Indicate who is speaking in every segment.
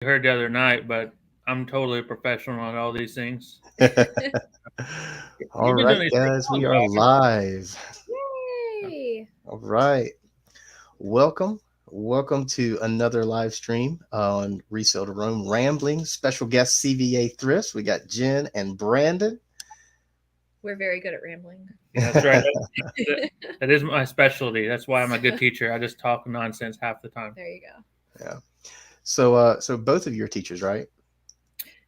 Speaker 1: heard the other night, but I'm totally a professional on all these things.
Speaker 2: All
Speaker 1: You've been
Speaker 2: right,
Speaker 1: doing these things
Speaker 2: guys,
Speaker 1: long,
Speaker 2: we are
Speaker 1: Josh.
Speaker 2: live.
Speaker 3: Yay!
Speaker 2: All right, welcome. Welcome to another live stream on Resell2Roam Rambling. Special guest CVA Thrifts. We got Jen and Brandon.
Speaker 3: We're very good at rambling.
Speaker 1: That's right. That is my specialty. That's why I'm a good teacher. I just talk nonsense half the time.
Speaker 3: There you go.
Speaker 2: Yeah. So both of you are teachers, right?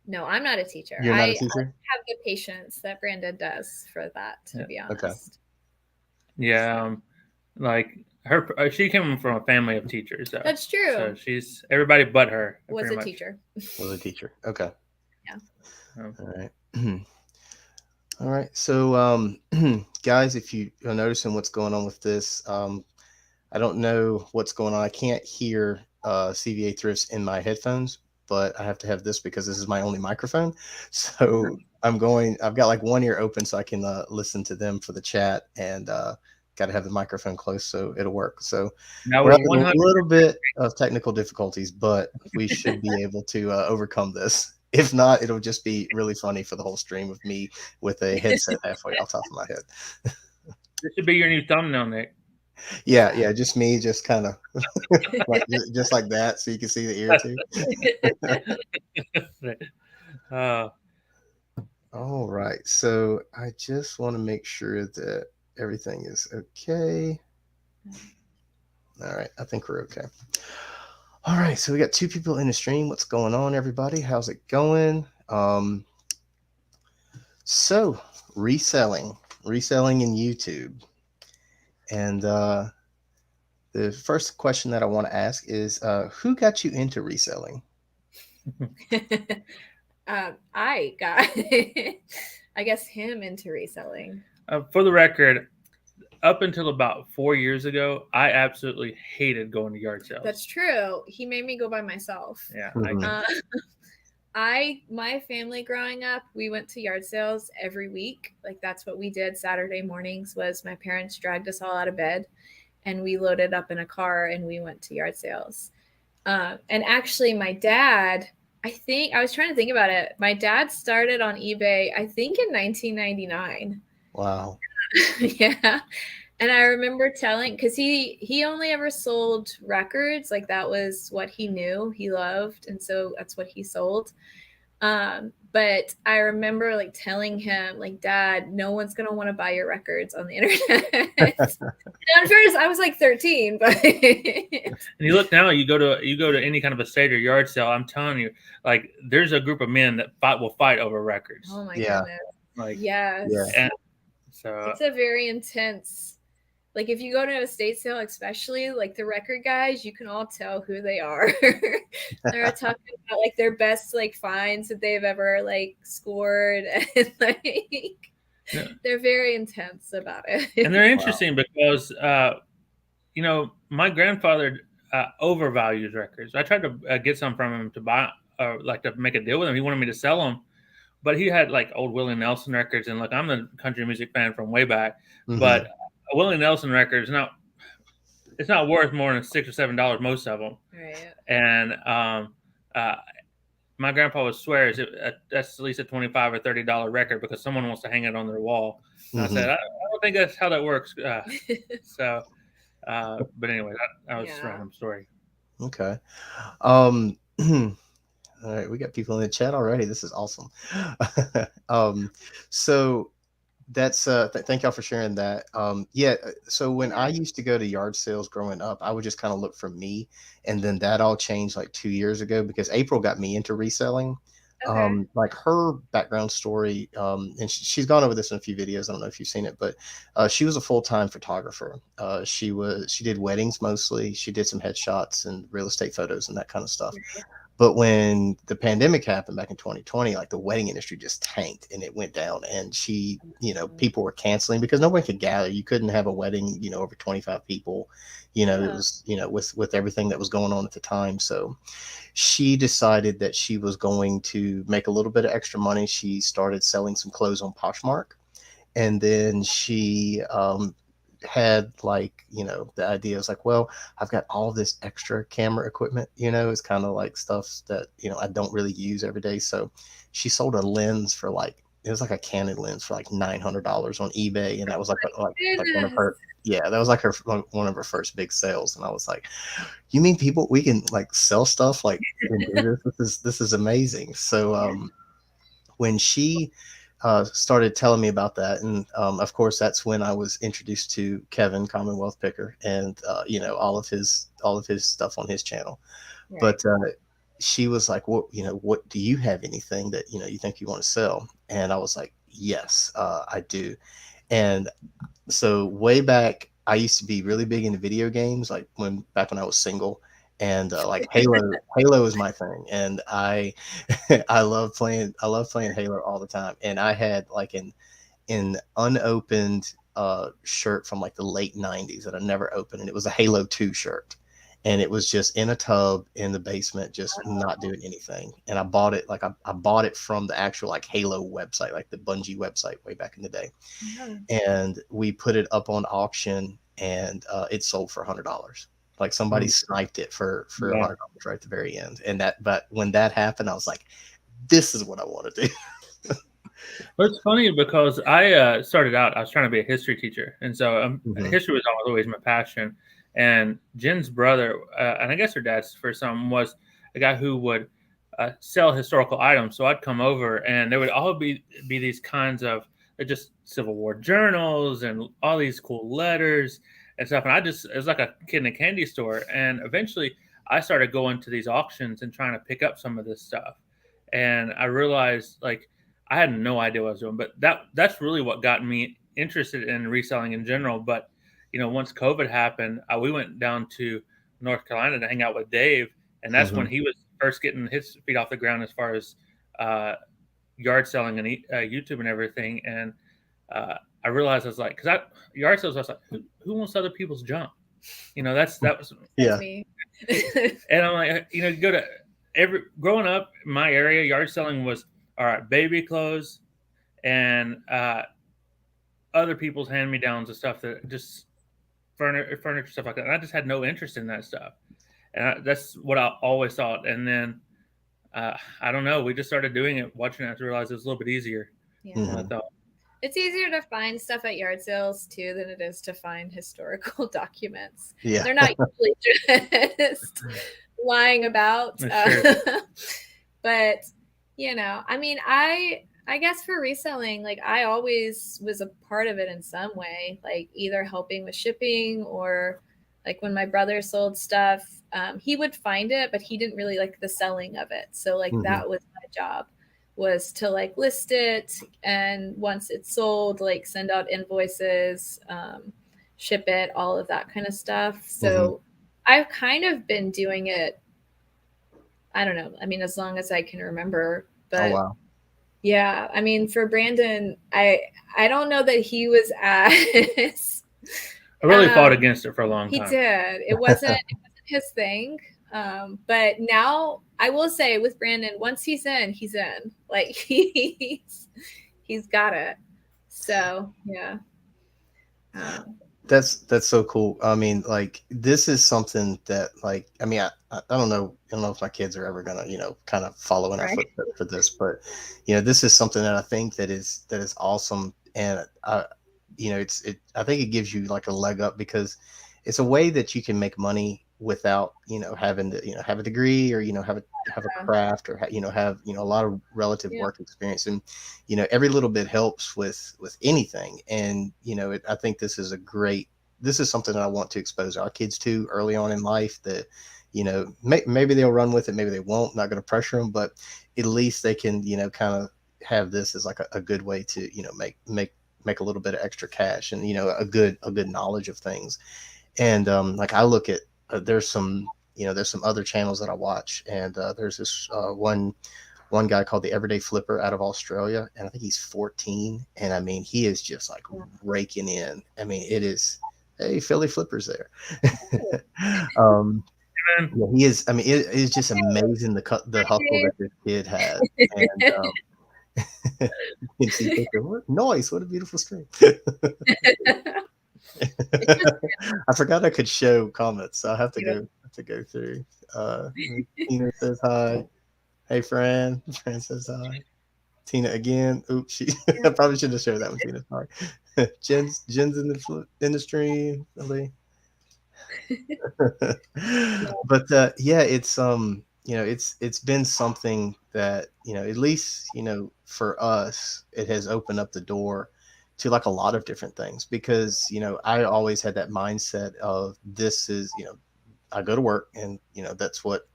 Speaker 3: No, I'm not a teacher.
Speaker 2: You're
Speaker 3: I
Speaker 2: not a teacher?
Speaker 3: have the patience that Brandon does for that, to
Speaker 1: Yeah.
Speaker 3: be
Speaker 2: Okay.
Speaker 3: honest.
Speaker 1: Yeah, like she came from a family of teachers, though.
Speaker 3: That's true.
Speaker 1: So she's everybody but her,
Speaker 3: Was
Speaker 1: pretty
Speaker 3: a
Speaker 1: much.
Speaker 3: teacher.
Speaker 2: Was a teacher. Okay.
Speaker 3: Yeah.
Speaker 2: All right. All right. So, guys, if you are noticing what's going on with this, I don't know what's going on. I can't hear CVA Thrifts in my headphones, but I have to have this because this is my only microphone. So I've got like one ear open so I can listen to them for the chat, and got to have the microphone close so it'll work. So
Speaker 1: Now
Speaker 2: we're
Speaker 1: we're
Speaker 2: having a
Speaker 1: 100.
Speaker 2: little bit of technical difficulties, but we should be able to overcome this. If not, it'll just be really funny for the whole stream of me with a headset halfway off top of my head.
Speaker 1: This should be your new thumbnail, Nick.
Speaker 2: Yeah, just me, just kind of like just like that, so you can see the ear too.
Speaker 1: uh,
Speaker 2: All right, so I just want to make sure that everything is okay. All right, I think we're okay. All right, so we got two people in the stream. What's going on, everybody? How's it going? So reselling in YouTube, and the first question that I want to ask is, who got you into reselling?
Speaker 3: I got, I guess, him into reselling.
Speaker 1: for the record, up until about 4 years ago, I absolutely hated going to yard sales.
Speaker 3: That's true. He made me go by myself.
Speaker 1: Yeah,
Speaker 2: Mhm.
Speaker 3: My family growing up, we went to yard sales every week. Like that's what we did. Saturday mornings was my parents dragged us all out of bed, and we loaded up in a car and we went to yard sales. And actually, my dad, I was trying to think about it. My dad started on eBay, I think in 1999.
Speaker 2: Wow.
Speaker 3: Yeah. And I remember telling, because he only ever sold records, like that was what he knew he loved, and so that's what he sold. But I remember like telling him, like, Dad, no one's gonna want to buy your records on the internet. And at first, I was like 13, but
Speaker 1: and you look now, you go to any kind of estate or yard sale. I'm telling you, like there's a group of men that will fight over records.
Speaker 3: oh my
Speaker 2: Yeah.
Speaker 3: goodness,
Speaker 1: Like
Speaker 3: yes,
Speaker 2: Yeah.
Speaker 1: and so
Speaker 3: it's a very intense. Like if you go to a estate sale, especially like the record guys, you can all tell who they are. They're talking about like their best like finds that they've ever like scored, and like
Speaker 1: yeah.
Speaker 3: they're very intense about
Speaker 1: And
Speaker 3: it.
Speaker 1: they're interesting because my grandfather overvalues records. I tried to get some from him to buy, like to make a deal with him. He wanted me to sell them, but he had like old Willie Nelson records. And look, I'm a country music fan from way back, but a Willie Nelson record is it's not worth more than $6 or $7, most of them.
Speaker 3: Right.
Speaker 1: And uh, my grandpa would swear that's at least a $25 or $30 record because someone wants to hang it on their wall. And I said, I don't think that's how that works. But anyway, that was a
Speaker 3: Yeah.
Speaker 1: random story.
Speaker 2: Okay. All right, we got people in the chat already. This is awesome. So that's thank y'all for sharing that. Yeah, so when I used to go to yard sales growing up, I would just kind of look for me, and then that all changed like 2 years ago because April got me into reselling.
Speaker 3: Okay.
Speaker 2: Like her background story, and she's gone over this in a few videos. I don't know if you've seen it, but she was a full-time photographer. She did weddings mostly. She did some headshots and real estate photos and that kind of stuff. But when the pandemic happened back in 2020, like the wedding industry just tanked and it went down. And people were canceling because nobody could gather. You couldn't have a wedding, over 25 people. It
Speaker 3: Yeah.
Speaker 2: was, with everything that was going on at the time. So she decided that she was going to make a little bit of extra money. She started selling some clothes on Poshmark. And then she had like, the idea was like, well, I've got all this extra camera equipment, it's kind of like stuff that, I don't really use every day. So she sold a lens for like, it was like a Canon lens for like $900 on eBay. And that was like, like one of her, yeah, that was like one of her first big sales. And I was like, you mean we can like sell stuff like and do this is amazing. So, when she started telling me about that, and of course that's when I was introduced to Kevin Commonwealth Picker, and all of his stuff on his channel. Right. But she was like, "What what do you have anything that you think you want to sell?" And I was like, "Yes, I do." And so way back, I used to be really big into video games, like back when I was single. And like Halo is my thing, and I I love playing Halo all the time. And I had like an unopened shirt from like the late 90s that I never opened, and it was a Halo 2 shirt, and it was just in a tub in the basement, just not doing anything. And I bought it I bought it from the actual like Halo website, like the Bungie website way back in the day. And we put it up on auction, and it sold for $100. Like somebody sniped it for $100 right at the very end. But when that happened, I was like, this is what I want to do.
Speaker 1: Well, it's funny because I started out, I was trying to be a history teacher. And so history was always my passion. And Jen's brother, and I guess her dad's for some, was a guy who would sell historical items. So I'd come over, and there would all be these kinds of just Civil War journals and all these cool letters and stuff. And it was like a kid in a candy store. And eventually I started going to these auctions and trying to pick up some of this stuff. And I realized like I had no idea what I was doing, but that's really what got me interested in reselling in general. But, once COVID happened, we went down to North Carolina to hang out with Dave. And that's when he was first getting his feet off the ground as far as yard selling and YouTube and everything. And I realized I was like, because yard sales, I was like, who wants other people's junk? That was
Speaker 3: me.
Speaker 1: And I'm like, go to growing up in my area, yard selling was all right, baby clothes and other people's hand-me-downs and stuff, that just furniture stuff like that. And I just had no interest in that stuff, and that's what I always thought. And then I don't know, we just started doing it, watching it, to realize it was a little bit easier.
Speaker 3: Yeah. I thought. It's easier to find stuff at yard sales too than it is to find historical documents.
Speaker 2: Yeah.
Speaker 3: They're not usually just lying about. But I mean, I guess for reselling, like I always was a part of it in some way, like either helping with shipping, or like when my brother sold stuff, he would find it, but he didn't really like the selling of it. So like that was my job, was to like list it, and once it's sold, like send out invoices, ship it, all of that kind of stuff. So I've kind of been doing it, I don't know, I mean, as long as I can remember. But yeah, I mean, for Brandon, I don't know that he was as
Speaker 1: I really fought against it for a long time.
Speaker 3: He did. It wasn't his thing. But now I will say with Brandon, once he's in, like he's got it. So yeah.
Speaker 2: That's so cool. I mean, like this is something that, like, I mean, I don't know if my kids are ever gonna, kind of follow in our footsteps for this, but this is something that I think that is awesome. And I think it gives you like a leg up, because it's a way that you can make money without, having to, have a degree, or, have a craft, or, have a lot of relative work experience. And, every little bit helps with anything. And, I think this is something that I want to expose our kids to early on in life, that, maybe they'll run with it, maybe they won't, not going to pressure them, but at least they can, kind of have this as like a good way to, make a little bit of extra cash, and, a good knowledge of things. And, like I look at, there's some other channels that I watch, and there's this one guy called the Everyday Flipper out of Australia, and I think he's 14, and I mean, he is just like raking in. I mean, it is, hey, Philly Flipper's there. He is. I mean, it is just amazing the hustle that this kid has. And you can see, what noise! What a beautiful stream. I forgot I could show comments, so I have to go through. Tina says hi. Hey, Fran. Fran says hi. Tina again. Oops, I probably should have showed that one. Tina, sorry. Jen's in the stream. Really. But yeah, it's it's been something that at least for us, it has opened up the door to like a lot of different things, because I always had that mindset of, this is I go to work, and that's what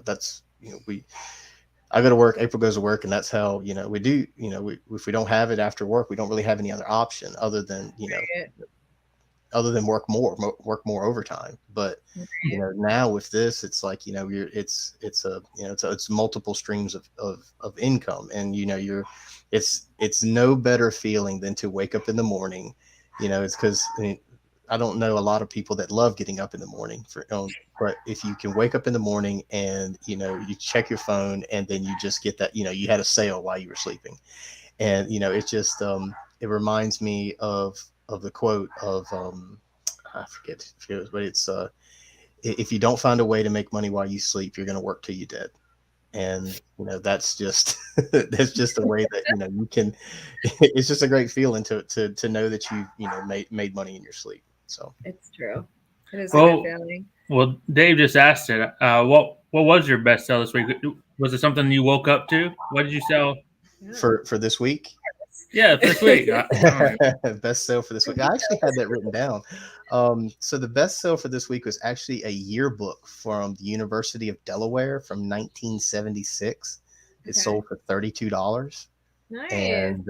Speaker 2: that's we I go to work, April goes to work, and that's how we do. If we don't have it after work, we don't really have any other option other than work more overtime. But now with this, it's like it's multiple streams of income, and it's no better feeling than to wake up in the morning. It's because I don't know a lot of people that love getting up in the morning but if you can wake up in the morning and you check your phone, and then you just get that you had a sale while you were sleeping, and it just it reminds me of the quote of I forget if it was, but it's if you don't find a way to make money while you sleep, you're going to work till you're dead. And that's just that's just a way that you can. It's just a great feeling to know that you made money in your sleep. So
Speaker 3: it's true. It is a good feeling.
Speaker 1: Well, Dave just asked it. What was your best sell this week? Was it something you woke up to? What did you sell
Speaker 2: for this week?
Speaker 1: Yeah, this week.
Speaker 2: Best sale for this week. I actually had that written down. So the best sale for this week was actually a yearbook from the University of Delaware from 1976. It sold for $32.
Speaker 3: Nice.
Speaker 2: And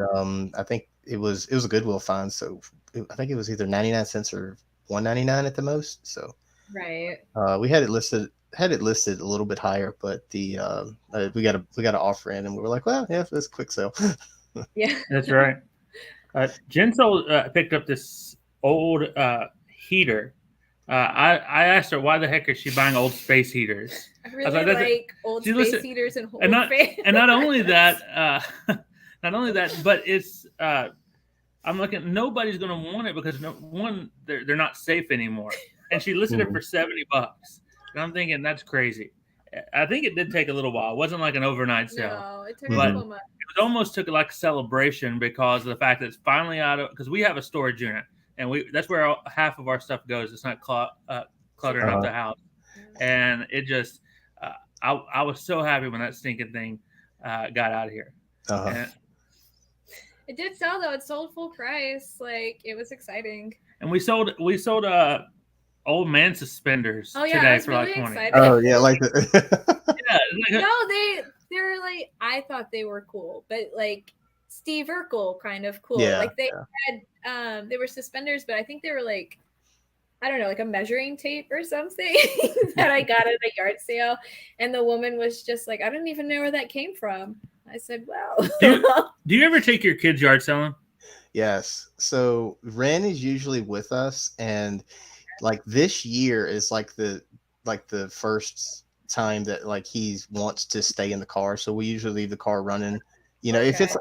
Speaker 2: I think it was a Goodwill find. So I think it was either 99 cents or $1.99 at the most. So
Speaker 3: right.
Speaker 2: We had it listed a little bit higher, but the we got an offer in, and we were like, well, yeah, that's a quick sale.
Speaker 3: Yeah,
Speaker 1: that's right. Jen picked up this old heater. I asked her, why the heck is she buying old space heaters?
Speaker 3: I really like old space heaters and old fans.
Speaker 1: And not only that, but it's I'm looking. Nobody's going to want it because they're not safe anymore. And she listed it for $70, and I'm thinking that's crazy. I think it did take a little while. It wasn't like an overnight sale.
Speaker 3: No, it took a couple months.
Speaker 1: It almost took like a celebration because of the fact that it's finally out of, because we have a storage unit, and that's where half of our stuff goes. It's not cluttering up the house. And it just, I was so happy when that stinking thing got out of here.
Speaker 3: It did sell though. It sold full price. Like, it was exciting.
Speaker 1: And we sold old man suspenders today for like 20.
Speaker 3: Excited.
Speaker 2: Oh yeah, like the
Speaker 3: no, they're like, I thought they were cool, but like Steve Urkel kind of cool.
Speaker 2: Yeah,
Speaker 3: like they had they were suspenders, but I think they were like, I don't know, like a measuring tape or something that I got at a yard sale. And the woman was just like, I don't even know where that came from. I said, well.
Speaker 1: Do you ever take your kids yard selling?
Speaker 2: Yes. So Ren is usually with us, and like this year is like the first time that like he wants to stay in the car. So we usually leave the car running. If it's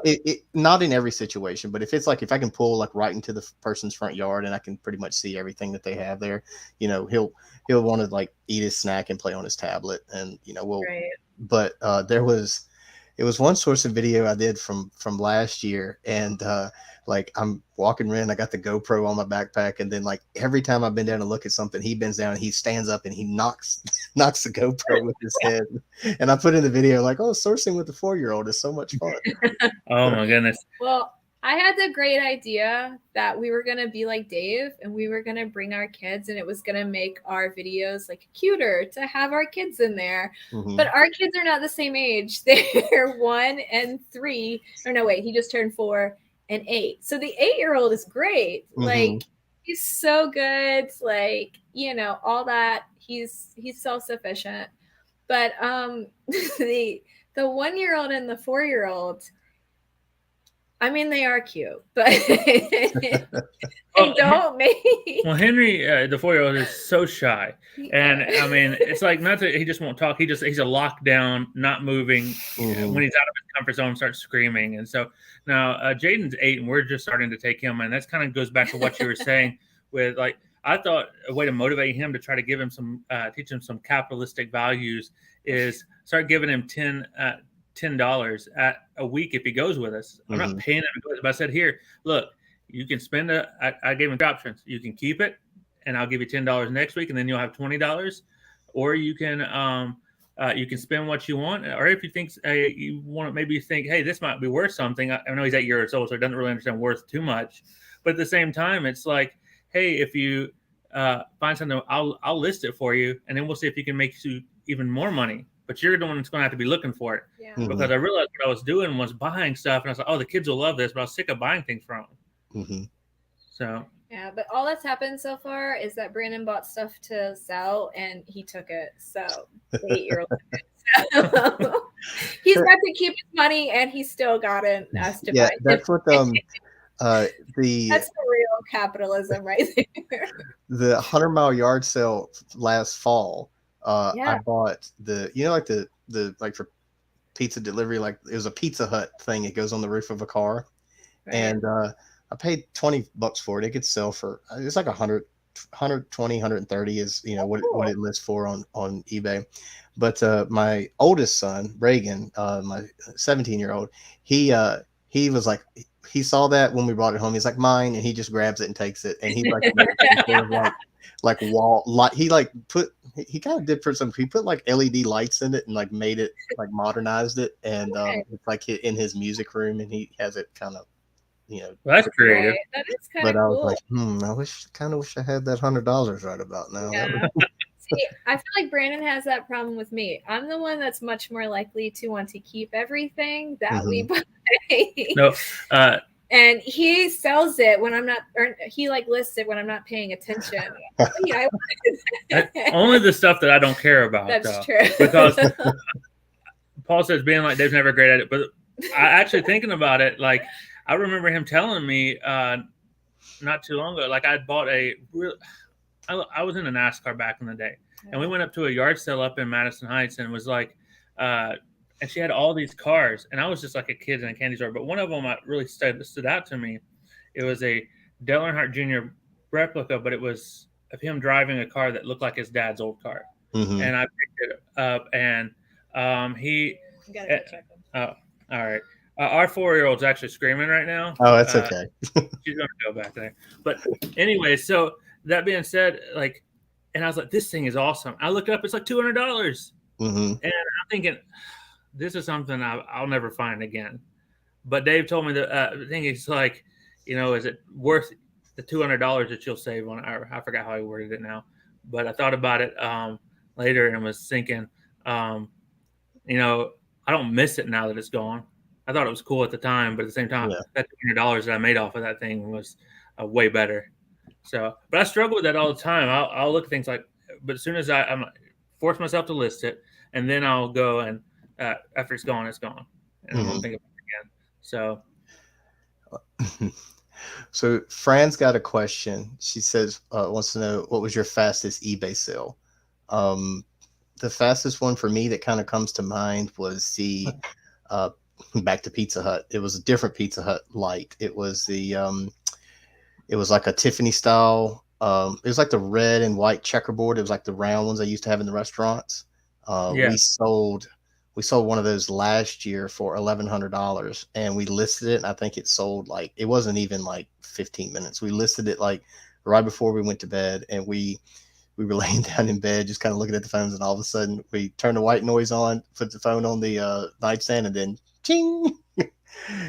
Speaker 2: not in every situation, but if it's like, if I can pull like right into the person's front yard and I can pretty much see everything that they have there, he'll want to like eat his snack and play on his tablet, and we'll. Right. But it was one source of video I did from last year, and like I'm walking around, I got the GoPro on my backpack, and then like every time I've been down to look at something, he bends down and he stands up and he knocks the GoPro with his head. And I put in the video like, oh, sourcing with the 4-year-old is so much fun.
Speaker 1: Oh my goodness.
Speaker 3: Well, I had the great idea that we were going to be like Dave, and we were going to bring our kids, and it was going to make our videos like cuter to have our kids in there. Mm-hmm. But our kids are not the same age. They're 1 and 3. Or no, wait, he just turned 4 and 8. So the 8-year-old is great. Mm-hmm. Like, he's so good. Like, all that. He's self-sufficient. But the 1-year-old and the 4-year-old, I mean, they are cute, but don't make.
Speaker 1: Well, Henry, the 4-year-old, is so shy, and I mean, it's like not that he just won't talk. He's a lockdown, not moving. Mm-hmm. When he's out of his comfort zone, starts screaming. And so now Jaden's 8, and we're just starting to take him, and that's kind of goes back to what you were saying. with like, I thought a way to motivate him to try to give him some, teach him some capitalistic values is start giving him $10 at a week if he goes with us. I'm not paying him, but I said, here, look, you can spend I gave him options. You can keep it, and I'll give you $10 next week, and then you'll have $20, or you can spend what you want, or if you think you want to maybe think, hey, this might be worth something. I know he's 8 years old, so he doesn't really understand worth too much, but at the same time, it's like, hey, if you find something, I'll list it for you, and then we'll see if you can make you even more money. But you're the one that's going to have to be looking for it.
Speaker 3: Yeah.
Speaker 1: Because I realized what I was doing was buying stuff, and I was like, oh, the kids will love this, but I was sick of buying things from them. So
Speaker 3: yeah, but all that's happened so far is that Brandon bought stuff to sell, and he took it. So 8-year-old. So he's got to keep his money, and he still gotten us to buy.
Speaker 2: That's what
Speaker 3: that's the real capitalism right there.
Speaker 2: The 100-mile yard sale last fall. I bought like the like for pizza delivery, like it was a Pizza Hut thing. It goes on the roof of a car, and I paid $20 for it. It could sell for, it's like 100, 120, 130 is what it lists for on eBay. But my oldest son, Reagan, my 17-year-old, he was like, he saw that when we brought it home. He's like, mine, and he just grabs it and takes it, and he's like wall light. He kind of did for some. He put like LED lights in it and like made it like modernized it, and it's like in his music room, and he has it kind of,
Speaker 1: well, that's creative.
Speaker 3: That is kind of cool.
Speaker 2: I was like, I wish I had that $100 right about now.
Speaker 3: Yeah. See, I feel like Brandon has that problem with me. I'm the one that's much more likely to want to keep everything that we buy.
Speaker 1: No,
Speaker 3: and he sells it when I'm not, or he like lists it when I'm not paying attention.
Speaker 1: Only the stuff that I don't care about.
Speaker 3: That's true.
Speaker 1: Because Paul says being like Dave's never great at it, but I actually thinking about it, like I remember him telling me not too long ago, like I bought I was in a NASCAR back in the day, and we went up to a yard sale up in Madison Heights, and it was like, and she had all these cars, and I was just like a kid in a candy store. But one of them really stood out to me. It was a Dale Earnhardt Jr. replica, but it was of him driving a car that looked like his dad's old car. And I picked it up, and he.
Speaker 3: You gotta check them.
Speaker 1: Oh, all right. Our 4-year-old's actually screaming right now.
Speaker 2: Oh, that's okay.
Speaker 1: She's gonna go back there. But anyway, so that being said, like, and I was like, this thing is awesome. I looked it up; it's like $200, and I'm thinking, this is something I'll never find again. But Dave told me the thing is like, is it worth the $200 that you'll save on? I forgot how I worded it now, but I thought about it later and was thinking, I don't miss it now that it's gone. I thought it was cool at the time, but at the same time, that $200 that I made off of that thing was way better. So, but I struggle with that all the time. I'll look at things like, but as soon as I'm force myself to list it, and then I'll go and after it's gone, and I won't think about it again.
Speaker 2: So Fran's got a question. She says, wants to know, what was your fastest eBay sale? The fastest one for me that kind of comes to mind was the back to Pizza Hut. It was a different Pizza Hut light. It was it was like a Tiffany style. It was like the red and white checkerboard. It was like the round ones I used to have in the restaurants. We sold one of those last year for $1,100, and we listed it. And I think it sold it wasn't even like 15 minutes. We listed it like right before we went to bed, and we were laying down in bed, just kind of looking at the phones, and all of a sudden we turned the white noise on, put the phone on the nightstand, and then ching.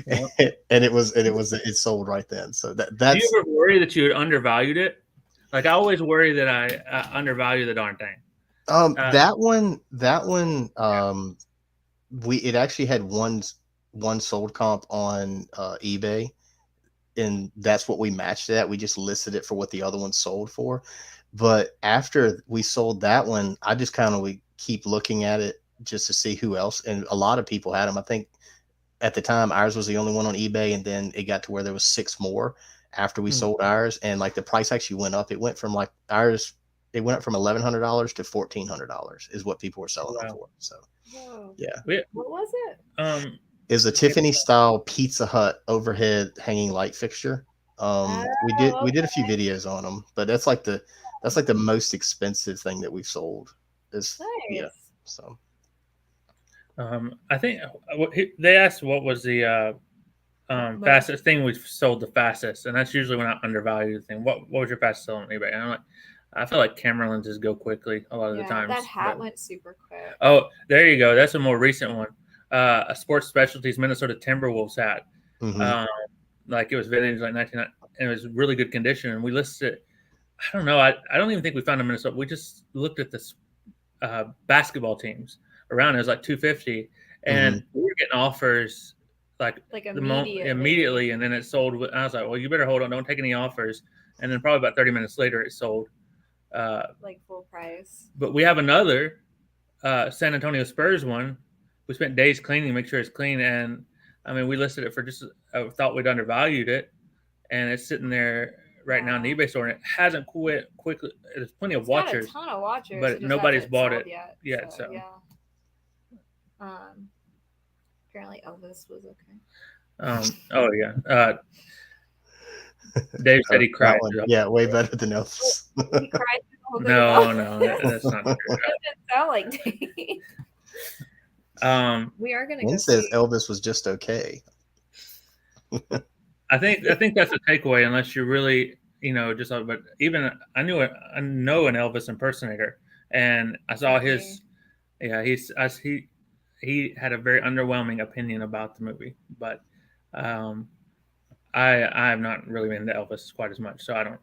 Speaker 2: and it sold right then. So that's.
Speaker 1: Do you ever worry that you undervalued it? Like I always worry that I undervalue the darn thing.
Speaker 2: That one, it actually had one sold comp on eBay, and that's what we matched it at. We just listed it for what the other one sold for. But after we sold that one, I just kind of keep looking at it just to see who else, and a lot of people had them. I think at the time ours was the only one on eBay, and then it got to where there was 6 more after we sold ours, and like the price actually went up. It went from like ours, it went up from $1,100 to $1,400 is what people were selling them for. So
Speaker 3: what was it?
Speaker 2: It was a Tiffany style Pizza Hut overhead hanging light fixture. We did a few videos on them, but that's like the most expensive thing that we've sold. Is yeah.
Speaker 3: Nice.
Speaker 2: So
Speaker 1: I think they asked what was the fastest thing we've sold the fastest, and that's usually when I undervalue the thing. What was your fastest selling on eBay? And I'm like, I feel like camera lenses go quickly a lot of the times.
Speaker 3: That hat went super quick.
Speaker 1: Oh, there you go. That's a more recent one. A Sports Specialties Minnesota Timberwolves hat. Like it was vintage, like 1990, and it was really good condition. And we listed it. I don't know. I don't even think we found a Minnesota. We just looked at this basketball teams around. It was like $250, and we were getting offers like immediately, and then it sold. I was like, well, you better hold on. Don't take any offers. And then probably about 30 minutes later, it sold.
Speaker 3: Like full price.
Speaker 1: But we have another San Antonio Spurs one. We spent days cleaning, make sure it's clean, and I mean, we listed it for just. I thought we'd undervalued it, and it's sitting there right now in the eBay store, and it hasn't quit quickly. There's plenty of watchers,
Speaker 3: got a ton of watchers,
Speaker 1: but nobody's bought it
Speaker 3: yet. So. Yeah. Apparently Elvis was okay.
Speaker 1: Oh yeah. Dave said he cried.
Speaker 2: Yeah, way better than Elvis.
Speaker 3: He cried.
Speaker 1: No, that's not true.
Speaker 3: It doesn't sound like Dave. We are gonna.
Speaker 2: He says Elvis was just okay.
Speaker 1: I think that's a takeaway, unless you're really, just. But even I know an Elvis impersonator, and I saw his. Yeah, he had a very underwhelming opinion about the movie, but I have not really been into Elvis quite as much, so I don't.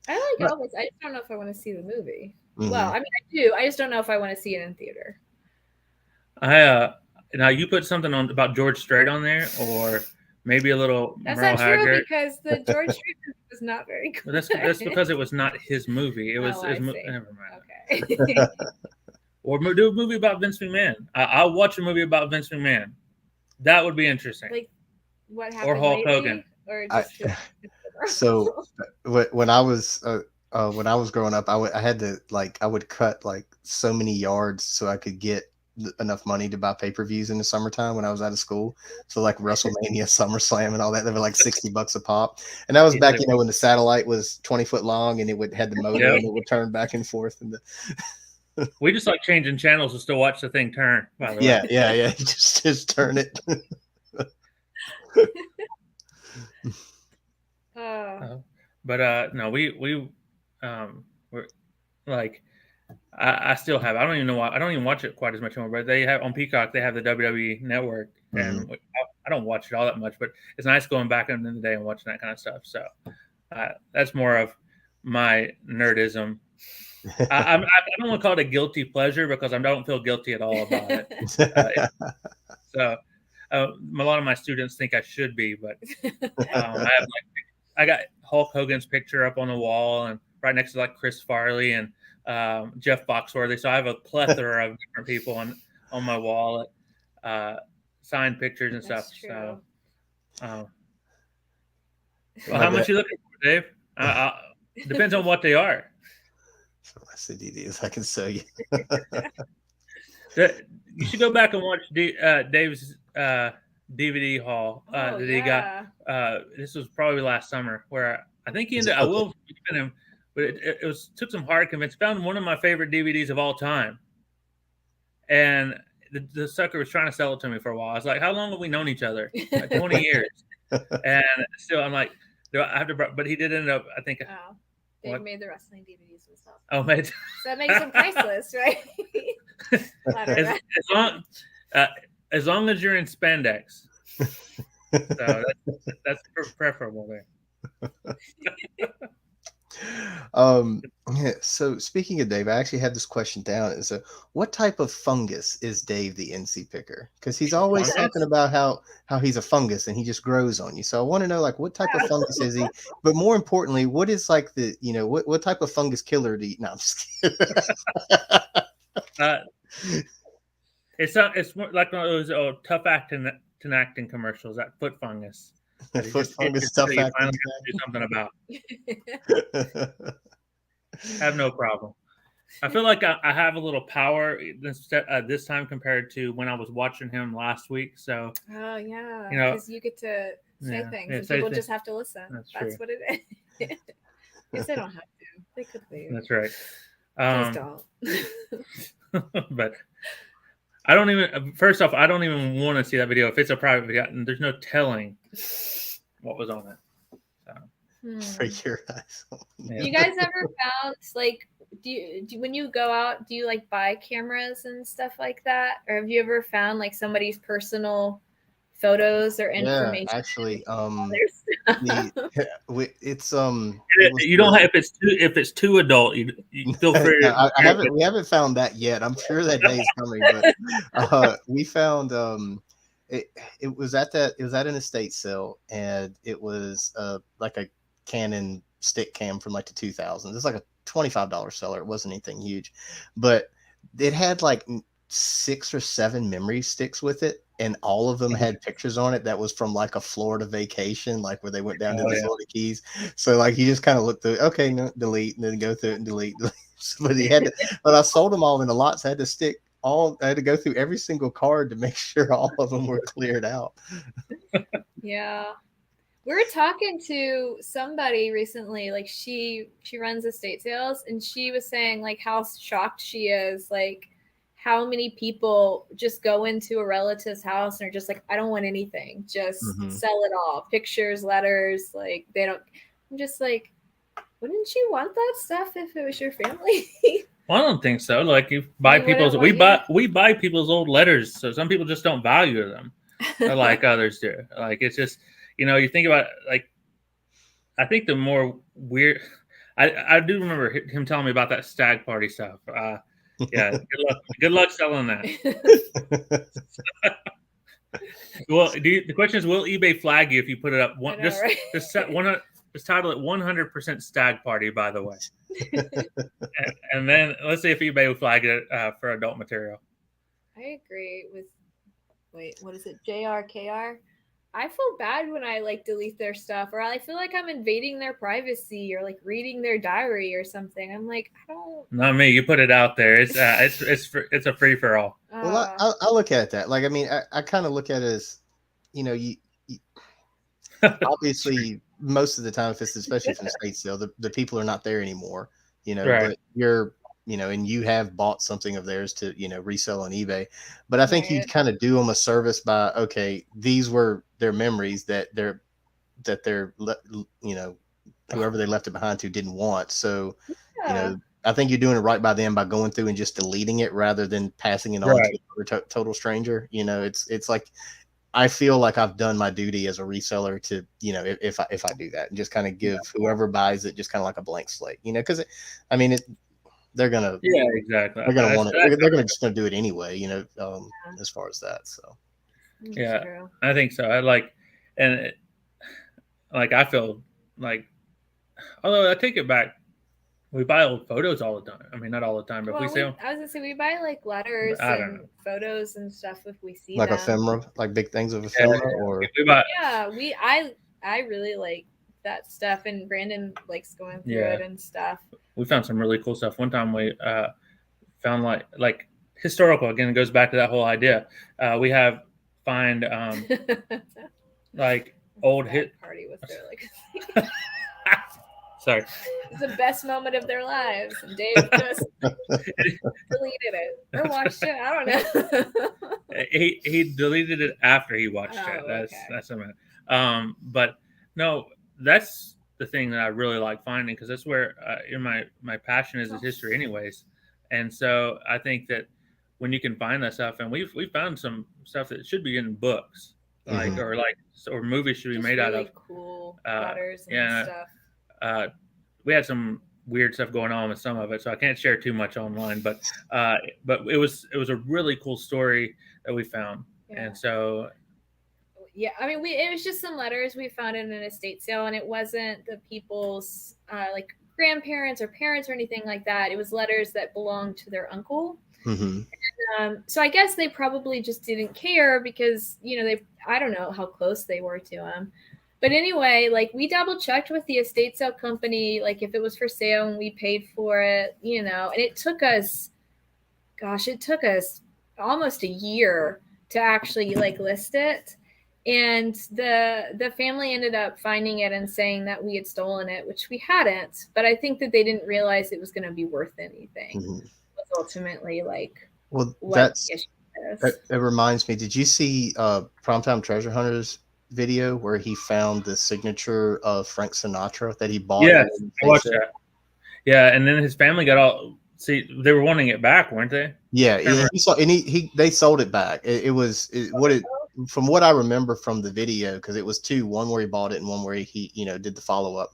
Speaker 3: I like Elvis. I just don't know if I want to see the movie. Well, I mean, I do. I just don't know if I want to see it in theater.
Speaker 1: Now you put something on about George Strait on there, or maybe a little.
Speaker 3: That's
Speaker 1: Merle
Speaker 3: not
Speaker 1: Haggard.
Speaker 3: True because the George Strait movie was not very good.
Speaker 1: That's because it was not his movie. It was his movie. Never mind.
Speaker 3: Okay.
Speaker 1: Or do a movie about Vince McMahon. I'll watch a movie about Vince McMahon. That would be interesting.
Speaker 3: Like what happened?
Speaker 1: Or Hulk Hogan.
Speaker 3: Or just
Speaker 2: so when I was growing up, I had to I would cut like so many yards so I could get enough money to buy pay-per-views in the summertime when I was out of school. So like WrestleMania, SummerSlam, and all that, they were like $60 a pop. And that was back, when the satellite was 20 foot long and it had the motor and it would turn back and forth. And
Speaker 1: we just like changing channels to still watch the thing turn. By the way.
Speaker 2: Yeah. You just turn it.
Speaker 1: But no, we're like. I still have. I don't even know why. I don't even watch it quite as much anymore. But they have on Peacock. They have the WWE Network, and I don't watch it all that much. But it's nice going back in the day and watching that kind of stuff. So that's more of my nerdism. I don't want to call it a guilty pleasure because I don't feel guilty at all about it. So a lot of my students think I should be, but I got Hulk Hogan's picture up on the wall and right next to Chris Farley and Jeff Foxworthy. So I have a plethora of different people on my wall, signed pictures and stuff.
Speaker 3: True.
Speaker 1: So, how much you looking for, Dave? Depends on what they are.
Speaker 2: So my CDs I can sell you.
Speaker 1: You should go back and watch Dave's DVD haul that he got. This was probably last summer, where I think he ended. I will spin him. But it took some hard convincing. Found one of my favorite DVDs of all time, and the sucker was trying to sell it to me for a while. I was like, "How long have we known each other? Like 20 years." And still, I'm like, "Do I have to?" But he did end up. I think.
Speaker 3: Oh, they made the wrestling DVDs himself.
Speaker 1: Oh, mate.
Speaker 3: So that makes them priceless, right?
Speaker 2: as
Speaker 1: long as you're in spandex, so that's preferable there.
Speaker 2: So speaking of Dave, I actually have this question down. So what type of fungus is Dave the NC picker? Because he's always talking about how he's a fungus and he just grows on you. So I want to know what type of fungus is he? But more importantly, what is the what type of fungus killer do you? No, I'm just kidding.
Speaker 1: It's more like one of those tough acting commercials. That foot fungus.
Speaker 2: Foot fungus stuff.
Speaker 1: Do something about. Have no problem. I feel like I have a little power this time compared to when I was watching him last week. So.
Speaker 3: Oh yeah. Because you get to say things,
Speaker 1: Yeah,
Speaker 3: and
Speaker 1: say
Speaker 3: people
Speaker 1: things.
Speaker 3: just have to listen.
Speaker 1: That's
Speaker 3: That's
Speaker 1: true.
Speaker 3: what it is. Because they don't have to. They could leave.
Speaker 1: That's right.
Speaker 3: Please don't.
Speaker 1: But I don't even. First off, I don't even want to see that video if it's a private video, and there's no telling what was on it. So.
Speaker 2: For your eyes.
Speaker 1: Yeah.
Speaker 3: You guys ever found like do you when you go out, do you like buy cameras and stuff like that, or have you ever found like somebody's personal photos or information?
Speaker 2: Yeah, actually,
Speaker 3: Their stuff?
Speaker 2: it's it was
Speaker 1: You don't have, if it's too adult, you feel free.
Speaker 2: no, we haven't found that yet. I'm sure that day is coming, but we found it was at an estate sale, and it was like a Canon stick cam from like the 2000s. It's like a $25 seller. It wasn't anything huge, but it had like 6 or 7 memory sticks with it, and all of them had pictures on it that was from like a Florida vacation, like where they went down to the Florida Keys. So like you just kind of look through, okay, no, delete, and then go through it and delete. But he had to, but I sold them all in the lot, so I had to go through every single card to make sure all of them were cleared out.
Speaker 3: Yeah. We were talking to somebody recently, like she runs estate sales, and she was saying like how shocked she is, like how many people just go into a relative's house and are just like, I don't want anything, just sell it all, pictures, letters, like they don't. I'm just like, wouldn't you want that stuff if it was your family?
Speaker 1: Well, I don't think so. Like you buy we buy people's old letters, so some people just don't value them like others do. Like it's just, you think about like, I think the more weird, I do remember him telling me about that stag party stuff. Yeah, good luck selling that. Well, the question is, will eBay flag you if you put it up? Just title it 100% stag party, by the way. and then let's see if eBay will flag it for adult material.
Speaker 3: I agree with, what is it? JRKR? I feel bad when I like delete their stuff, or I feel like I'm invading their privacy, or like reading their diary or something. I'm like, I don't.
Speaker 1: Not me. You put it out there. It's a free for all.
Speaker 2: Well, I look at that. Like, I mean, I kind of look at it as, you obviously most of the time, especially if it's an estate sale, the people are not there anymore.
Speaker 1: Right.
Speaker 2: But you're. And you have bought something of theirs to, resell on eBay. But I think you kind of do them a service by, okay, these were their memories that they're, whoever they left it behind to didn't want. So, I think you're doing it right by them by going through and just deleting it rather than passing it on to a total stranger. It's like, I feel like I've done my duty as a reseller to, if I do that and just kind of give whoever buys it just kind of like a blank slate, because they're gonna,
Speaker 1: exactly.
Speaker 2: They're gonna want it. They're just gonna do it anyway, as far as that. So,
Speaker 3: true.
Speaker 1: I think so. I feel like, although I take it back, we buy old photos all the time. I mean, not all the time, but
Speaker 3: I
Speaker 1: we see them.
Speaker 3: I was gonna say we buy like letters and photos and stuff if we see
Speaker 2: like
Speaker 3: them.
Speaker 2: ephemera, like big things of ephemera, or
Speaker 3: I really like that stuff, and Brandon likes going through it and stuff.
Speaker 1: We found some really cool stuff. One time we found like historical, again, it goes back to that whole idea. We find like old hit
Speaker 3: party with their like
Speaker 1: sorry.
Speaker 3: It's the best moment of their lives. And Dave just deleted it or watched it. I don't know.
Speaker 1: he deleted it after he watched it. That's a minute. But no, that's the thing that I really like finding, because that's where my passion is history anyways. And so I think that when you can find that stuff, and we found some stuff that should be in books, or movies should be made out of
Speaker 3: cool letters and stuff.
Speaker 1: We had some weird stuff going on with some of it, so I can't share too much online. But it was a really cool story that we found, and so.
Speaker 3: Yeah, I mean, it was just some letters we found in an estate sale, and it wasn't the people's like grandparents or parents or anything like that. It was letters that belonged to their uncle. And, so I guess they probably just didn't care because, I don't know how close they were to him. But anyway, like we double checked with the estate sale company, like if it was for sale, and we paid for it, and it took us almost a year to actually like list it. And the family ended up finding it and saying that we had stolen it, which we hadn't. But I think that they didn't realize it was going to be worth anything.
Speaker 2: Mhm.
Speaker 3: Was ultimately like
Speaker 2: Well,
Speaker 3: what the issue is.
Speaker 2: it reminds me. Did you see Primetime Treasure Hunters video where he found the signature of Frank Sinatra that he bought in
Speaker 1: Yes,
Speaker 2: the
Speaker 1: I
Speaker 2: estate
Speaker 1: watched
Speaker 2: sale?
Speaker 1: that. Yeah, and then his family got all. See, they were wanting it back, weren't they?
Speaker 2: Yeah,
Speaker 1: Can't
Speaker 2: yeah.
Speaker 1: remember.
Speaker 2: He saw, and they sold it back. From what I remember from the video, because it was two, one where he bought it and one where he did the follow up.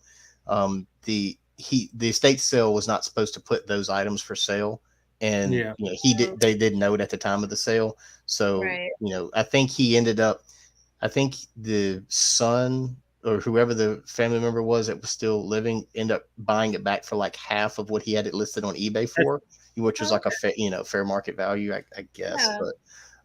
Speaker 2: The estate sale was not supposed to put those items for sale, and
Speaker 1: Yeah,
Speaker 2: he did. They didn't know it at the time of the sale, so
Speaker 3: Right.
Speaker 2: I think he ended up. I think the son or whoever the family member was that was still living ended up buying it back for like half of what he had it listed on eBay for, which was like a fair market value, I guess.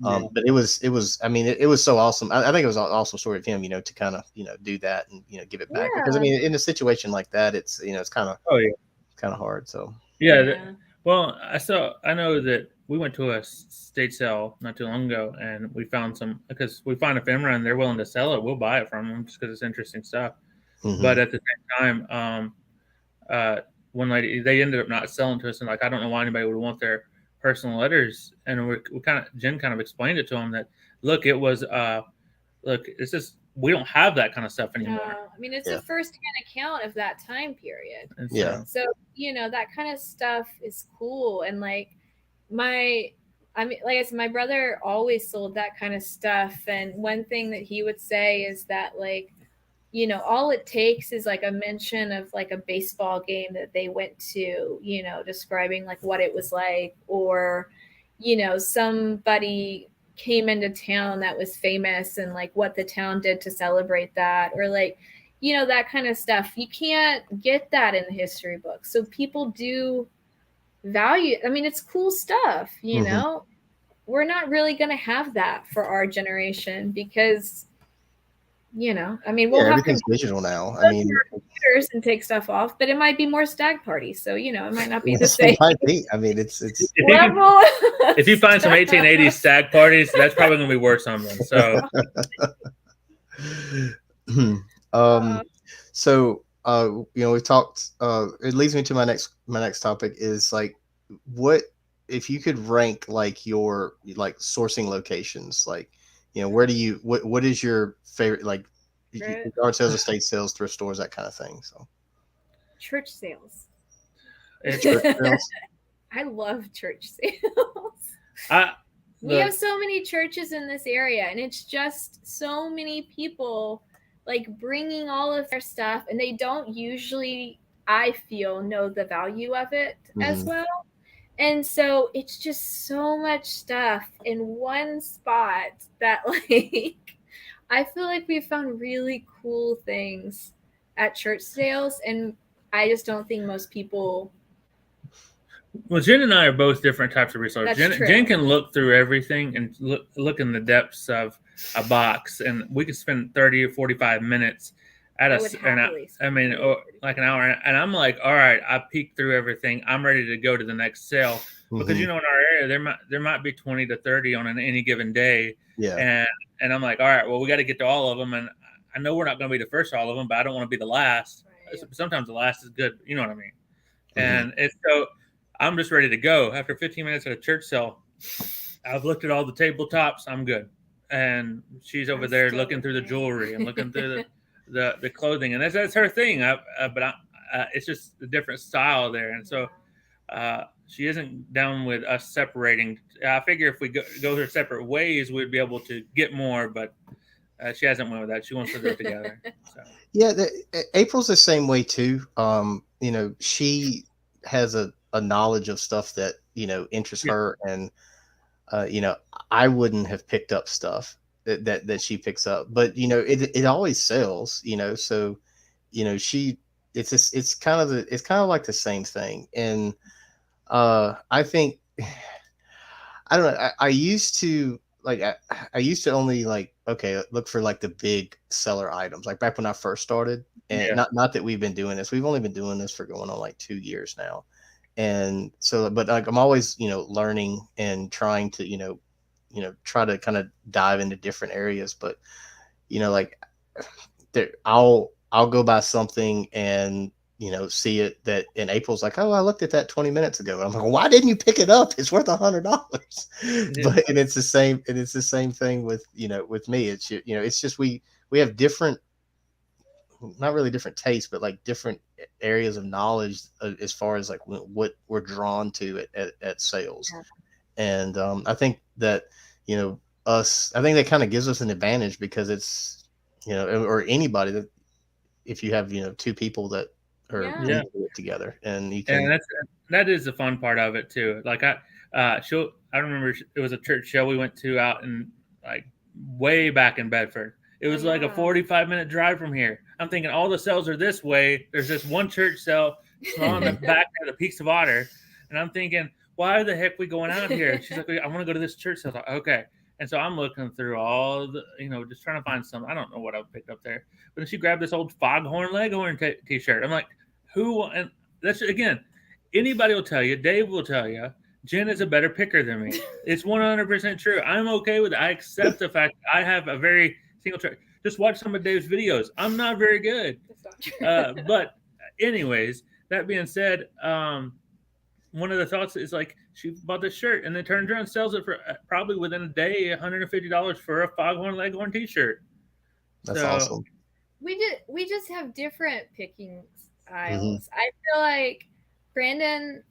Speaker 3: Yeah.
Speaker 1: yeah,
Speaker 2: But it was I mean it was so awesome. I think it was an awesome story of him, to kind of do that and give it back, because I
Speaker 3: Yeah.
Speaker 2: mean in a situation like that it's it's
Speaker 1: oh yeah,
Speaker 2: kind of hard. So
Speaker 1: yeah.
Speaker 3: Yeah.
Speaker 1: Well, I know that we went to a state sale not too long ago, and we found some because we find ephemera and they're willing to sell it. We'll buy it from them just because it's interesting stuff. But
Speaker 2: mhm.
Speaker 1: at the same time, uh, one lady they ended up not selling to us, and like I don't know why anybody would want their personal letters. And we kind of Jen kind of explained it to them that look, it was look, it's just we don't have that kind of stuff
Speaker 3: No,
Speaker 1: anymore.
Speaker 3: I mean it's a
Speaker 2: Yeah,
Speaker 3: first-hand account of that time period.
Speaker 1: And
Speaker 2: yeah.
Speaker 1: so
Speaker 3: So, that kind of stuff is cool. And like my I mean, like I said, my brother always sold that kind of stuff. And one thing that he would say is that like, all it takes is like a mention of like a baseball game that they went to, describing like what it was like, or, somebody came into town that was famous and like what the town did to celebrate that, or like, that kind of stuff. You can't get that in the history books. So people do value, I mean, it's cool stuff,
Speaker 2: Mhm.
Speaker 3: We're not really going to have that for our generation because, I mean, we'll
Speaker 2: Yeah,
Speaker 3: have
Speaker 2: everything's
Speaker 3: computers
Speaker 2: digital now. I mean,
Speaker 3: and take stuff off, but it might be more stag parties. So, it might not be the
Speaker 2: yes, it
Speaker 3: same
Speaker 2: might be. I mean, it's
Speaker 1: if you can
Speaker 3: level.
Speaker 1: if you find some 1880s stag parties, that's probably going to be worth something. So
Speaker 2: um so we talked it leads me to my next topic is like, what if you could rank like your like sourcing locations, like where do you what is your favorite, like yard sales, estate sales, thrift stores, that kind of thing? So
Speaker 3: Church sales.
Speaker 1: it's
Speaker 2: church sales.
Speaker 3: I love church sales.
Speaker 1: I
Speaker 3: We have
Speaker 1: the
Speaker 3: so many churches in this area, and it's just so many people like bringing all of their stuff, and they don't usually, I feel, know the value of it as
Speaker 2: Hmm.
Speaker 3: well. And so it's just so much stuff in one spot that like I feel like we found really cool things at church sales, and I just don't think most people.
Speaker 1: Well, Jen and I are both different types of resellers.
Speaker 3: That's
Speaker 1: Jen
Speaker 3: true.
Speaker 1: can look through everything and look in the depths of a box, and we could spend 30 or 45 minutes at
Speaker 3: I would happily
Speaker 1: I mean,
Speaker 3: spend 30 or
Speaker 1: like an hour. And I'm like, all right, I peeked through everything. I'm ready to go to the next sale because
Speaker 2: Hmm.
Speaker 1: in our area there might be 20 to 30 on any given day,
Speaker 2: Yeah.
Speaker 1: and I'm like, all right, well, we got to get to all of them, and I know we're not going to be the first to all of them, but I don't want to be the last.
Speaker 3: Right.
Speaker 1: Sometimes the last is good, you know what I mean?
Speaker 2: Hmm.
Speaker 1: And it's so I'm just ready to go. After 15 minutes at a church sale, I've looked at all the tabletops. I'm good. And she's over
Speaker 3: I'm
Speaker 1: there
Speaker 3: still
Speaker 1: looking through the
Speaker 3: looking.
Speaker 1: jewelry and looking through the clothing, and that's her thing. It's just a different style there, and so she isn't down with us separating. I figure if we go her separate ways, we'd be able to get more, but she hasn't went with that. She wants to do it together. So
Speaker 2: Yeah, April's the same way too. She has a knowledge of stuff that interests
Speaker 1: yeah,
Speaker 2: her, and you know, I wouldn't have picked up stuff that she picks up, but it always sells. So she it's kind of like the same thing, and I think I don't know. I used to like I used to only like okay look for like the big seller items, like back when I first started, and
Speaker 1: yeah.
Speaker 2: not that we've been doing this. We've only been doing this for going on like 2 years now, and so but like I'm always learning and trying to try to kind of dive into different areas. But like I'll go buy something and see it that in April's like, oh, I looked at that 20 minutes ago. And I'm like, well, why didn't you pick it up? It's worth $100. But and it's the same thing with with me. It's it's just we have different, not really different tastes, but like different areas of knowledge as far as like what we're drawn to at sales.
Speaker 3: Yeah.
Speaker 2: And I think that I think that kind of gives us an advantage because it's or anybody that if you have two people that are
Speaker 3: Yeah.
Speaker 2: into it together, and you can.
Speaker 1: And that is the fun part of it too. Like I remember it was a church show we went to out in like way back in Bedford. It was like a 45-minute drive from here. I'm thinking all the cells are this way. There's this one church cell on the back of the Peaks of Otter, and I'm thinking, why the heck are we going out here? She's like, I want to go to this church cell. Like, okay. And so I'm looking through all the, just trying to find something. I don't know what I picked up there. But then she grabbed this old Foghorn Leghorn t-shirt. I'm like, who? And that's, again, anybody will tell you, Dave will tell you, Jen is a better picker than me. It's 100% true. I'm okay with it. I accept the fact I have a very single track. Just watch some of Dave's videos. I'm not very good. But anyways, that being said, one of the thoughts is like she bought this shirt and then turns around and sells it for probably within a day $150 for a Foghorn Leghorn t-shirt.
Speaker 2: That's awesome.
Speaker 3: We just have different picking styles. I feel like Brandon,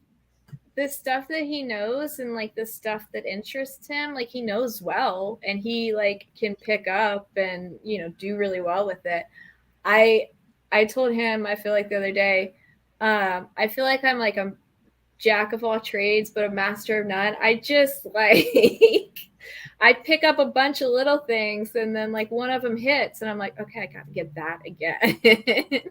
Speaker 3: the stuff that he knows and like the stuff that interests him, like he knows well and he like can pick up and do really well with it. I told him, I feel like the other day, I feel like I'm like a jack of all trades but a master of none. I just like I pick up a bunch of little things and then like one of them hits and I'm like, okay, I gotta get that again.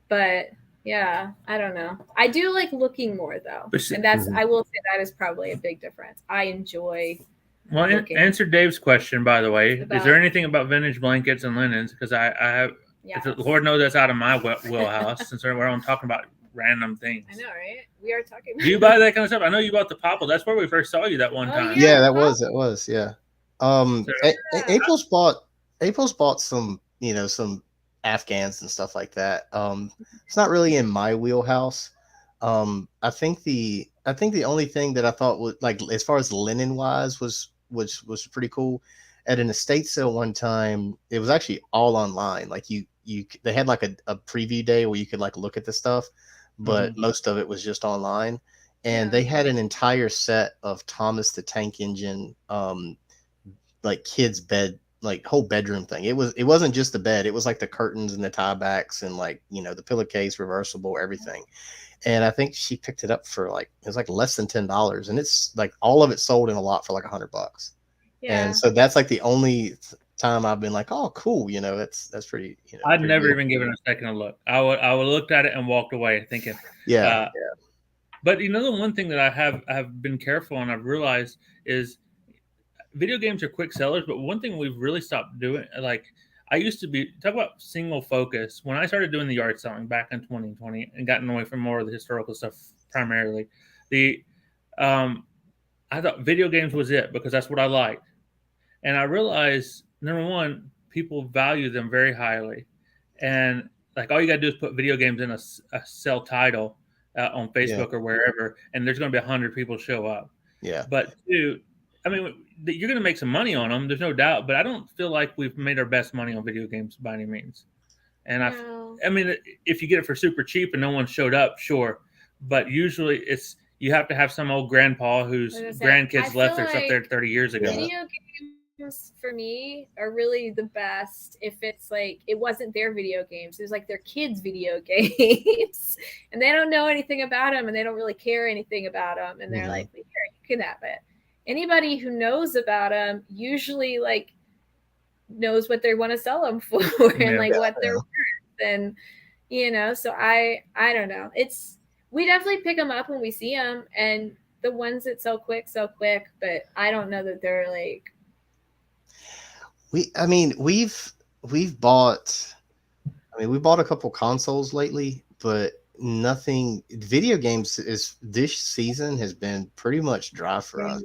Speaker 3: But yeah, I don't know. I do like looking more though, and that's I will say that is probably a big difference. I enjoy.
Speaker 1: Well, answer Dave's question, by the way. Is there anything about vintage blankets and linens? Because I have. Yeah. Lord knows that's out of my wheelhouse since we're on talking about random things.
Speaker 3: I know, right? We are talking.
Speaker 1: Do you buy that kind of stuff? I know you bought the Popple. That's where we first saw you that one time.
Speaker 2: Yeah, that was. Yeah. April's bought some, some Afghans and stuff like that. It's not really in my wheelhouse. I think the only thing that I thought was like as far as linen wise was pretty cool. At an estate sale one time, it was actually all online. Like they had like a preview day where you could like look at the stuff, but most of it was just online. And they had an entire set of Thomas the Tank Engine, like kids bed, like whole bedroom thing. It wasn't just the bed. It was like the curtains and the tie backs and like, the pillowcase, reversible, everything. And I think she picked it up for like, it was like less than $10. And it's like all of it sold in a lot for like $100. Yeah. And so that's like the only time I've been like, oh, cool. That's pretty,
Speaker 1: I'd never even given a second look. I would looked at it and walked away thinking,
Speaker 2: yeah.
Speaker 1: But the one thing that I have been careful and I've realized is video games are quick sellers. But one thing we've really stopped doing, like I used to be talk about single focus when I started doing the yard selling back in 2020 and gotten away from more of the historical stuff primarily. I thought video games was it because that's what I liked. And I realized, number one, people value them very highly. And like all you got to do is put video games in a sell title on Facebook or wherever, and there's going to be 100 people show up.
Speaker 2: Yeah.
Speaker 1: But two, I mean, you're going to make some money on them. There's no doubt. But I don't feel like we've made our best money on video games by any means. And I mean, if you get it for super cheap and no one showed up, sure. But usually you have to have some old grandpa whose grandkids left their stuff there 30 years ago.
Speaker 3: Video games for me are really the best if it's like it wasn't their video games. It was like their kids' video games. And they don't know anything about them and they don't really care anything about them. And they're like, here, you can have it. Anybody who knows about them usually like knows what they want to sell them for and like what they're worth. And, so I don't know. We definitely pick them up when we see them, and the ones that sell quick, but I don't know that they're like.
Speaker 2: We bought a couple consoles lately, but nothing. Video games this season has been pretty much dry for us.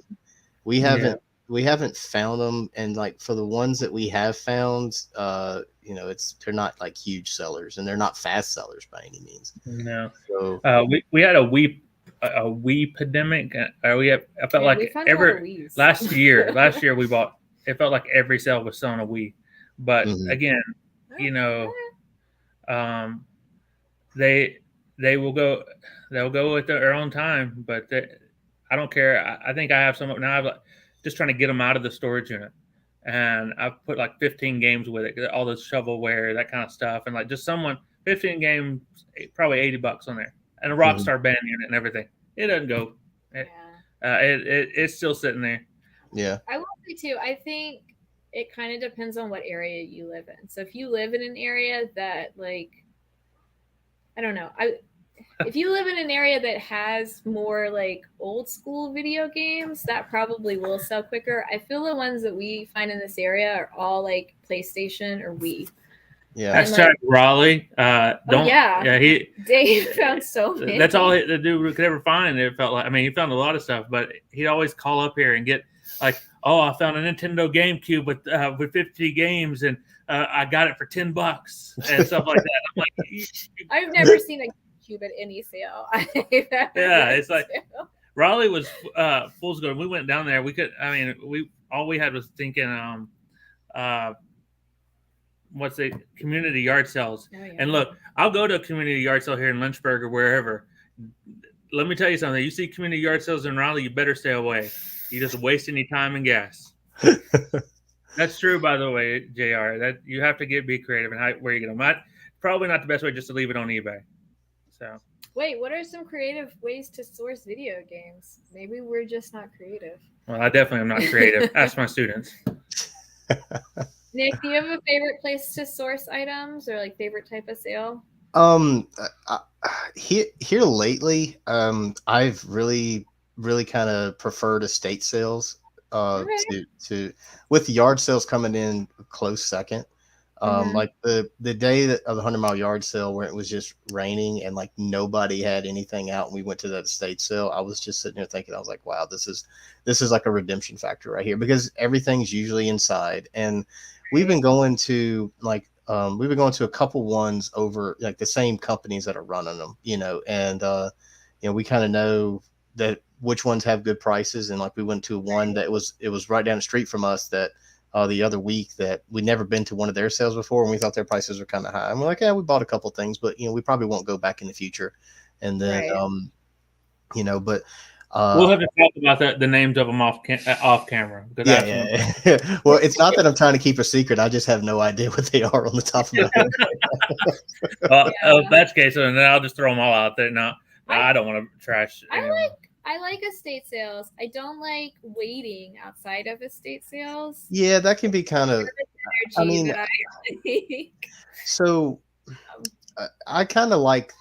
Speaker 2: We haven't we haven't found them, and like for the ones that we have found, they're not like huge sellers, and they're not fast sellers by any means.
Speaker 1: No.
Speaker 2: So
Speaker 1: We had a Wii pandemic. I felt like last year we bought. It felt like every sale was selling a Wii, but again, um, they will go. They'll go at their own time, but I don't care. I think I have some now. I've just trying to get them out of the storage unit, and I've put like 15 games with it, all the shovelware, that kind of stuff, and like just 15 games, probably $80 on there, and a Rockstar band unit and everything. It doesn't go. It's still sitting there.
Speaker 2: Yeah,
Speaker 3: I will say too. I think it kind of depends on what area you live in. So if you live in an area that I don't know, if you live in an area that has more like old school video games, that probably will sell quicker. I feel the ones that we find in this area are all like PlayStation or Wii.
Speaker 2: Yeah.
Speaker 1: Hashtag Raleigh.
Speaker 3: Dave found so many.
Speaker 1: That's all the dude could ever find. It felt like, he found a lot of stuff, but he'd always call up here and get like, oh, I found a Nintendo GameCube with 50 games, and I got it for $10 and stuff like that. I'm like,
Speaker 3: I've never seen a GameCube at any sale.
Speaker 1: It's like Raleigh was fool's gold. We went down there. We could. All we had was thinking. What's the community yard sales? Oh, yeah. And look, I'll go to a community yard sale here in Lynchburg or wherever. Let me tell you something. You see community yard sales in Raleigh, you better stay away. You just waste any time and gas. That's true, by the way, JR. That you have to be creative and where you get them. Probably not the best way just to leave it on eBay. So.
Speaker 3: Wait, what are some creative ways to source video games? Maybe we're just not creative.
Speaker 1: Well, I definitely am not creative. Ask my students.
Speaker 3: Nick, do you have a favorite place to source items or like favorite type of sale?
Speaker 2: Here lately, I've really kind of preferred estate sales. To with yard sales coming in close second. Like the day of the 100-mile yard sale where it was just raining and like nobody had anything out, and we went to that estate sale. I was just sitting there thinking, I was like, wow, this is like a redemption factor right here, because everything's usually inside. And we've been going to a couple ones over like the same companies that are running them, and we kind of know that which ones have good prices. And like we went to one that it was right down the street from us that the other week that we'd never been to one of their sales before, and we thought their prices were kind of high. And we're like, yeah, we bought a couple things, but we probably won't go back in the future. And then but
Speaker 1: we'll have to talk about the names of them off camera.
Speaker 2: Yeah. Well, it's not that I'm trying to keep a secret. I just have no idea what they are on the top of my head.
Speaker 1: If that's the case, then I'll just throw them all out there. No, I don't want to trash.
Speaker 3: I like estate sales. I don't like waiting outside of estate sales.
Speaker 2: Yeah, that can be kind of. So I kind of like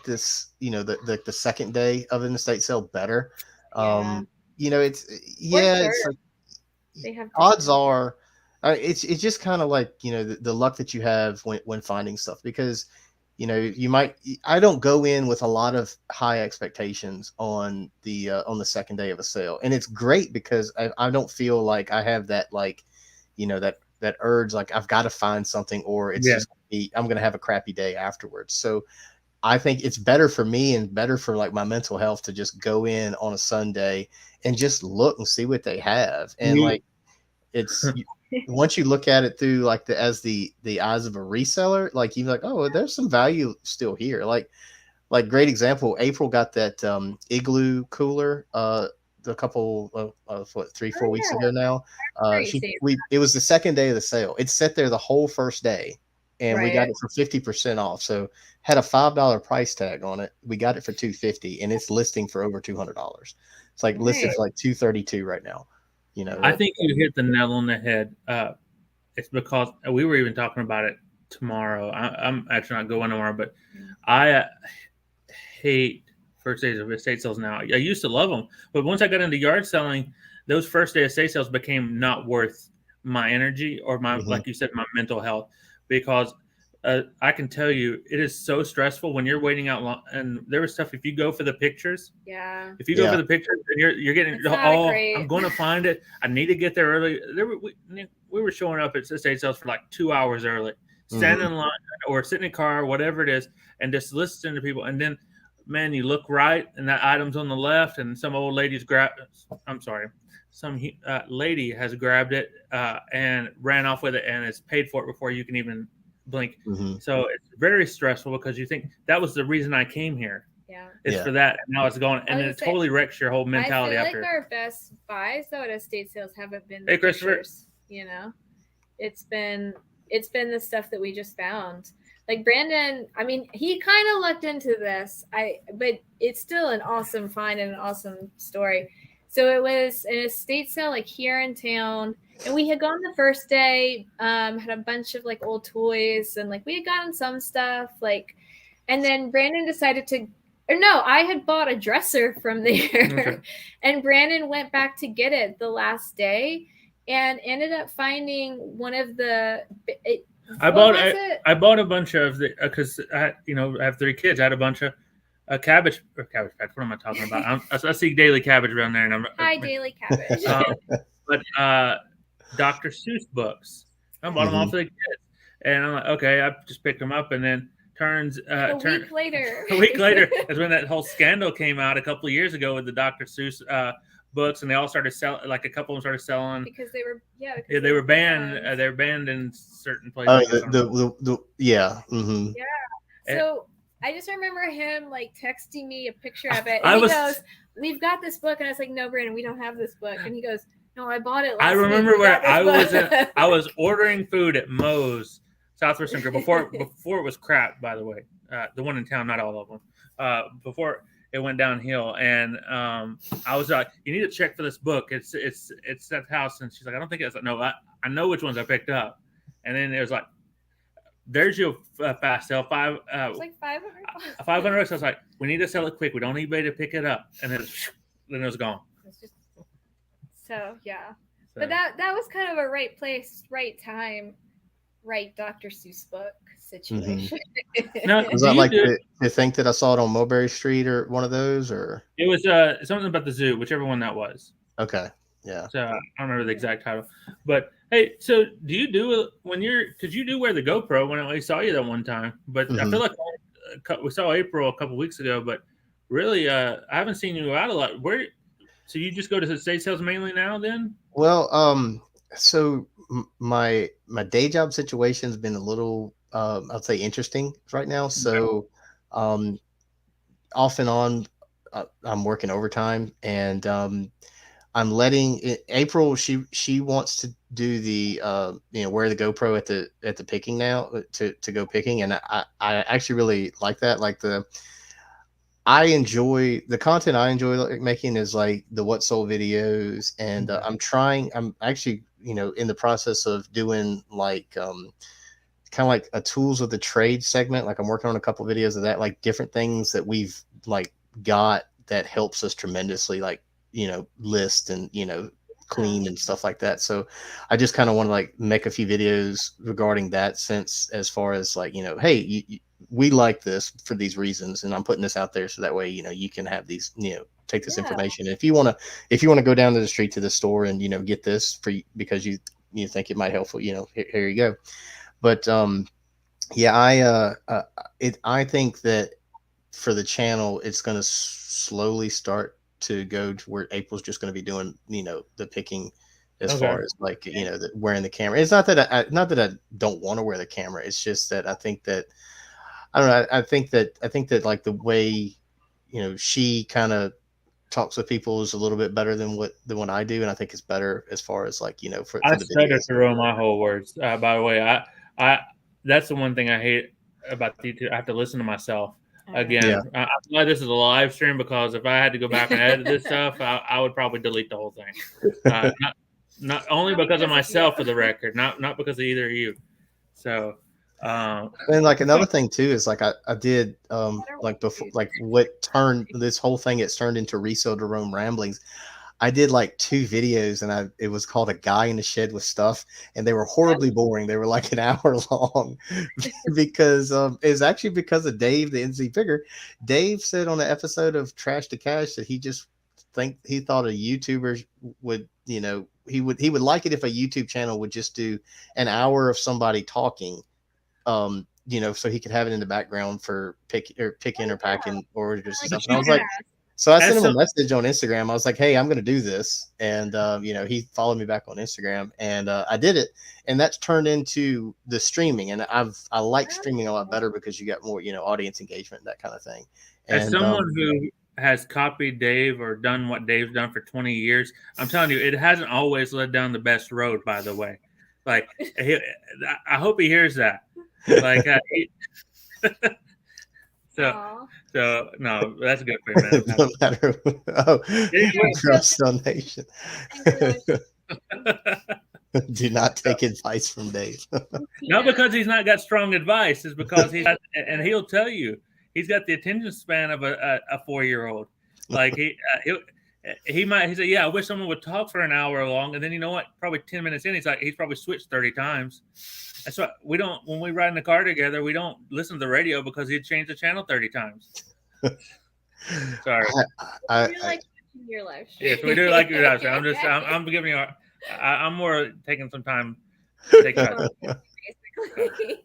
Speaker 2: this, the second day of an estate sale better. It's like, they have odds are, it's just kind of like, the luck that you have when finding stuff, because, I don't go in with a lot of high expectations on the second day of a sale. And it's great because I don't feel like I have that, like, that urge, like I've got to find something, or it's just I'm going to have a crappy day afterwards. So I think it's better for me and better for like my mental health to just go in on a Sunday and just look and see what they have. And like, it's once you look at it through like as the eyes of a reseller, like you're like, oh, there's some value still here. Like great example, April got that Igloo cooler a couple of 3-4 weeks ago now. It was the second day of the sale. It sat there the whole first day, and we got it for 50% off. So had a $5 price tag on it. We got it for $250, and it's listing for over $200. It's like listed for like $232 right now.
Speaker 1: I think you hit the nail on the head. It's because we were even talking about it tomorrow. I'm actually not going tomorrow, but I hate first days of estate sales now. I used to love them, but once I got into yard selling, those first day estate sales became not worth my energy or my, like you said, my mental health, because I can tell you, it is so stressful when you're waiting out long. And there was stuff, if you go for the pictures,
Speaker 3: Yeah.
Speaker 1: if you go for the pictures and you're getting,
Speaker 3: It's not
Speaker 1: oh,
Speaker 3: great.
Speaker 1: I'm going to find it. I need to get there early. We were showing up at estate sales for like 2 hours early, standing in line or sitting in a car, whatever it is, and just listening to people. And then, man, you look right and that item's on the left, and some old lady's some lady has grabbed it and ran off with it and has paid for it before you can even blink. So it's very stressful because you think that was the reason I came here.
Speaker 3: Yeah.
Speaker 1: It's for that. And now it's gone. And it totally wrecks your whole mentality
Speaker 3: I feel
Speaker 1: after.
Speaker 3: like our best buys though at estate sales haven't been
Speaker 1: the
Speaker 3: pictures, you know. It's been the stuff that we just found. Like Brandon, I mean, he kind of looked into this. But it's still an awesome find and an awesome story. So it was an estate sale like here in town, and we had gone the first day, had a bunch of like old toys, and like we had gotten some stuff, like, and then Brandon decided to, or no, I had bought a dresser from there, and Brandon went back to get it the last day, and ended up finding one of the.
Speaker 1: I bought a bunch of the because I have 3 kids. I had a bunch of cabbage patch. What am I talking about? I see Daily Cabbage around there, and
Speaker 3: hi Daily Cabbage.
Speaker 1: But Dr. Seuss books. I bought them all for the kids, and I'm like, okay, I just picked them up, and then a week later is when that whole scandal came out a couple of years ago with the Dr. Seuss books, and they all started selling. Like a couple of them started selling
Speaker 3: because they were
Speaker 1: they were banned. They were banned in certain places.
Speaker 2: Yeah.
Speaker 3: So I just remember him like texting me a picture of it, and he goes, "We've got this book," and I was like, "No, Brandon, we don't have this book." And he goes, "No, I bought it last
Speaker 1: I remember
Speaker 3: week.
Speaker 1: where I was ordering food at Moe's Southwestern Grill before it was crap. By the way, the one in town, not all of them. Before it went downhill, and I was like, "You need to check for this book. It's that house." And she's like, "I don't think it's." Like, no, I know which ones I picked up. And then it was like, "There's your fast sale. It's like $500. $500." I was like, "We need to sell it quick. We don't need anybody to pick it up." And then it was gone.
Speaker 3: So yeah, but that was kind of a right place, right time, right Dr. Seuss book situation.
Speaker 2: Now, was that like you think that I saw it on Mulberry Street or one of those, or
Speaker 1: it was something about the zoo, whichever one that was.
Speaker 2: Okay, yeah.
Speaker 1: So I don't remember the exact title, but hey, so do you do because you do wear the GoPro when I saw you that one time? But I feel like we saw April a couple weeks ago, but really, I haven't seen you out a lot. So you just go to estate sales mainly now, then?
Speaker 2: Well, so my day job situation has been a little, I'd say, interesting right now. So, off and on, I'm working overtime, and I'm letting April. She wants to do the wear the GoPro at the picking now to go picking, and I actually really like that. Like I enjoy the content I enjoy making is like the what sold videos, and I'm actually in the process of doing like kind of like a tools of the trade segment. Like I'm working on a couple videos of that, like different things that we've like got that helps us tremendously, like list and clean and stuff like that. So I just kind of want to like make a few videos regarding that, since as far as like hey, we like this for these reasons, and I'm putting this out there so that way you can have these take this information. And if you want to go down to the street to the store and get this for because you think it might help, here you go. But I think that for the channel it's going to slowly start to go to where April's just going to be doing the picking as far as like wearing the camera. It's not that I don't want to wear the camera. It's just that I think that I don't know. I think that like the way she kind of talks with people is a little bit better than what I do, and I think it's better as far as like for
Speaker 1: I
Speaker 2: the
Speaker 1: stutter through my whole words. By the way, I that's the one thing I hate about YouTube. I have to listen to myself again.
Speaker 2: Yeah.
Speaker 1: I'm glad this is a live stream, because if I had to go back and edit this stuff, I would probably delete the whole thing. Not only because of myself, for the record, not because of either of you. So.
Speaker 2: And like another thing too is like I did like before, like what turned this whole thing, it's turned into Resell2Roam ramblings. I did like 2 videos, and it was called A Guy in the Shed with Stuff, and they were horribly boring. They were like an hour long because it was actually because of Dave, the NC Picker. Dave said on an episode of Trash to Cash that he thought a YouTuber would, he would like it if a YouTube channel would just do an hour of somebody talking, so he could have it in the background for picking or packing orders and stuff. And I was like, so I sent him a message on Instagram. I was like, hey, I'm going to do this. And, he followed me back on Instagram, and I did it. And that's turned into the streaming. And I like streaming a lot better because you got more, audience engagement, that kind of thing. And
Speaker 1: as someone who has copied Dave or done what Dave's done for 20 years, I'm telling you, it hasn't always led down the best road, by the way. Like, I hope he hears that. Like, So no, that's good for you, man.
Speaker 2: No matter. Resell Nation. Do not take advice from Dave.
Speaker 1: Not because he's not got strong advice, it's because and he'll tell you he's got the attention span of a 4-year-old. Like he say, yeah, I wish someone would talk for an hour long, and then you know what? Probably 10 minutes in, he's probably switched 30 times. That's why we don't, when we ride in the car together, we don't listen to the radio because he'd change the channel 30 times. Sorry.
Speaker 3: I like your life.
Speaker 1: Yes, we do like your life. I'm giving you I'm more taking some time to take time.
Speaker 3: Basically.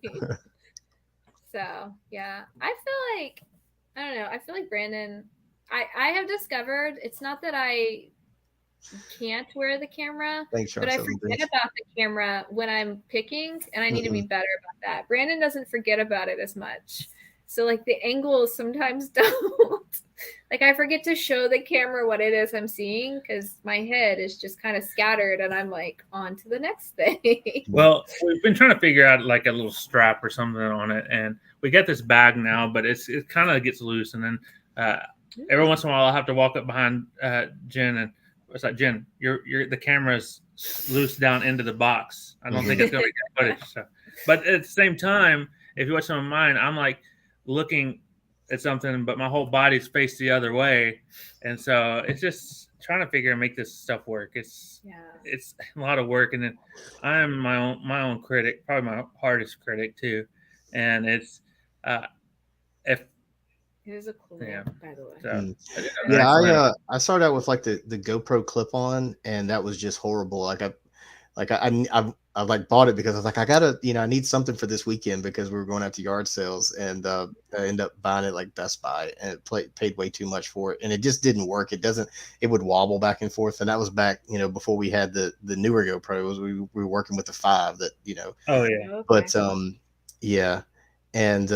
Speaker 3: So yeah. I feel like Brandon, I have discovered it's not that I can't wear the camera, but I forget about the camera when I'm picking, and I need to be better about that. Brandon doesn't forget about it as much. So like the angles sometimes don't. Like I forget to show the camera what it is I'm seeing because my head is just kind of scattered, and I'm like on to the next thing.
Speaker 1: Well, we've been trying to figure out like a little strap or something on it, and we got this bag now, but it kind of gets loose, and then every once in a while I'll have to walk up behind Jen, and it's like, Jen, the camera's loose down into the box. I don't think it's going to be good footage. So. But at the same time, if you watch some of mine, I'm like looking at something, but my whole body's faced the other way. And so it's just trying to make this stuff work. It's a lot of work. And then I'm my own critic, probably my hardest critic too. And it's,
Speaker 3: it is a cool one, by the way.
Speaker 2: So, I started out with like the GoPro clip-on, and that was just horrible. I like bought it because I was like, I gotta, I need something for this weekend because we were going out to yard sales, and I ended up buying it like Best Buy, and it paid way too much for it, and it just didn't work. It would wobble back and forth, and that was back, before we had the newer GoPros. We were working with the 5 that,
Speaker 1: Oh yeah.
Speaker 2: But yeah. And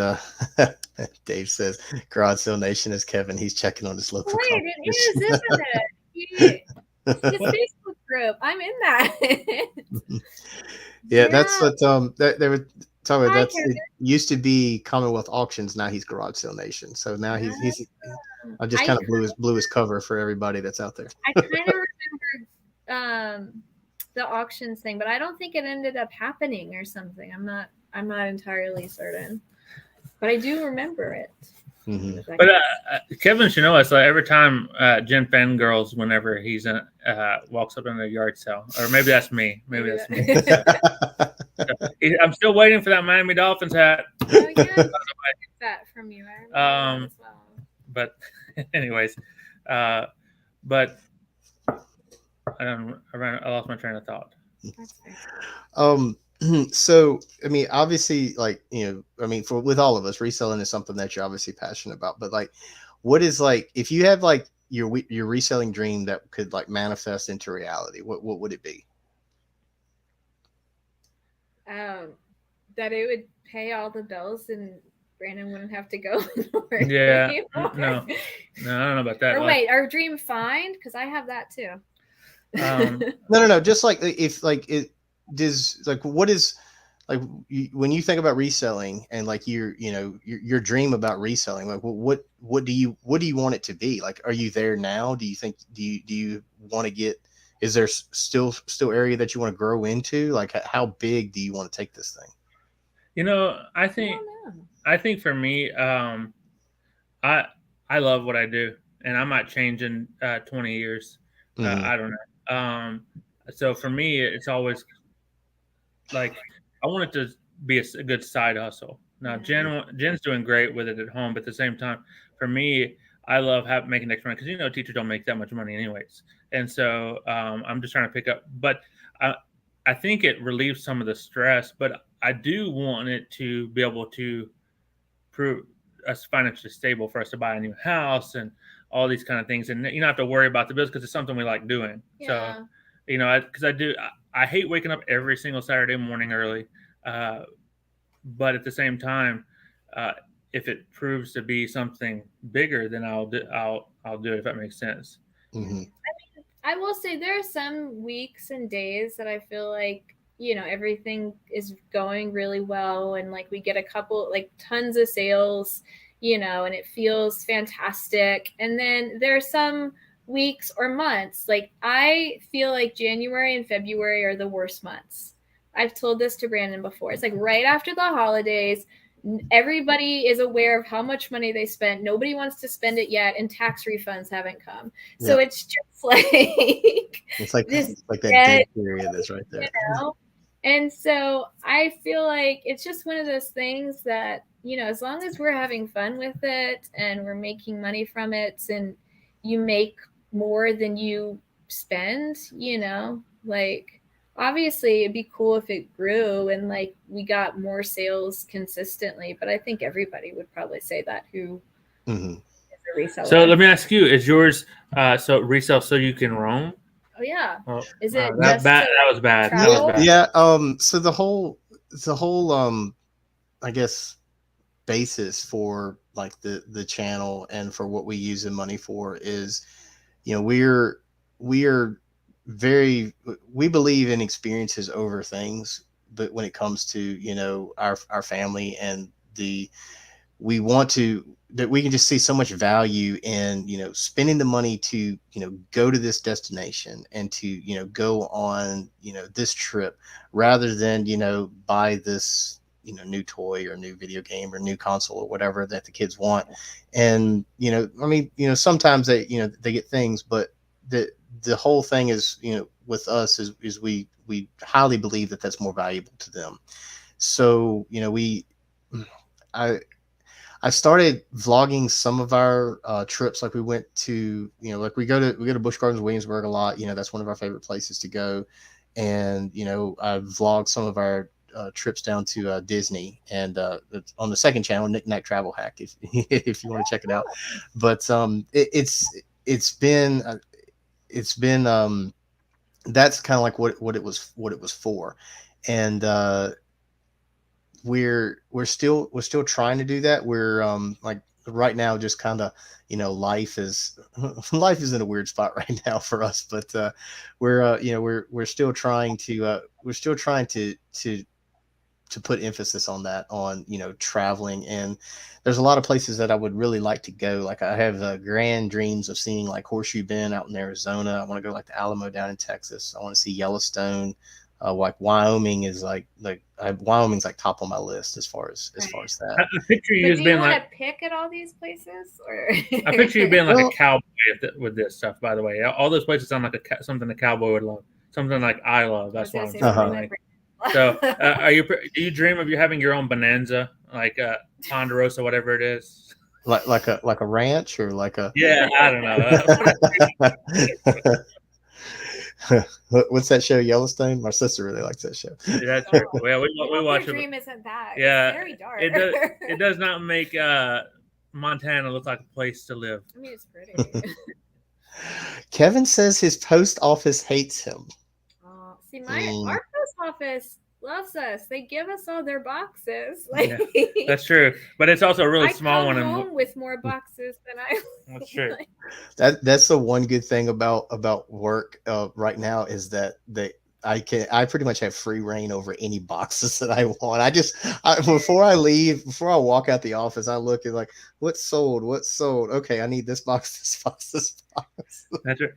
Speaker 2: Dave says, Garage Sale Nation is Kevin. He's checking on his local.
Speaker 3: Wait, it is, isn't it? His Facebook group. I'm in that.
Speaker 2: Yeah, that's what they were talking about. It used to be Commonwealth Auctions. Now he's Garage Sale Nation. So now he's I just kind of blew his cover for everybody that's out there.
Speaker 3: I kind of remember the auctions thing, but I don't think it ended up happening or something. I'm not entirely certain, but I do remember it.
Speaker 2: Mm-hmm.
Speaker 1: But Kevin should know us. Like every time Jen fangirls whenever he's walks up in a yard sale, or maybe that's me. Maybe that's me. I'm still waiting for that Miami Dolphins hat.
Speaker 3: Oh yeah, that from you. I remember that as well.
Speaker 1: But anyways, but I lost my train of thought.
Speaker 3: That's fair.
Speaker 2: So I mean, obviously, like, with all of us, reselling is something that you're obviously passionate about. But like, what is, like, if you have like your reselling dream that could like manifest into reality, what would it be?
Speaker 3: That it would pay all the bills and Brandon wouldn't have to go anywhere.
Speaker 1: Yeah, no, I don't know about that.
Speaker 3: Or wait, our dream find, because I have that too.
Speaker 2: No. Just like, if like it does, like, what is, like, when you think about reselling and like your dream about reselling, like what do you want it to be? Like, are you there now? Do you want to get? Is there still area that you want to grow into? Like, how big do you want to take this thing?
Speaker 1: I think for me, I love what I do, and I might change in 20 years.
Speaker 2: Mm-hmm.
Speaker 1: I don't know. So for me, it's always like I want it to be a good side hustle. Now, Jen's doing great with it at home, but at the same time, for me, I love making extra money because teachers don't make that much money anyways, and so I'm just trying to pick up. But I I think it relieves some of the stress, but I do want it to be able to prove us financially stable for us to buy a new house and all these kind of things, and you don't have to worry about the bills because it's something we like doing. So,
Speaker 3: Yeah.
Speaker 1: because I hate waking up every single Saturday morning early, uh, but at the same time, uh, if it proves to be something bigger, then I'll do it if that makes sense.
Speaker 2: Mm-hmm.
Speaker 3: I will say there are some weeks and days that I feel like, everything is going really well and like we get a couple, like tons of sales, and it feels fantastic. And then there are some weeks or months, like I feel like January and February are the worst months. I've told this to Brandon before. It's like right after the holidays, everybody is aware of how much money they spent. Nobody wants to spend it yet, and tax refunds haven't come. So
Speaker 2: Yeah.
Speaker 3: it's just like
Speaker 2: It's like
Speaker 3: this
Speaker 2: it's like that dead period that's right there.
Speaker 3: And so I feel like it's just one of those things that, as long as we're having fun with it and we're making money from it and you make more than you spend, like obviously it'd be cool if it grew and like we got more sales consistently, but I think everybody would probably say that who
Speaker 2: Mm-hmm.
Speaker 3: is a reseller.
Speaker 1: So let me ask you: is yours so resell so you can roam?
Speaker 3: Oh yeah.
Speaker 1: Oh,
Speaker 3: Is it
Speaker 1: that
Speaker 3: just
Speaker 1: bad?
Speaker 3: to
Speaker 1: That was bad. That was
Speaker 3: travel?
Speaker 1: bad.
Speaker 2: Yeah. So the whole I guess basis for like the channel and for what we use the money for is, we are we believe in experiences over things, but when it comes to our family and we want to that we can just see so much value in spending the money to go to this destination and to go on this trip rather than buy this new toy or new video game or new console or whatever that the kids want. And I mean, sometimes they get things, but the whole thing is, with us is we highly believe that that's more valuable to them. So I I started vlogging some of our trips. Like we went to, like we go to Busch Gardens, Williamsburg a lot. That's one of our favorite places to go. And I vlogged some of our trips down to Disney, and it's on the second channel, Knick Knack Travel Hack, if if you want to check it out. But it's been that's kind of like what it was for. And we're still trying to do that. We're like right now just kind of life is life is in a weird spot right now for us, but we're still trying to put emphasis on that, on traveling. And there's a lot of places that I would really like to go. Like I have grand dreams of seeing like Horseshoe Bend out in Arizona. I want to go like the Alamo down in Texas. I want to see Yellowstone. Like Wyoming is Wyoming's like top on my list as far as that.
Speaker 1: I picture you
Speaker 3: But
Speaker 1: as
Speaker 3: do you
Speaker 1: being
Speaker 3: want
Speaker 1: like
Speaker 3: to pick at all these places, or
Speaker 1: I picture you being like
Speaker 2: Well,
Speaker 1: a cowboy with this stuff. By the way, all those places sound like something a cowboy would love. Something like I love.
Speaker 3: I was
Speaker 1: That's what
Speaker 3: gonna
Speaker 1: I'm
Speaker 3: say
Speaker 1: saying.
Speaker 3: something
Speaker 2: uh-huh.
Speaker 3: like
Speaker 1: So, do you dream of you having your own Bonanza, like Ponderosa, whatever it is?
Speaker 2: like a ranch or like a
Speaker 1: Yeah, I don't know.
Speaker 2: what's that show, Yellowstone? My sister really likes that show.
Speaker 1: That's true. Well, we
Speaker 3: I hope
Speaker 1: watch
Speaker 3: your
Speaker 1: it.
Speaker 3: dream isn't that.
Speaker 1: Yeah,
Speaker 3: It's very dark.
Speaker 1: it does not make Montana look like a place to live.
Speaker 3: I mean, it's pretty.
Speaker 2: Kevin says his post office hates him.
Speaker 3: See, our post office loves us. They give us all their boxes. Like
Speaker 1: Yeah, that's true, but it's also a really
Speaker 3: I
Speaker 1: small
Speaker 3: come
Speaker 1: one.
Speaker 3: home with more boxes than I.
Speaker 1: That's true.
Speaker 2: That's the one good thing about work right now, is that I pretty much have free reign over any boxes that I want. Before I walk out the office, I look at like what's sold. Okay, I need this box, this box, this box.
Speaker 1: That's right.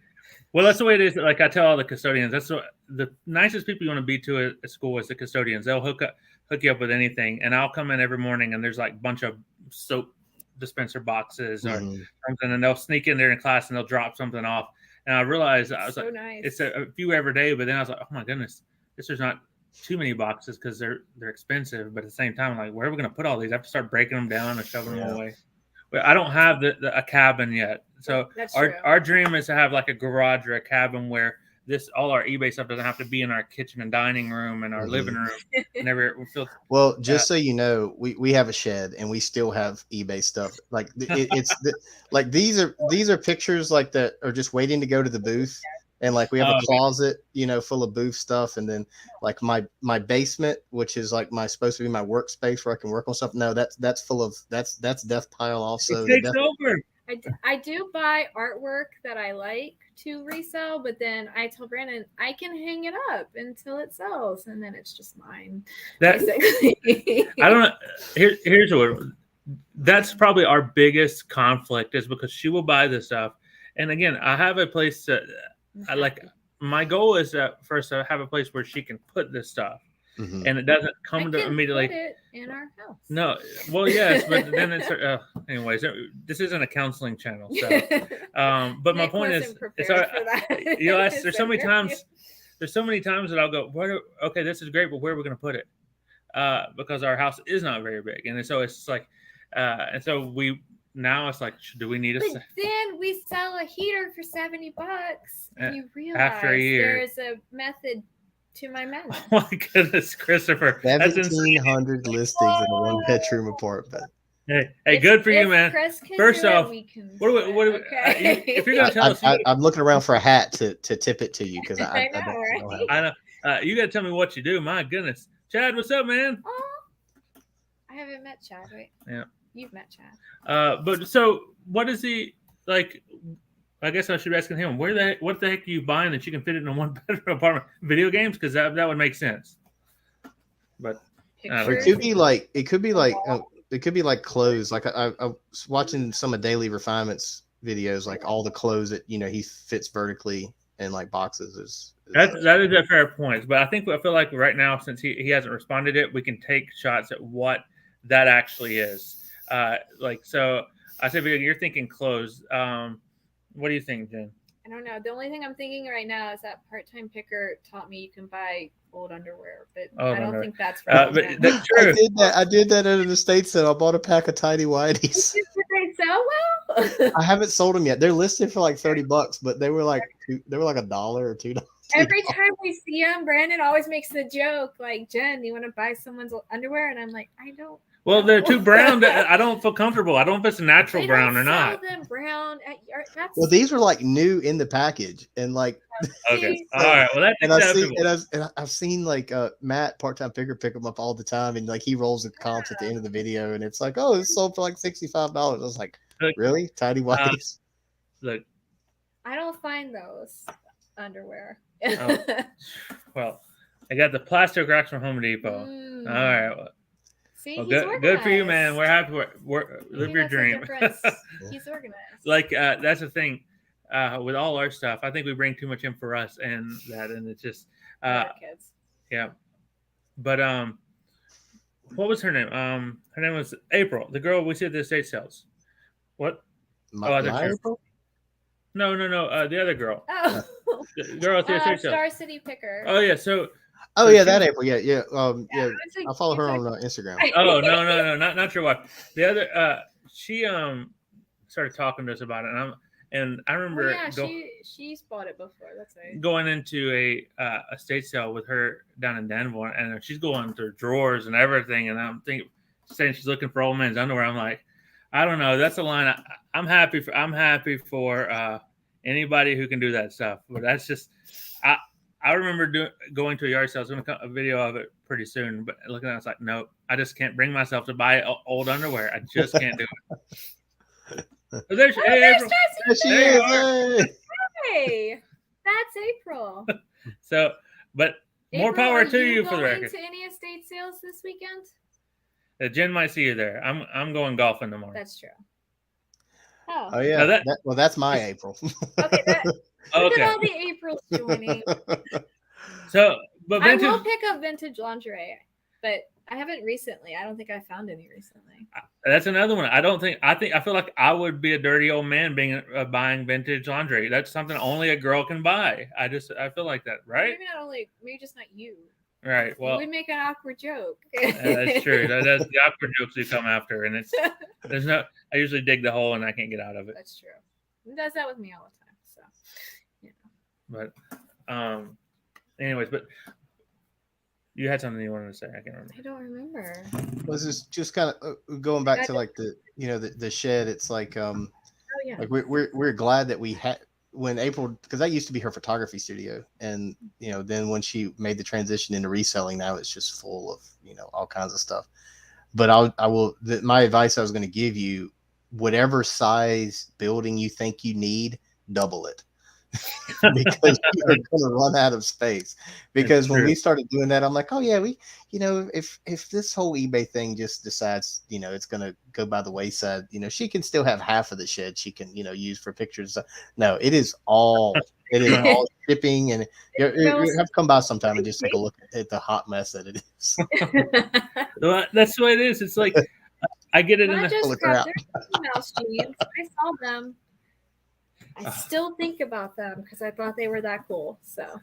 Speaker 1: Well, that's the way it is. Like I tell all the custodians, that's the nicest people you want to be to at school is the custodians. They'll hook you up with anything, and I'll come in every morning and there's like a bunch of soap dispenser boxes or something, and they'll sneak in there in class and they'll drop something off, And I realized I was
Speaker 3: So
Speaker 1: like,
Speaker 3: nice.
Speaker 1: it's a few every day, but then I was like, oh my goodness, there's not too many boxes because they're expensive. But at the same time, like, where are we going to put all these? I have to start breaking them down and shoving them away. Well, I don't have a cabin yet, so
Speaker 3: That's true.
Speaker 1: our dream is to have like a garage or a cabin where all our eBay stuff doesn't have to be in our kitchen and dining room and our living room.
Speaker 2: Well, just so you know, we have a shed and we still have eBay stuff. Like like these are pictures like that are just waiting to go to the booth. And like we have a closet, full of booth stuff, and then like my basement, which is like supposed to be my workspace where I can work on stuff. No, that's full of that's death pile also.
Speaker 1: It takes over.
Speaker 3: I do buy artwork that I like to resell, but then I tell Brandon I can hang it up until it sells, and then it's just mine. Basically.
Speaker 1: I don't know. Here's what. That's probably our biggest conflict is because she will buy this stuff, and again, I have a place to. I like my goal is first to have a place where she can put this stuff, and it doesn't come to immediately.
Speaker 3: Put it in our house.
Speaker 1: No, well, yes, but then it's anyways. This isn't a counseling channel, so. But my point is, there's so many times. There's so many times that I'll go, okay, this is great, but where are we going to put it? Because our house is not very big, and so it's like, and so now it's like, do we need
Speaker 3: But then we sell a heater for $70, and you realize
Speaker 1: after a year
Speaker 3: there's a method to my madness.
Speaker 1: Oh my goodness, Christopher!
Speaker 2: 1,700 listings in a one-bedroom apartment.
Speaker 1: Hey, good for you, man. First off, if you're gonna tell us,
Speaker 2: I'm looking around for a hat to tip it to you because I
Speaker 1: know. You got to tell me what you do. My goodness, Chad, what's up, man?
Speaker 3: Oh, I haven't met Chad. Right?
Speaker 1: Yeah.
Speaker 3: You've met Chad.
Speaker 1: But so what is he like? I guess I should be asking him what the heck are you buying that you can fit it in a one-bedroom apartment? Video games, because that would make sense. But
Speaker 2: it could be like clothes. Like I was watching some of Daily Refinement's videos, like all the clothes that he fits vertically in like boxes.
Speaker 1: That is a fair point. But I feel like right now, since he hasn't responded yet, we can take shots at what that actually is. So I said, you're thinking clothes. What do you think, Jen?
Speaker 3: I don't know. The only thing I'm thinking right now is that part-time picker taught me you can buy old underwear, but I don't think that's right.
Speaker 1: But that's true.
Speaker 2: I did that in the States, and I bought a pack of tidy whities.
Speaker 3: Did they sell well?
Speaker 2: I haven't sold them yet. They're listed for like $30, but they were like $1 or $2.
Speaker 3: Every time we see them, Brandon always makes the joke like, "Jen, you want to buy someone's underwear?" And I'm like, "I don't."
Speaker 1: Well, they're too brown. I don't feel comfortable. I don't know if it's a natural brown or not.
Speaker 3: Them brown.
Speaker 2: Well, these were like new in the package, and like.
Speaker 1: Okay. All right. Well, that's acceptable.
Speaker 2: I've seen like Matt, part-time picker, pick them up all the time, and like he rolls the comps at the end of the video, and it's like, oh, it's sold for like $65. I was like, really, tidy whities?
Speaker 1: Look,
Speaker 3: I don't find those underwear.
Speaker 1: Well, I got the plastic racks from Home Depot. All right. Well,
Speaker 3: see,
Speaker 1: good for you, man. We're happy. Live your dream.
Speaker 3: He's organized.
Speaker 1: Like that's the thing with all our stuff. I think we bring too much in for us, and it's just
Speaker 3: kids.
Speaker 1: Yeah. But what was her name? Her name was April, the girl we see at the estate sales. What?
Speaker 2: April?
Speaker 1: No. The other girl.
Speaker 3: Oh.
Speaker 1: The girl at the estate sales.
Speaker 3: Star City Picker.
Speaker 1: Oh yeah. So.
Speaker 2: Oh yeah, that April. Yeah. I follow her on Instagram.
Speaker 1: Oh no, not your wife. The other, she started talking to us about it, and I remember.
Speaker 3: She's bought it before. That's right.
Speaker 1: Going into a estate sale with her down in Danville, and she's going through drawers and everything, and I'm saying she's looking for old man's underwear. I'm like, I don't know. That's a line. I'm happy for anybody who can do that stuff, but that's just I remember going to a yard sale. I was going to come a video of it pretty soon, but looking at it, I was like, nope, I just can't bring myself to buy old underwear. I just can't do it. So there she is.
Speaker 3: Hey, that's April.
Speaker 1: So, but April, more power to you for the record.
Speaker 3: To any estate sales this weekend?
Speaker 1: Jen might see you there. I'm going golfing tomorrow.
Speaker 3: That's true.
Speaker 2: Oh yeah. That's my April.
Speaker 3: Okay. Look at all the Aprils joining.
Speaker 1: So, but
Speaker 3: I will pick up vintage lingerie, but I haven't recently. I don't think I found any recently.
Speaker 1: That's another one. I feel like I would be a dirty old man buying vintage lingerie. That's something only a girl can buy. I feel like that, right?
Speaker 3: Maybe just not you.
Speaker 1: Right. Well,
Speaker 3: you would make an awkward joke.
Speaker 1: That's true. That's the awkward jokes do come after, and I usually dig the hole and I can't get out of it.
Speaker 3: That's true. It does that with me all the time. So,
Speaker 1: But, anyways, but you had something you wanted to say. I can't remember.
Speaker 3: I don't remember.
Speaker 2: Was this just kind of going back to like the shed? It's like like we're glad that we had when April, because that used to be her photography studio, and then when she made the transition into reselling, now it's just full of all kinds of stuff. But my advice I was going to give you, whatever size building you think you need, double it. Because you're going to run out of space. Because when we started doing that, I'm like, oh yeah, if this whole eBay thing just decides, it's going to go by the wayside, she can still have half of the shed she can, use for pictures. No, it is all shipping, and you have to come by sometime and just take a look at the hot mess that it is.
Speaker 1: Well, that's the way it is. It's like I get it in
Speaker 3: the mouse jeans. I saw them. I still think about them because I thought they were that cool. So,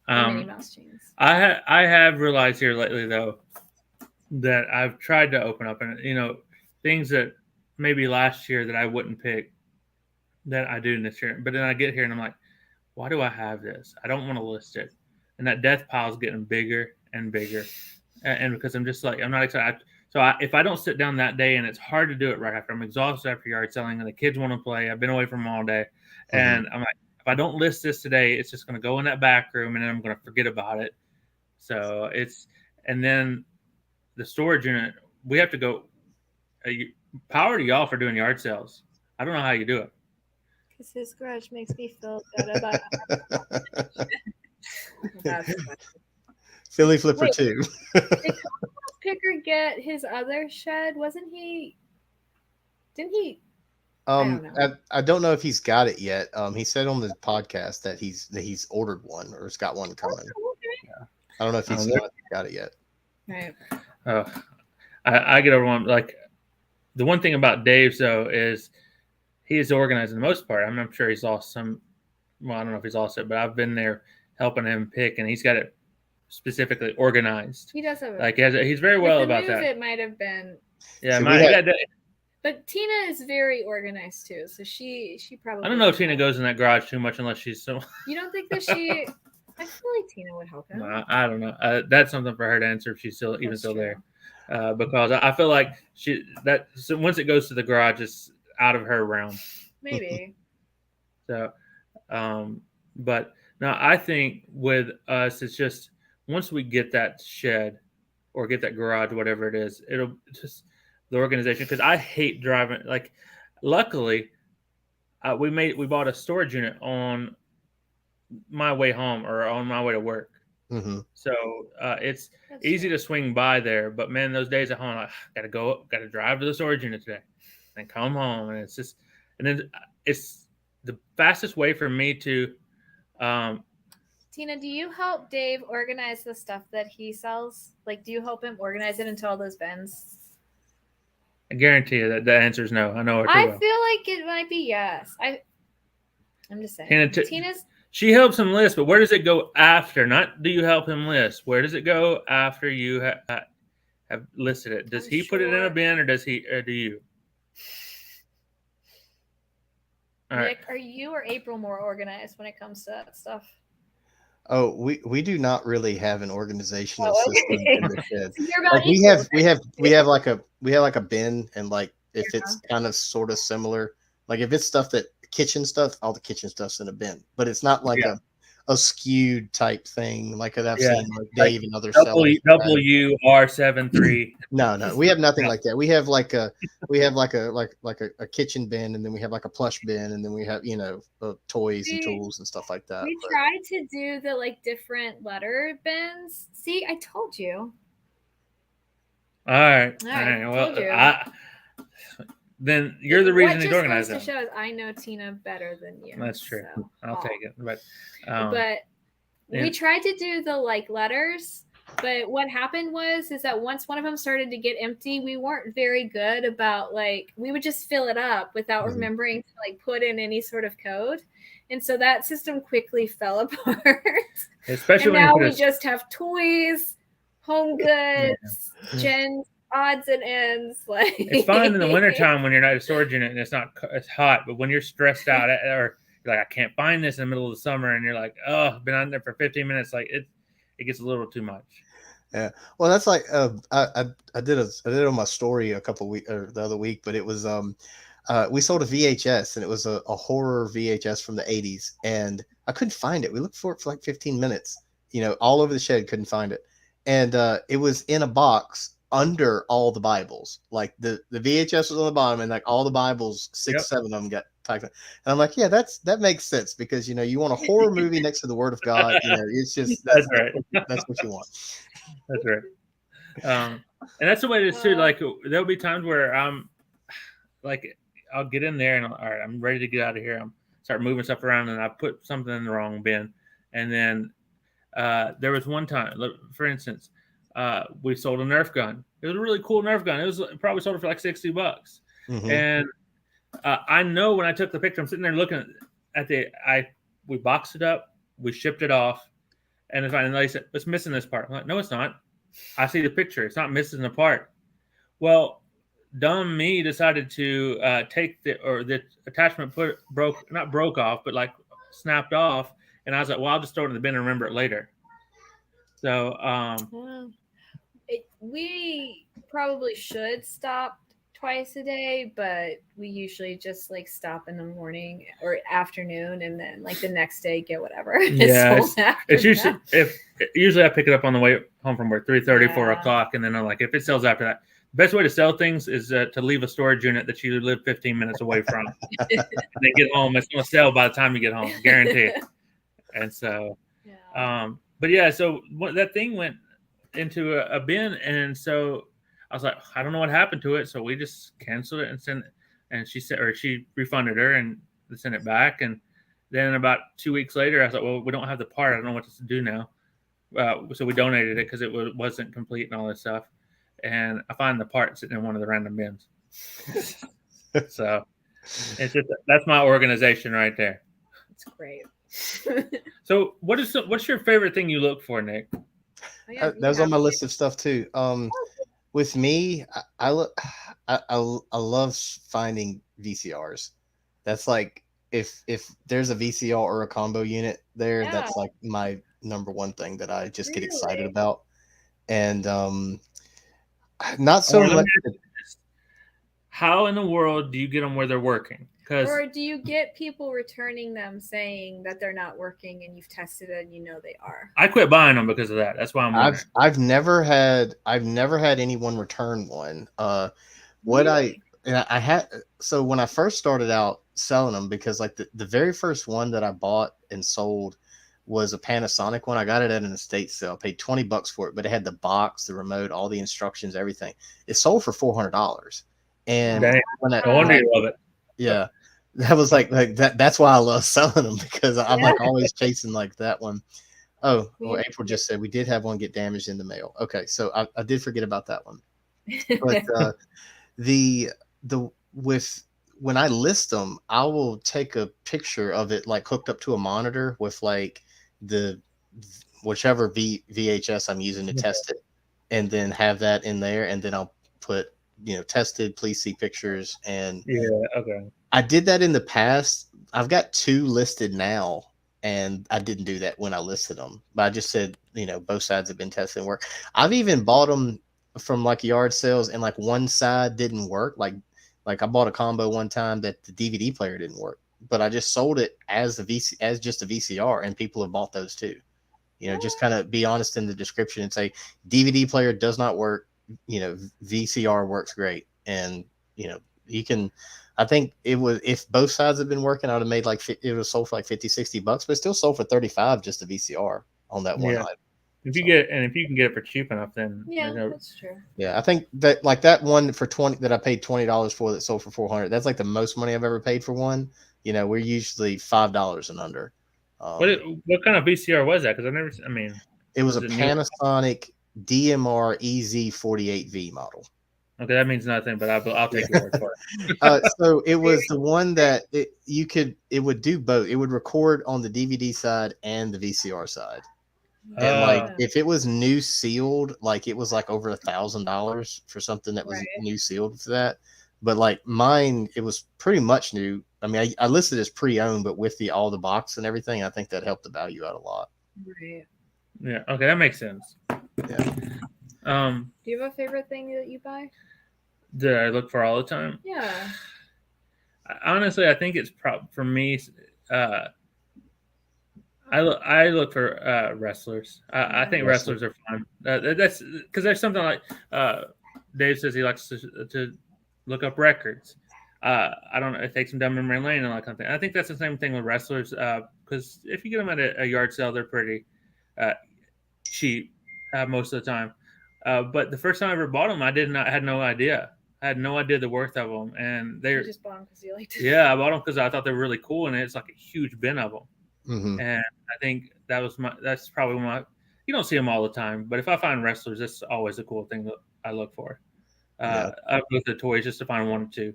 Speaker 3: Minnie Mouse jeans.
Speaker 1: I have realized here lately, though, that I've tried to open up and things that maybe last year that I wouldn't pick that I do this year. But then I get here and I'm like, why do I have this? I don't want to list it, and that death pile is getting bigger and bigger, and because I'm just like I'm not excited. So if I don't sit down that day, and it's hard to do it right after, I'm exhausted after yard selling, and the kids want to play. I've been away from them all day, and I'm like, if I don't list this today, it's just going to go in that back room, and then I'm going to forget about it. So and then the storage unit, we have to go. Power to y'all for doing yard sales. I don't know how you do it.
Speaker 3: Because his garage makes me feel good about it.
Speaker 2: Philly Flipper 2.
Speaker 3: Picker get his other shed? Didn't he?
Speaker 2: I don't know if he's got it yet. He said on the podcast that he's ordered one or has got one coming.
Speaker 3: Okay.
Speaker 2: Yeah. I don't know if he's got it yet.
Speaker 3: Right.
Speaker 1: I get over one. Like the one thing about Dave though is he is organized in the most part. I'm sure he's lost some. Well, I don't know if he's lost it, but I've been there helping him pick, and he's got it specifically organized.
Speaker 3: He does have
Speaker 1: he's very well about that.
Speaker 3: It might have been.
Speaker 1: Yeah,
Speaker 3: but Tina is very organized too, so she probably.
Speaker 1: I don't know if Tina goes in that garage too much unless she's so.
Speaker 3: You don't think that she? I feel like Tina would help him.
Speaker 1: I don't know. That's something for her to answer if she's still there, because I feel like so once it goes to the garage, it's out of her realm.
Speaker 3: Maybe.
Speaker 1: So, but now I think with us, it's just. Once we get that shed or get that garage, whatever it is, it'll just the organization. Because I hate driving. Like, luckily, we bought a storage unit on my way home or on my way to work.
Speaker 2: Mm-hmm.
Speaker 1: So it's easy to swing by there. But man, those days at home, gotta drive to the storage unit today, and come home, and then it's the fastest way for me to.
Speaker 3: Tina, do you help Dave organize the stuff that he sells? Like, do you help him organize it into all those bins?
Speaker 1: I guarantee you that the answer is no. I know her too
Speaker 3: I
Speaker 1: well.
Speaker 3: feel like it might be yes. I'm just saying.
Speaker 1: She helps him list, but where does it go after? Not do you help him list? Where does it go after you have listed it? Does he put it in a bin, or do you?
Speaker 3: All Nick, right. Are you or April more organized when it comes to that stuff?
Speaker 2: Oh, we do not really have an organizational system in the shed.
Speaker 3: So
Speaker 2: like we have like a bin, and like if it's kind of sort of similar, like if it's stuff that kitchen stuff, all the kitchen stuff's in a bin, but it's not like a skewed type thing like I've seen like Dave and other sellers.
Speaker 1: WR73.
Speaker 2: No, we have nothing like that. We have like a kitchen bin, and then we have like a plush bin, and then we have toys and tools and stuff like that.
Speaker 3: We tried to do the like different letter bins. See, I told you.
Speaker 1: All right. Well, then you're the reason he's organized them.
Speaker 3: What just goes to show is I know Tina better than you.
Speaker 1: That's true. So, I'll take it. But
Speaker 3: we tried to do the like letters, But what happened is that once one of them started to get empty, we weren't very good about like, we would just fill it up without remembering to like put in any sort of code. And so that system quickly fell apart.
Speaker 1: Especially
Speaker 3: and
Speaker 1: when
Speaker 3: now
Speaker 1: you
Speaker 3: we just have toys, home goods, gens, odds and ends. Like,
Speaker 1: it's fine in the wintertime when you're not at a storage unit and it's hot, but when you're stressed out or you're like, I can't find this in the middle of the summer, and you're like, oh, I've been on there for 15 minutes, like it gets a little too much.
Speaker 2: Yeah, well, that's like I did it on my story a couple weeks or the other week, but it was we sold a VHS, and it was a horror VHS from the 80s, and I couldn't find it. We looked for it for like 15 minutes, all over the shed, couldn't find it, and it was in a box under all the Bibles. Like the VHS was on the bottom, and like all the Bibles, 6-7 of them got packed. And I'm like, yeah, that makes sense, because you want a horror movie next to the Word of God. It's just
Speaker 1: that's right.
Speaker 2: That's what you want.
Speaker 1: That's right. And that's the way it is too. Like there'll be times where like I'll get in there and all right, I'm ready to get out of here. I'm start moving stuff around, and I put something in the wrong bin. And then there was one time, for instance, we sold a Nerf gun. It was a really cool Nerf gun. It was probably sold it for like $60. Mm-hmm. And I know when I took the picture, I'm sitting there looking at we boxed it up, we shipped it off, and they said, it's missing this part. I'm like, no, it's not. I see the picture. It's not missing the part. Well, dumb me decided to take the attachment not broke off, but like snapped off. And I was like, well, I'll just throw it in the bin and remember it later. So
Speaker 3: we probably should stop twice a day, but we usually just like stop in the morning or afternoon, and then like the next day get whatever.
Speaker 1: Yeah, it's usually I pick it up on the way home from work, 3:30, 4 o'clock, and then I'm like, if it sells after that, the best way to sell things is to leave a storage unit that you live 15 minutes away from, and then get home. It's going to sell by the time you get home, guarantee it. And so, but yeah, so that thing went into a bin, and so I was like, I don't know what happened to it, so we just canceled it and sent it. And she refunded her and sent it back. And then about 2 weeks later, I thought, well, we don't have the part. I don't know what to do now. So we donated it because it wasn't complete and all this stuff. And I find the part sitting in one of the random bins. So it's just that's my organization right there.
Speaker 3: That's great.
Speaker 1: So what's your favorite thing you look for, Nick?
Speaker 2: That was on my list of stuff too. With me, I love finding VCRs. That's like if there's a VCR or a combo unit there, that's like my number one thing that I just get excited about. And not so much.
Speaker 1: How in the world do you get them where they're working?
Speaker 3: Or do you get people returning them saying that they're not working and you've tested it and you know they are?
Speaker 1: I quit buying them because of that. That's why I'm wondering.
Speaker 2: I've never had anyone return one. I had, so when I first started out selling them, because like the very first one that I bought and sold was a Panasonic one. I got it at an estate sale. I paid $20 for it, but it had the box, the remote, all the instructions, everything. It sold for $400. And
Speaker 1: no wonder you love it.
Speaker 2: Yeah, that was like that. That's why I love selling them, because I'm like always chasing like that one. Oh, well, April just said we did have one get damaged in the mail. Okay, so I did forget about that one. But when I list them, I will take a picture of it like hooked up to a monitor with like the whichever VHS I'm using to test it, and then have that in there, and then I'll put tested, please see pictures. And
Speaker 1: okay,
Speaker 2: I did that in the past. I've got 2 listed now, and I didn't do that when I listed them, but I just said both sides have been tested and work. I've even bought them from like yard sales, and like one side didn't work. Like I bought a combo one time that the DVD player didn't work, but I just sold it as just a VCR, and people have bought those too. Just kind of be honest in the description and say DVD player does not work. VCR works great. And you can, I think it was, if both sides had been working, I would have made it was sold for like $50-$60, but it still sold for $35 just a VCR on that one item.
Speaker 1: If you can get it for cheap enough, then
Speaker 3: that's true.
Speaker 2: Yeah, I think that like that one for 20 that I paid $20 for that sold for $400. That's like the most money I've ever paid for one. We're usually $5 and under.
Speaker 1: What kind of VCR was that? Because it was
Speaker 2: a Panasonic DMR EZ48V model.
Speaker 1: Okay, that means nothing, but I'll take your word for it.
Speaker 2: So it was the one that it would do both. It would record on the DVD side and the VCR side. And like if it was new sealed, like it was like over $1,000 for something that was new sealed for that. But like mine, it was pretty much new. I mean, I listed as pre-owned, but with all the box and everything, I think that helped the value out a lot.
Speaker 3: Right.
Speaker 1: Yeah. Okay, that makes sense.
Speaker 2: Yeah.
Speaker 3: Do you have a favorite thing that you buy?
Speaker 1: That I look for all the time?
Speaker 3: Yeah.
Speaker 1: Honestly, I think it's for me. I look for wrestlers. I think wrestlers are fun. That's because there's something like Dave says he likes to look up records. I don't know. It takes him down memory lane and that kind of thing. I think that's the same thing with wrestlers because if you get them at a yard sale, they're pretty cheap most of the time. But the first time I ever bought them, I had no idea. I had no idea the worth of them, and
Speaker 3: You just bought them because you liked it.
Speaker 1: Yeah, I bought them because I thought they were really cool, and it's like a huge bin of them.
Speaker 2: Mm-hmm.
Speaker 1: And I think that's probably you don't see them all the time, but if I find wrestlers, that's always a cool thing that I look for. I look at the toys just to find one or two.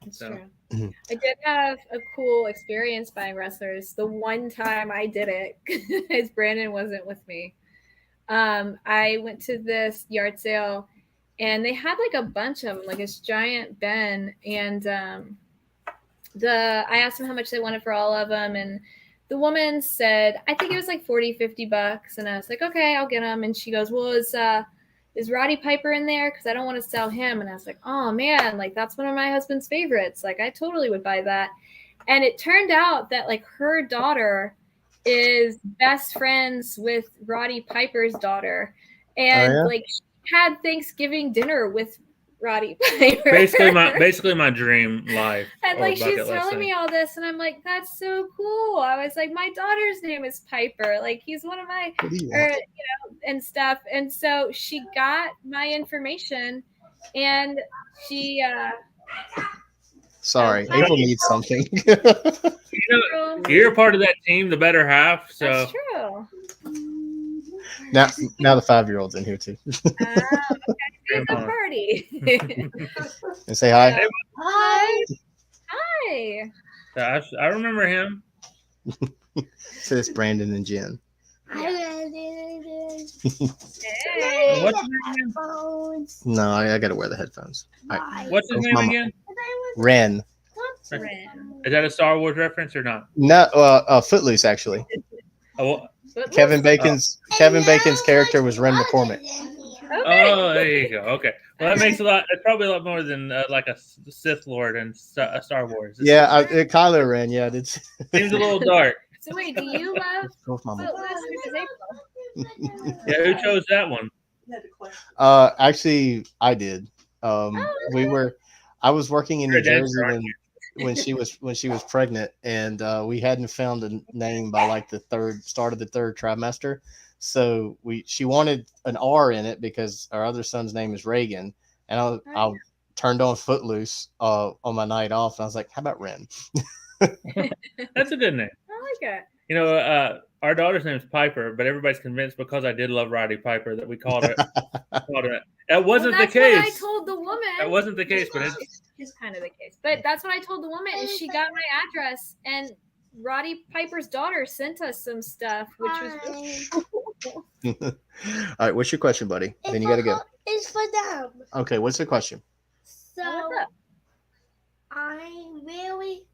Speaker 3: That's true. Mm-hmm. I did have a cool experience buying wrestlers. The one time I did it, as Brandon wasn't with me, I went to this yard sale, and they had like a bunch of them, like this giant bin, and I asked them how much they wanted for all of them, and the woman said, I think it was like $40-$50. And I was like, okay, I'll get them. And she goes, well, is Roddy Piper in there? Because I don't want to sell him. And I was like, oh man, like that's one of my husband's favorites. Like I totally would buy that. And it turned out that like her daughter is best friends with Roddy Piper's daughter. And like she had Thanksgiving dinner with Roddy Piper.
Speaker 1: Basically my dream life.
Speaker 3: And like she's telling me all this, and I'm like, that's so cool. I was like, my daughter's name is Piper. Like he's one of my, and stuff. And so she got my information, and she.
Speaker 2: Sorry, April needs something.
Speaker 1: You're part of that team, the better half. So
Speaker 3: that's true.
Speaker 2: Now the 5-year-old's in here too.
Speaker 3: Okay. It's a party.
Speaker 2: And say hi.
Speaker 3: Hi.
Speaker 1: I remember him.
Speaker 2: So it's Brandon and Jen.
Speaker 3: Hey.
Speaker 1: What's his name?
Speaker 2: No, I got to wear the headphones.
Speaker 1: What's his name again?
Speaker 2: Ren.
Speaker 3: What's Ren?
Speaker 1: Is that a Star Wars reference or not?
Speaker 2: No, Footloose actually.
Speaker 1: Oh,
Speaker 2: Kevin Bacon's character was Ren McCormick.
Speaker 3: Okay.
Speaker 1: Oh, there you go. Okay, well that makes it's probably a lot more than like a Sith Lord in Star Wars.
Speaker 2: Kylo Ren. Yeah, it
Speaker 1: seems a little dark.
Speaker 3: So wait, do you love Footloose or does April?
Speaker 1: Yeah, who chose that one?
Speaker 2: Actually, I did. I was working in New Jersey when she was pregnant, and we hadn't found a name by like the start of the third trimester. So she wanted an R in it because our other son's name is Reagan, and I turned on Footloose on my night off, and I was like, "How about Ren?"
Speaker 1: That's a good name.
Speaker 3: I like it.
Speaker 1: You know, our daughter's name is Piper, but everybody's convinced because I did love Roddy Piper that we called it. That wasn't the case.
Speaker 3: What I told the woman.
Speaker 1: That wasn't the case, but
Speaker 3: it's kind of the case. But that's what I told the woman, and she got my address, and Roddy Piper's daughter sent us some stuff, which was really cool.
Speaker 2: All right, what's your question, buddy? Then you got to go.
Speaker 4: It's for them.
Speaker 2: Okay, what's the question?
Speaker 4: So, I really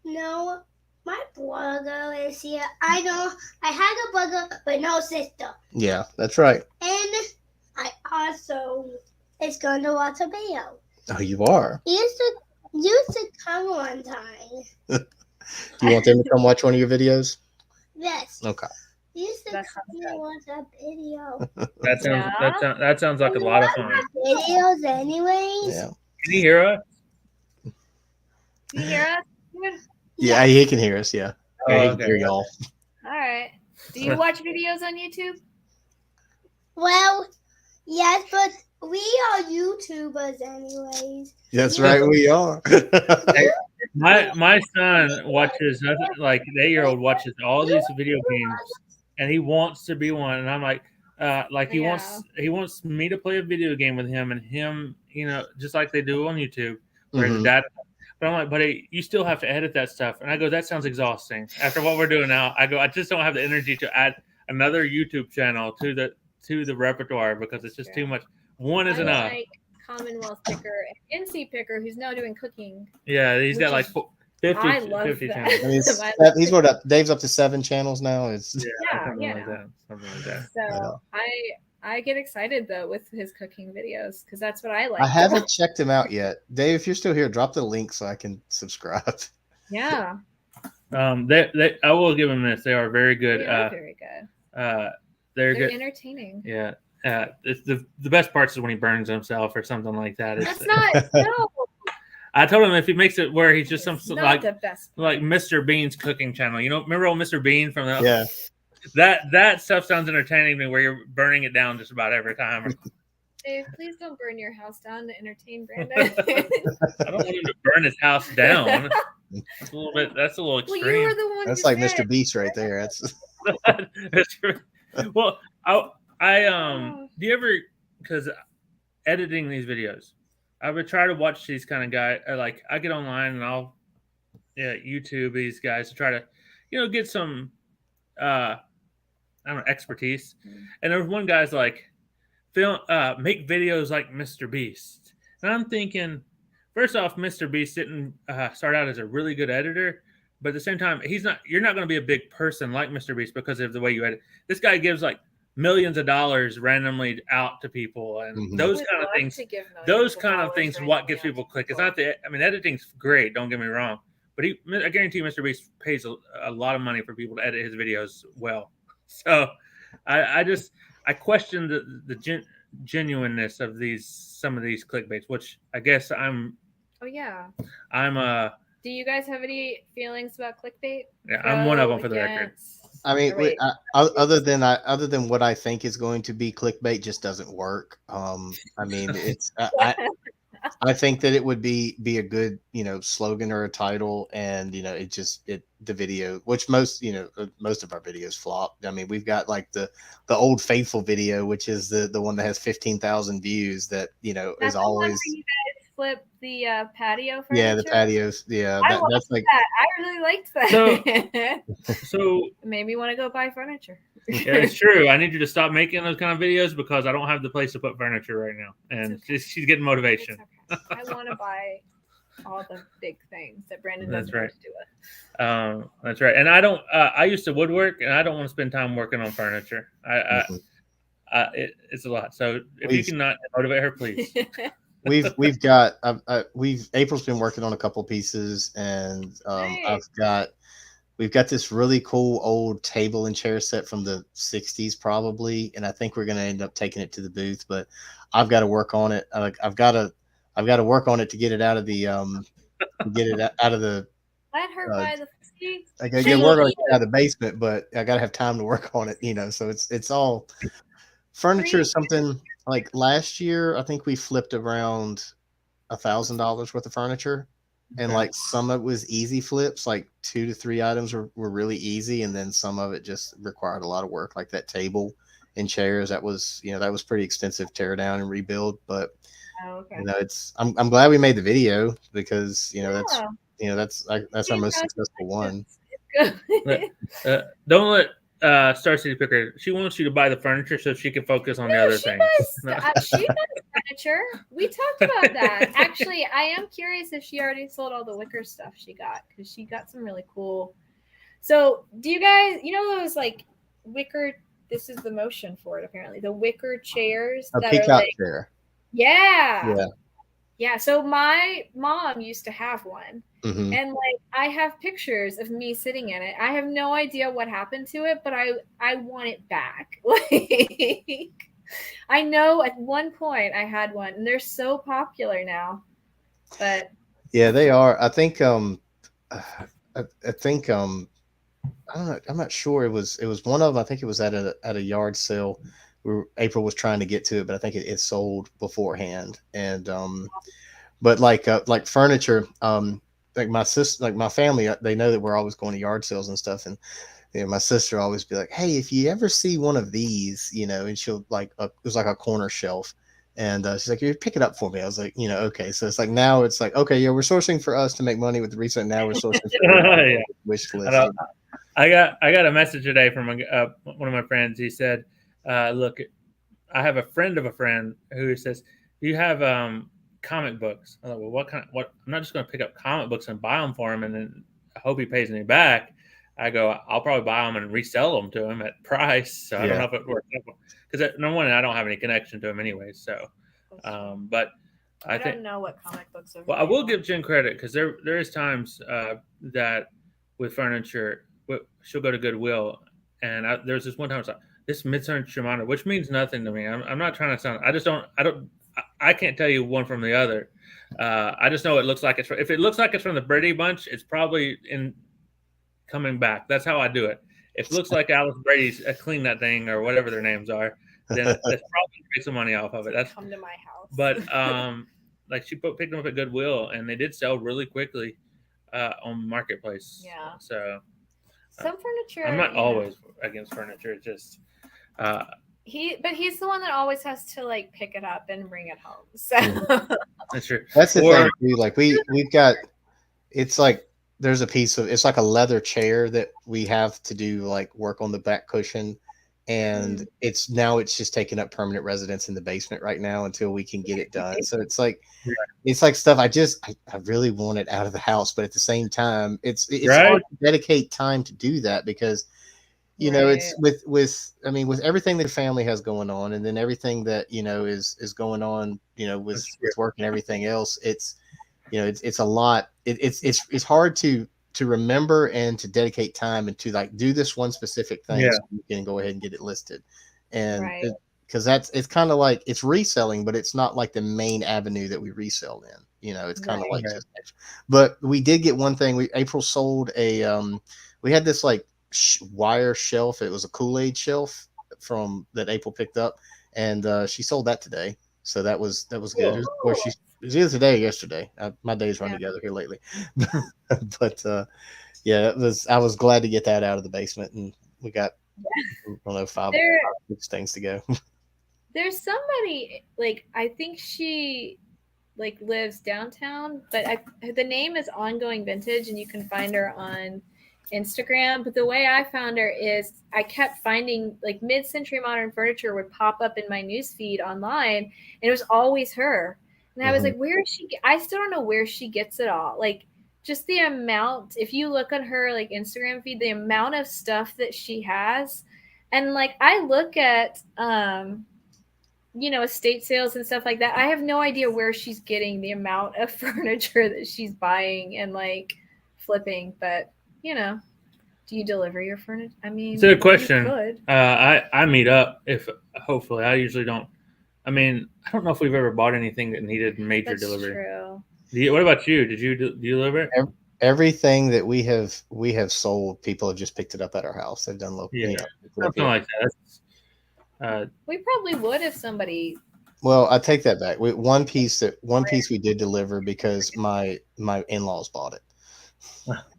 Speaker 4: know my brother is here. I know I had a brother, but no sister.
Speaker 2: Yeah, that's right.
Speaker 4: And I also is going to watch a video.
Speaker 2: Oh, you are?
Speaker 4: He used to come one time.
Speaker 2: Do you want them to come watch one of your videos?
Speaker 4: Yes.
Speaker 2: Okay.
Speaker 4: He used to come and watch a video.
Speaker 1: That sounds like a lot of fun.
Speaker 4: Videos anyways.
Speaker 2: Yeah.
Speaker 1: Can you hear us?
Speaker 3: Can you hear us?
Speaker 2: Yeah, he can hear us. Yeah.
Speaker 1: Oh,
Speaker 2: he
Speaker 1: okay.
Speaker 2: can hear y'all.
Speaker 3: All right. Do you watch videos on YouTube?
Speaker 4: Well, yes, but we are YouTubers anyways.
Speaker 2: That's right, we are.
Speaker 1: My son watches nothing like the 8-year-old watches all these video games, and he wants to be one. And I'm like, Like he wants me to play a video game with him and him, just like they do on YouTube, where his dad. But I'm like, buddy, you still have to edit that stuff. And I go, that sounds exhausting. After what we're doing now, I go, I just don't have the energy to add another YouTube channel to the repertoire because it's just too much. One is enough.
Speaker 3: Like Commonwealth Picker and NC Picker, who's now doing cooking.
Speaker 1: Yeah, he's got like 50 channels.
Speaker 2: I mean, he's what up? Dave's up to 7 channels now. It's
Speaker 1: something like that.
Speaker 3: So I get excited though with his cooking videos because that's what I like.
Speaker 2: I haven't checked him out yet. Dave, if you're still here, drop the link so I can subscribe.
Speaker 3: Yeah.
Speaker 1: I will give them this. They are very good.
Speaker 3: They are very good.
Speaker 1: They're
Speaker 3: good.
Speaker 1: Entertaining. Yeah. It's the best parts is when he burns himself or something like that.
Speaker 3: That's not no.
Speaker 1: I told him if he makes it where he's just like
Speaker 3: like
Speaker 1: Mr. Bean's cooking channel. Remember old Mr. Bean from the That stuff sounds entertaining to me where you're burning it down just about every time.
Speaker 3: Dave, please don't burn your house down to entertain Brandon.
Speaker 1: I don't want him to burn his house down. That's a little extreme.
Speaker 3: Well, you were the one.
Speaker 2: That's like Mr. Beast right there.
Speaker 1: That's true. Well, do you ever, because editing these videos, I would try to watch these kind of guys. Like I get online and I'll YouTube these guys to try to, get some expertise. And there was one guy's like, make videos like Mr. Beast. And I'm thinking, first off, Mr. Beast didn't start out as a really good editor, but at the same time, you're not going to be a big person like Mr. Beast because of the way you edit. This guy gives like millions of dollars randomly out to people, and those kind of things what gets people click. It's not editing's great, don't get me wrong, but I guarantee Mr. Beast pays a lot of money for people to edit his videos well. So I question the genuineness of some of these clickbaits, which I guess I'm
Speaker 3: do you guys have any feelings about clickbait?
Speaker 1: Yeah, I'm one of them for the record.
Speaker 2: I mean, other than what I think is going to be clickbait, just doesn't work. I mean, it's I think that it would be a good slogan or a title, and the video, which most of our videos flop. I mean, we've got like the Old Faithful video, which is the one that has 15,000 views. That is always.
Speaker 3: Flip the patio furniture.
Speaker 2: Yeah, the patios. Yeah, that's like
Speaker 3: that. I really liked that.
Speaker 1: So
Speaker 3: it made me want to go buy furniture.
Speaker 1: Yeah, it's true. I need you to stop making those kind of videos because I don't have the place to put furniture right now, and she's getting motivation.
Speaker 3: Okay. I want to buy all the big things that Brandon doesn't
Speaker 1: want
Speaker 3: to do it.
Speaker 1: That's right. And I don't. I used to woodwork, and I don't want to spend time working on furniture. It's a lot. So if you can not motivate her, please.
Speaker 2: April's been working on a couple pieces, and we've got this really cool old table and chair set from the 60s probably, and I think we're going to end up taking it to the booth, but I've got to work on it. I've got to work on it to get it out of the
Speaker 3: let her buy the seats.
Speaker 2: I got to get work on it out of the basement, but I got to have time to work on it, so it's all furniture is something. Like last year, I think we flipped around $1,000 worth of furniture, and like some of it was easy flips, like 2 to 3 items were really easy, and then some of it just required a lot of work, like that table and chairs. That was pretty extensive tear down and rebuild. But I'm glad we made the video because that's our most successful one.
Speaker 1: Don't let Star City Picker. She wants you to buy the furniture so she can focus on the other things.
Speaker 3: She does furniture. We talked about that. Actually, I am curious if she already sold all the wicker stuff she got, because she got some really cool. So, do you guys, those like wicker? This is the motion for it. Apparently, the wicker chairs.
Speaker 2: A peacock chair.
Speaker 3: Yeah. So my mom used to have one.
Speaker 2: Mm-hmm.
Speaker 3: And like I have pictures of me sitting in it. I have no idea what happened to it, but I want it back. Like I know at one point I had one, and they're so popular now. But
Speaker 2: yeah, they are. I think I don't know. I'm not sure. It was one of them. I think it was at a yard sale where April was trying to get to it, but I think it sold beforehand. And but like furniture, like my sister, like my family, they know that we're always going to yard sales and stuff. And you know, my sister always be like, "Hey, if you ever see one of these, you know," and she'll like, it was like a corner shelf, and she's like, "You pick it up for me." I was like, you know, okay. So it's like now it's like, okay, yeah, we're sourcing for us to make money with the resale. Now we're sourcing for
Speaker 1: Yeah.
Speaker 2: wish
Speaker 1: I
Speaker 2: list.
Speaker 1: know. I got a message today from one of my friends. He said, "Look, I have a friend of a friend who says, do you have comic books?" I'm like, "Well, what kind? What? I'm not just going to pick up comic books and buy them for him, and then I hope he pays me back." I go, "I'll probably buy them and resell them to him at price." So I don't know if it works because number one, I don't have any connection to him anyway. So, but
Speaker 3: I
Speaker 1: think
Speaker 3: don't know what comic books are.
Speaker 1: well, I will give Jen credit because there is times that with furniture, she'll go to Goodwill, and there's this one time it's like this mid-century monitor, which means nothing to me. I'm not trying to sound. I can't tell you one from the other. I just know it looks like it's. If it looks like it's from the Brady Bunch, it's probably in coming back. That's how I do it. If it looks like Alice Brady's cleaned that thing or whatever their names are, then that's probably make some money off of it. That's
Speaker 3: come to my house.
Speaker 1: But like she picked them up at Goodwill, and they did sell really quickly on Marketplace.
Speaker 3: Yeah.
Speaker 1: So
Speaker 3: some furniture.
Speaker 1: I'm not always against furniture. It's just
Speaker 3: he's the one that always has to like pick it up and bring it home. So
Speaker 1: that's true.
Speaker 2: That's the thing too. Like we've got, it's like there's a piece of, it's like a leather chair that we have to do like work on the back cushion, and it's just taking up permanent residence in the basement right now until we can get it done. So it's like stuff I really want it out of the house, but at the same time it's hard to dedicate time to do that because you know it's with everything that the family has going on, and then everything that you know is going on, you know, with work and everything else. It's you know it's a lot. It's hard to remember and to dedicate time and to like do this one specific thing so you can go ahead and get it listed. And because it's kind of like it's reselling, but it's not like the main avenue that we resell in, you know, it's kind of like just, but we did get one thing. April sold we had this like wire shelf. It was a Kool-Aid shelf that April picked up, and she sold that today. So that was good. Of course, it was either today or yesterday. My days run together here lately. But yeah, I was glad to get that out of the basement, and we got I don't know 5 or 6 things to go.
Speaker 3: There's somebody like I think she like lives downtown, but the name is Ongoing Vintage, and you can find her on Instagram. But the way I found her is I kept finding like mid-century modern furniture would pop up in my newsfeed online, and it was always her. And I was like, where is she? I still don't know where she gets it all. Like just the amount, if you look on her like Instagram feed, the amount of stuff that she has. And like I look at you know, estate sales and stuff like that. I have no idea where she's getting the amount of furniture that she's buying and like flipping, but you know, do you deliver your furniture? I mean,
Speaker 1: it's a good question. I meet up if hopefully. I usually don't. I mean, I don't know if we've ever bought anything that needed major delivery.
Speaker 3: True.
Speaker 1: What about you? Did you deliver it?
Speaker 2: Everything that we have sold, people have just picked it up at our house. They've done local,
Speaker 1: something like that.
Speaker 3: We probably would if somebody.
Speaker 2: Well, I take that back. One piece we did deliver because my in-laws bought it.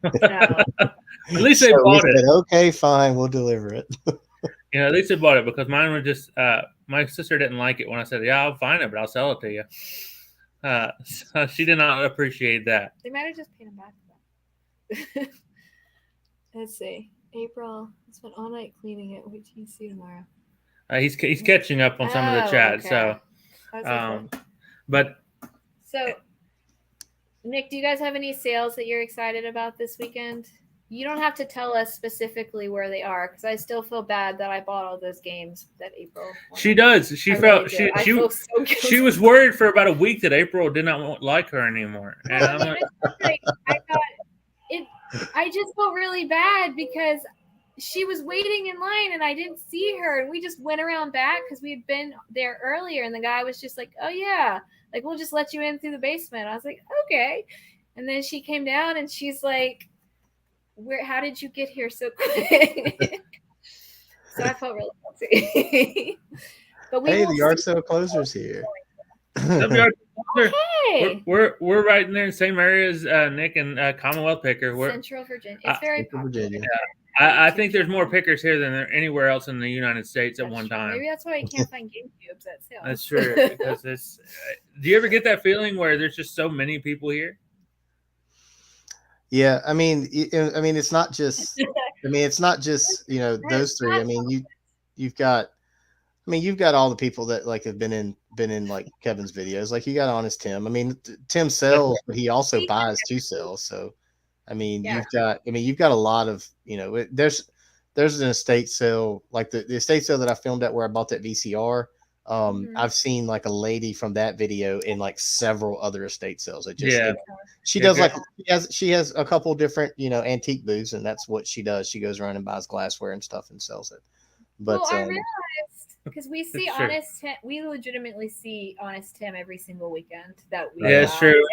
Speaker 1: At least they bought it.
Speaker 2: Said, okay, fine, we'll deliver it.
Speaker 1: You know, at least they bought it because mine was just. My sister didn't like it when I said, "Yeah, I'll find it, but I'll sell it to you." So she did not appreciate that.
Speaker 3: They might have just paid him back. Let's see. April spent all night cleaning it. Wait till you see tomorrow.
Speaker 1: He's catching up on some of the chat.
Speaker 3: Okay. So, Nick, do you guys have any sales that you're excited about this weekend? You don't have to tell us specifically where they are because I still feel bad that I bought all those games that April wanted.
Speaker 1: She does. She was worried for about a week that April did not like her anymore. And I'm like,
Speaker 3: I just felt really bad because she was waiting in line and I didn't see her, and we just went around back because we had been there earlier, and the guy was just like, "Oh yeah, like we'll just let you in through the basement." I was like, "Okay," and then she came down and she's like, how did you get here so quick? So I felt really guilty. But
Speaker 2: hey, the yard sale closer's here.
Speaker 1: Hey. We're right in there in the same area as Nick and Commonwealth Picker.
Speaker 3: Central Virginia. It's very popular.
Speaker 1: Virginia. I think there's more pickers here than there anywhere else in the United States at
Speaker 3: That's
Speaker 1: one
Speaker 3: true.
Speaker 1: time.
Speaker 3: Maybe that's why you can't find GameCubes at sales.
Speaker 1: That's true, because it's. Do you ever get that feeling where there's just so many people here?
Speaker 2: Yeah, I mean, it's not just. I mean, it's not just those three. I mean, you've got. I mean, you've got all the people that like have been in like Kevin's videos. Like you got Honest Tim. I mean, Tim sells, but he also buys to sell. So, I mean,
Speaker 3: Yeah.
Speaker 2: you've got a lot of there's an estate sale like the estate sale that I filmed at where I bought that VCR. I've seen like a lady from that video in like several other estate sales. It just she does like she has a couple different antique booths, and that's what she does. She goes around and buys glassware and stuff and sells it. But
Speaker 3: I realized because we see Honest Tim, we legitimately see Honest Tim every single weekend that we.
Speaker 1: Yeah, it's true.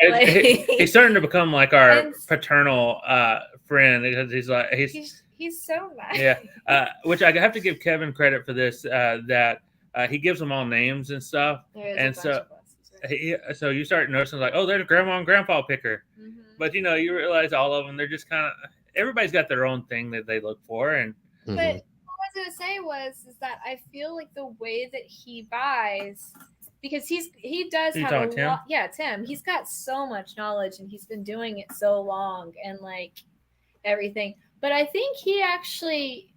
Speaker 1: He's starting to become like our paternal friend because
Speaker 3: he's so nice.
Speaker 1: Yeah, which I have to give Kevin credit for this. That he gives them all names and stuff, and so so you start noticing like, oh, there's grandma and grandpa picker, but you realize all of them, they're just kind of everybody's got their own thing that they look for, and
Speaker 3: but. What I was gonna say is that I feel like the way that he buys, because he does have a lot. Yeah, Tim. He's got so much knowledge, and he's been doing it so long, and like everything. But I think he actually,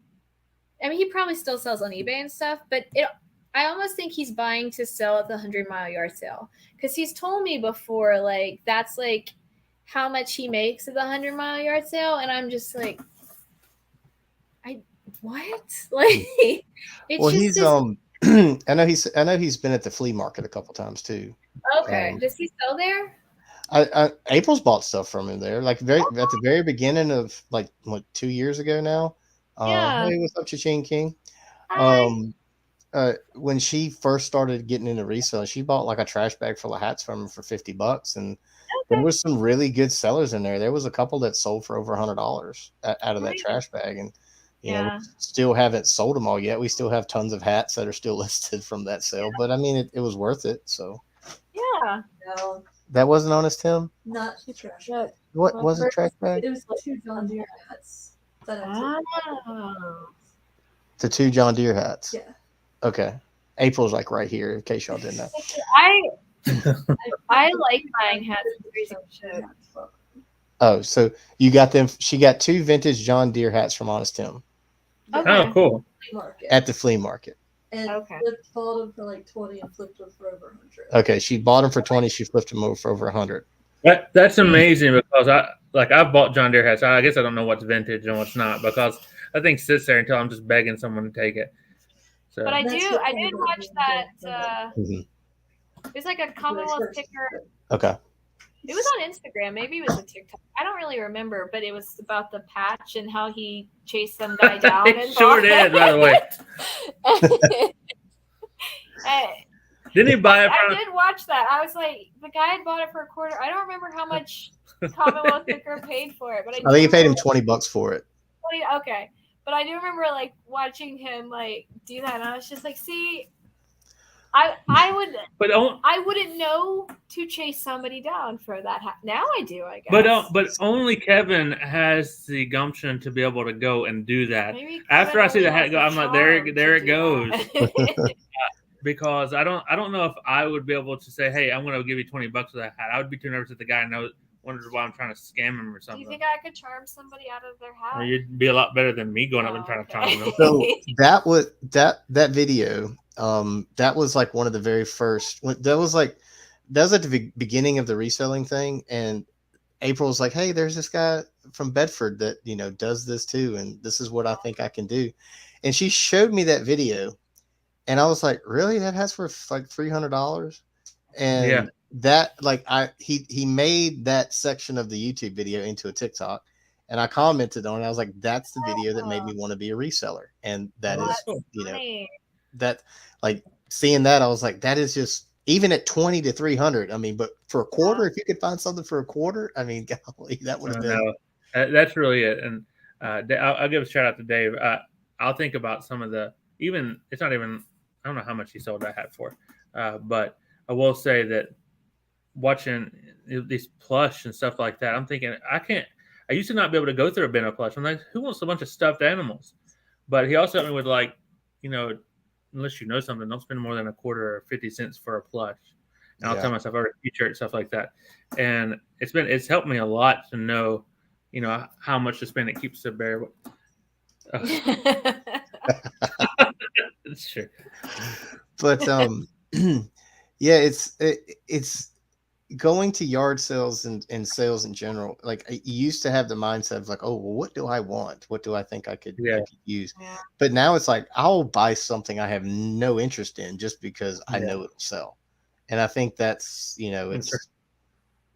Speaker 3: I mean, he probably still sells on eBay and stuff. But I almost think he's buying to sell at the 100-mile yard sale, because he's told me before like that's like how much he makes at the 100-mile yard sale, and I'm just like. What? Like it's
Speaker 2: well,
Speaker 3: just
Speaker 2: he's I know he's been at the flea market a couple times too.
Speaker 3: Okay. Does he sell there?
Speaker 2: April's bought stuff from him there, like at the very beginning of like 2 years ago now. Hey, what's up, Cha-Ching King? When she first started getting into resale, she bought like a trash bag full of hats from him for $50, and there was some really good sellers in there. There was a couple that sold for over $100 out of that trash bag, and we still haven't sold them all yet. We still have tons of hats that are still listed from that sale, but I mean, it was worth it. So
Speaker 3: no,
Speaker 2: that wasn't Honest Tim.
Speaker 5: Not trash.
Speaker 2: What was it? Trash bag?
Speaker 5: It was 2 John Deere hats.
Speaker 2: The 2 John Deere hats.
Speaker 5: Yeah.
Speaker 2: Okay. April's like right here, in case y'all didn't know.
Speaker 3: I like buying hats.
Speaker 2: Oh, so you got them. She got 2 vintage John Deere hats from Honest Tim.
Speaker 3: Okay.
Speaker 1: Oh, cool.
Speaker 2: At the flea market.
Speaker 5: And bought them for like 20 and flipped them for over 100.
Speaker 2: Okay, she bought them for 20. She flipped them over for over 100.
Speaker 1: That's amazing, because I've bought John Deere hats. I guess I don't know what's vintage and what's not, because I think sits there until I'm just begging someone to take it. So.
Speaker 3: But I did watch that. It's like a Commonwealth picker.
Speaker 2: Okay.
Speaker 3: It was on Instagram. Maybe it was a TikTok. I don't really remember, but it was about the patch and how he chased some guy down. And
Speaker 1: sure did, by the way. Didn't he buy it?
Speaker 3: I did watch that. I was like, the guy had bought it for $25. I don't remember how much Commonwealth picker paid for it, but I
Speaker 2: think he paid him $20 for it.
Speaker 3: Okay, but I do remember like watching him like do that, and I was just like, see. I wouldn't know to chase somebody down for that. Now I do, I guess.
Speaker 1: But only Kevin has the gumption to be able to go and do that. After I see the hat go, I'm like, there it goes. Because I don't know if I would be able to say, hey, I'm going to give you $20 for that hat. I would be too nervous that the guy wonders why I'm trying to scam him or something.
Speaker 3: Do you think I could charm somebody out of their hat?
Speaker 1: You'd be a lot better than me going up and trying to charm them.
Speaker 2: So that video. That was like one of the very first. That was at the beginning of the reselling thing, and April was like, "Hey, there's this guy from Bedford that does this too, and this is what I think I can do." And she showed me that video, and I was like, "Really? That has for like $300?" And that he made that section of the YouTube video into a TikTok, and I commented on it. I was like, "That's the video that made me want to be a reseller," and that is that. Like seeing that, I was like, that is just even at 20 to 300. I mean, but for a quarter, if you could find something for a quarter, I mean, golly, that would have been.
Speaker 1: That's really it. And I'll give a shout out to Dave. I'll think about some of it's not even, I don't know how much he sold that hat for. But I will say that watching these plush and stuff like that, I'm thinking, I used to not be able to go through a bin of plush. I'm like, who wants a bunch of stuffed animals? But he also helped me with like, you know, unless you know something, don't spend more than a quarter or 50 cents for a plush. And I'll tell myself, I order a t-shirt, stuff like that. And it's helped me a lot to know, you know, how much to spend. It keeps the bear. It's true.
Speaker 2: But yeah, it's going to yard sales and sales in general. Like you used to have the mindset of like, oh, well, what do I want? What do I think I could use?
Speaker 3: Yeah.
Speaker 2: But now it's like I'll buy something I have no interest in just because I know it'll sell. And I think that's, you know, it's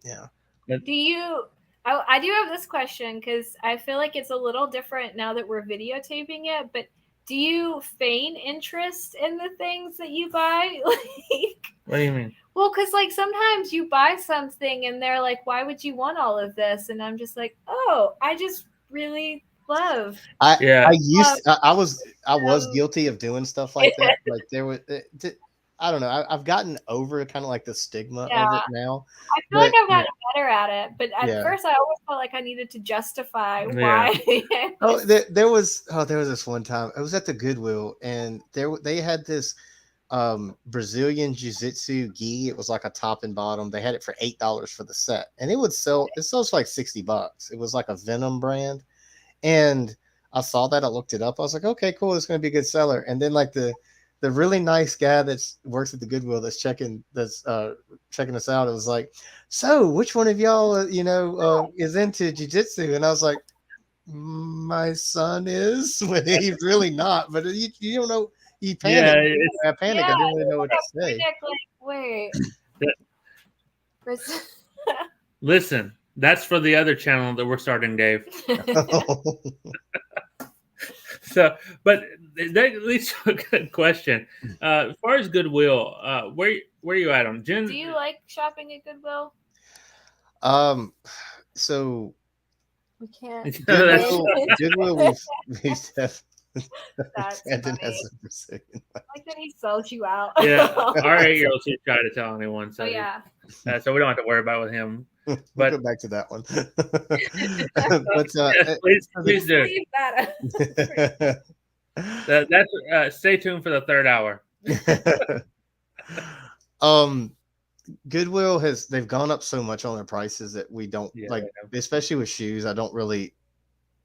Speaker 2: yeah.
Speaker 3: Do you? I do have this question because I feel like it's a little different now that we're videotaping it. But do you feign interest in the things that you buy? Like,
Speaker 1: what do you mean?
Speaker 3: Well, because like sometimes you buy something and they're like, "Why would you want all of this?" And I'm just like, "Oh, I just really love."
Speaker 2: I was guilty of doing stuff like that. Like there was. I don't know. I've gotten over kind of like the stigma of it now.
Speaker 3: I feel like I've gotten better at it, but at first I always felt like I needed to justify why.
Speaker 2: There was this one time. I was at the Goodwill, and they had this Brazilian Jiu-Jitsu gi. It was like a top and bottom. They had it for $8 for the set, and it sells for like $60. It was like a Venom brand, and I saw that. I looked it up. I was like, okay, cool. It's going to be a good seller. And then like the really nice guy that works at the Goodwill that's checking us out. It was like, so which one of y'all, is into jiu-jitsu? And I was like, my son is, when he's really not, but you don't know. He panicked. I panicked. I didn't really know what to say.
Speaker 3: Wait.
Speaker 1: Listen, that's for the other channel that we're starting, Dave. So, but that leads to a good question. As far as Goodwill, where are you at on Jen?
Speaker 3: Do you like shopping at Goodwill?
Speaker 2: So
Speaker 3: we can't.
Speaker 2: Goodwill we've
Speaker 3: That's
Speaker 2: Brandon
Speaker 3: funny.
Speaker 2: has a Brazilian.
Speaker 3: Like that he sells you out.
Speaker 1: Yeah, our 8-year-old too shy to tell anyone. So so we don't have to worry about it with him.
Speaker 2: But
Speaker 1: we'll
Speaker 2: go back to that one.
Speaker 1: But please do.
Speaker 3: Leave that
Speaker 1: That's stay tuned for the third hour.
Speaker 2: Goodwill they've gone up so much on their prices that we don't especially with shoes. I don't really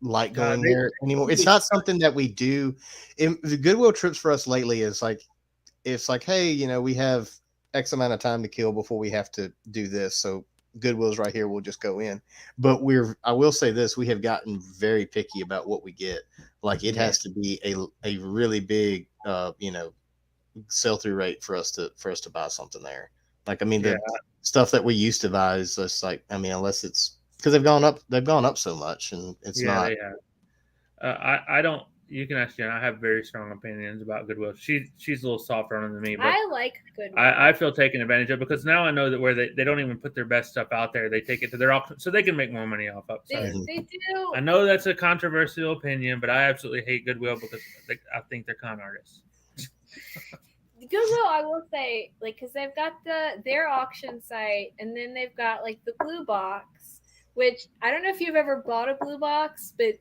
Speaker 2: like going there anymore. It's not something that we do. The Goodwill trips for us lately is like, it's like, hey, we have X amount of time to kill before we have to do this. So Goodwill's right here. We'll just go in. But I will say this, we have gotten very picky about what we get. Like it has to be a really big, sell through rate for us to buy something there. Like, I mean, the stuff that we used to buy is just like, I mean, unless it's because they've gone up so much, and it's not.
Speaker 1: I don't. You can ask Jen. I have very strong opinions about Goodwill. She's a little softer on it than me, but
Speaker 3: I like Goodwill.
Speaker 1: I feel taken advantage of because now I know that where they don't even put their best stuff out there, they take it to their auction so they can make more money off of.
Speaker 3: They do.
Speaker 1: I know that's a controversial opinion, but I absolutely hate Goodwill because I think they're con artists.
Speaker 3: Goodwill, I will say, like, because they've got their auction site, and then they've got like the blue box, which I don't know if you've ever bought a blue box, but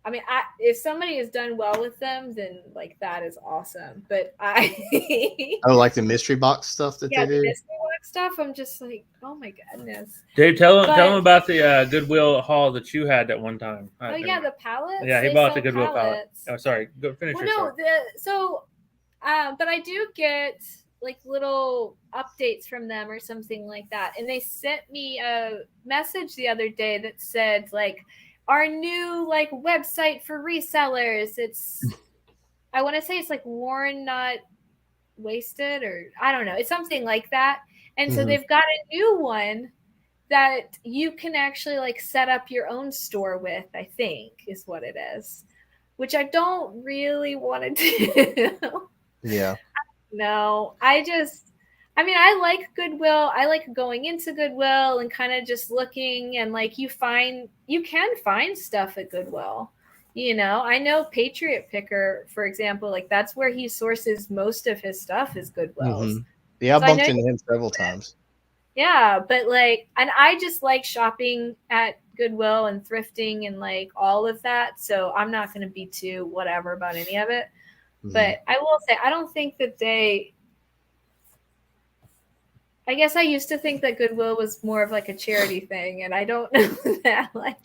Speaker 3: I mean, if somebody has done well with them, then like that is awesome. But
Speaker 2: like the mystery box stuff that they do.
Speaker 3: The mystery box stuff. I'm just like, oh my goodness.
Speaker 1: Dave, tell them about the Goodwill haul that you had at one time.
Speaker 3: The pallets.
Speaker 1: Yeah, he bought the Goodwill pallet. Oh, sorry. Go finish.
Speaker 3: Well, no, but I do get like little updates from them or something like that. And they sent me a message the other day that said like, our new like website for resellers. It's, I want to say it's like worn, not wasted, or I don't know. It's something like that. And so they've got a new one that you can actually like set up your own store with, I think is what it is, which I don't really want to do.
Speaker 2: Yeah.
Speaker 3: No, I like Goodwill. I like going into Goodwill and kind of just looking, and like you can find stuff at Goodwill. I know Patriot Picker, for example, like that's where he sources most of his stuff is Goodwill's.
Speaker 2: Yeah, I bumped into him several times.
Speaker 3: Yeah, but like, and I just like shopping at Goodwill and thrifting and like all of that. So I'm not going to be too whatever about any of it.
Speaker 2: Mhm.
Speaker 3: But I will say, I don't think that I guess I used to think that Goodwill was more of like a charity thing, and I don't know that like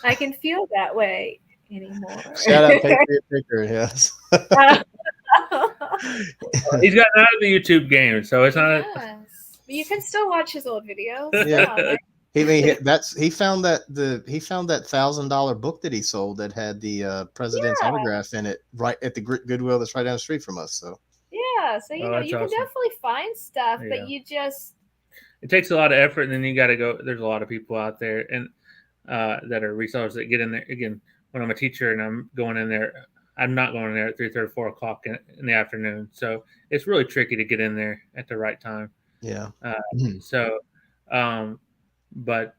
Speaker 3: I can feel that way anymore.
Speaker 2: Shout out Patriot Picker, yes.
Speaker 1: He's gotten out of the YouTube game, so it's not.
Speaker 3: Yes. But you can still watch his old videos.
Speaker 2: Yeah. He found that $1,000 book that he sold that had the president's autograph in it right at the Goodwill that's right down the street from us. So
Speaker 3: yeah, so you know you can definitely find stuff, but you just
Speaker 1: it takes a lot of effort, and then you got to go. There's a lot of people out there and that are resellers that get in there. Again, when I'm a teacher and I'm going in there, I'm not going in there at 3:30, 4 o'clock in the afternoon. So it's really tricky to get in there at the right time.
Speaker 2: Yeah.
Speaker 1: So, but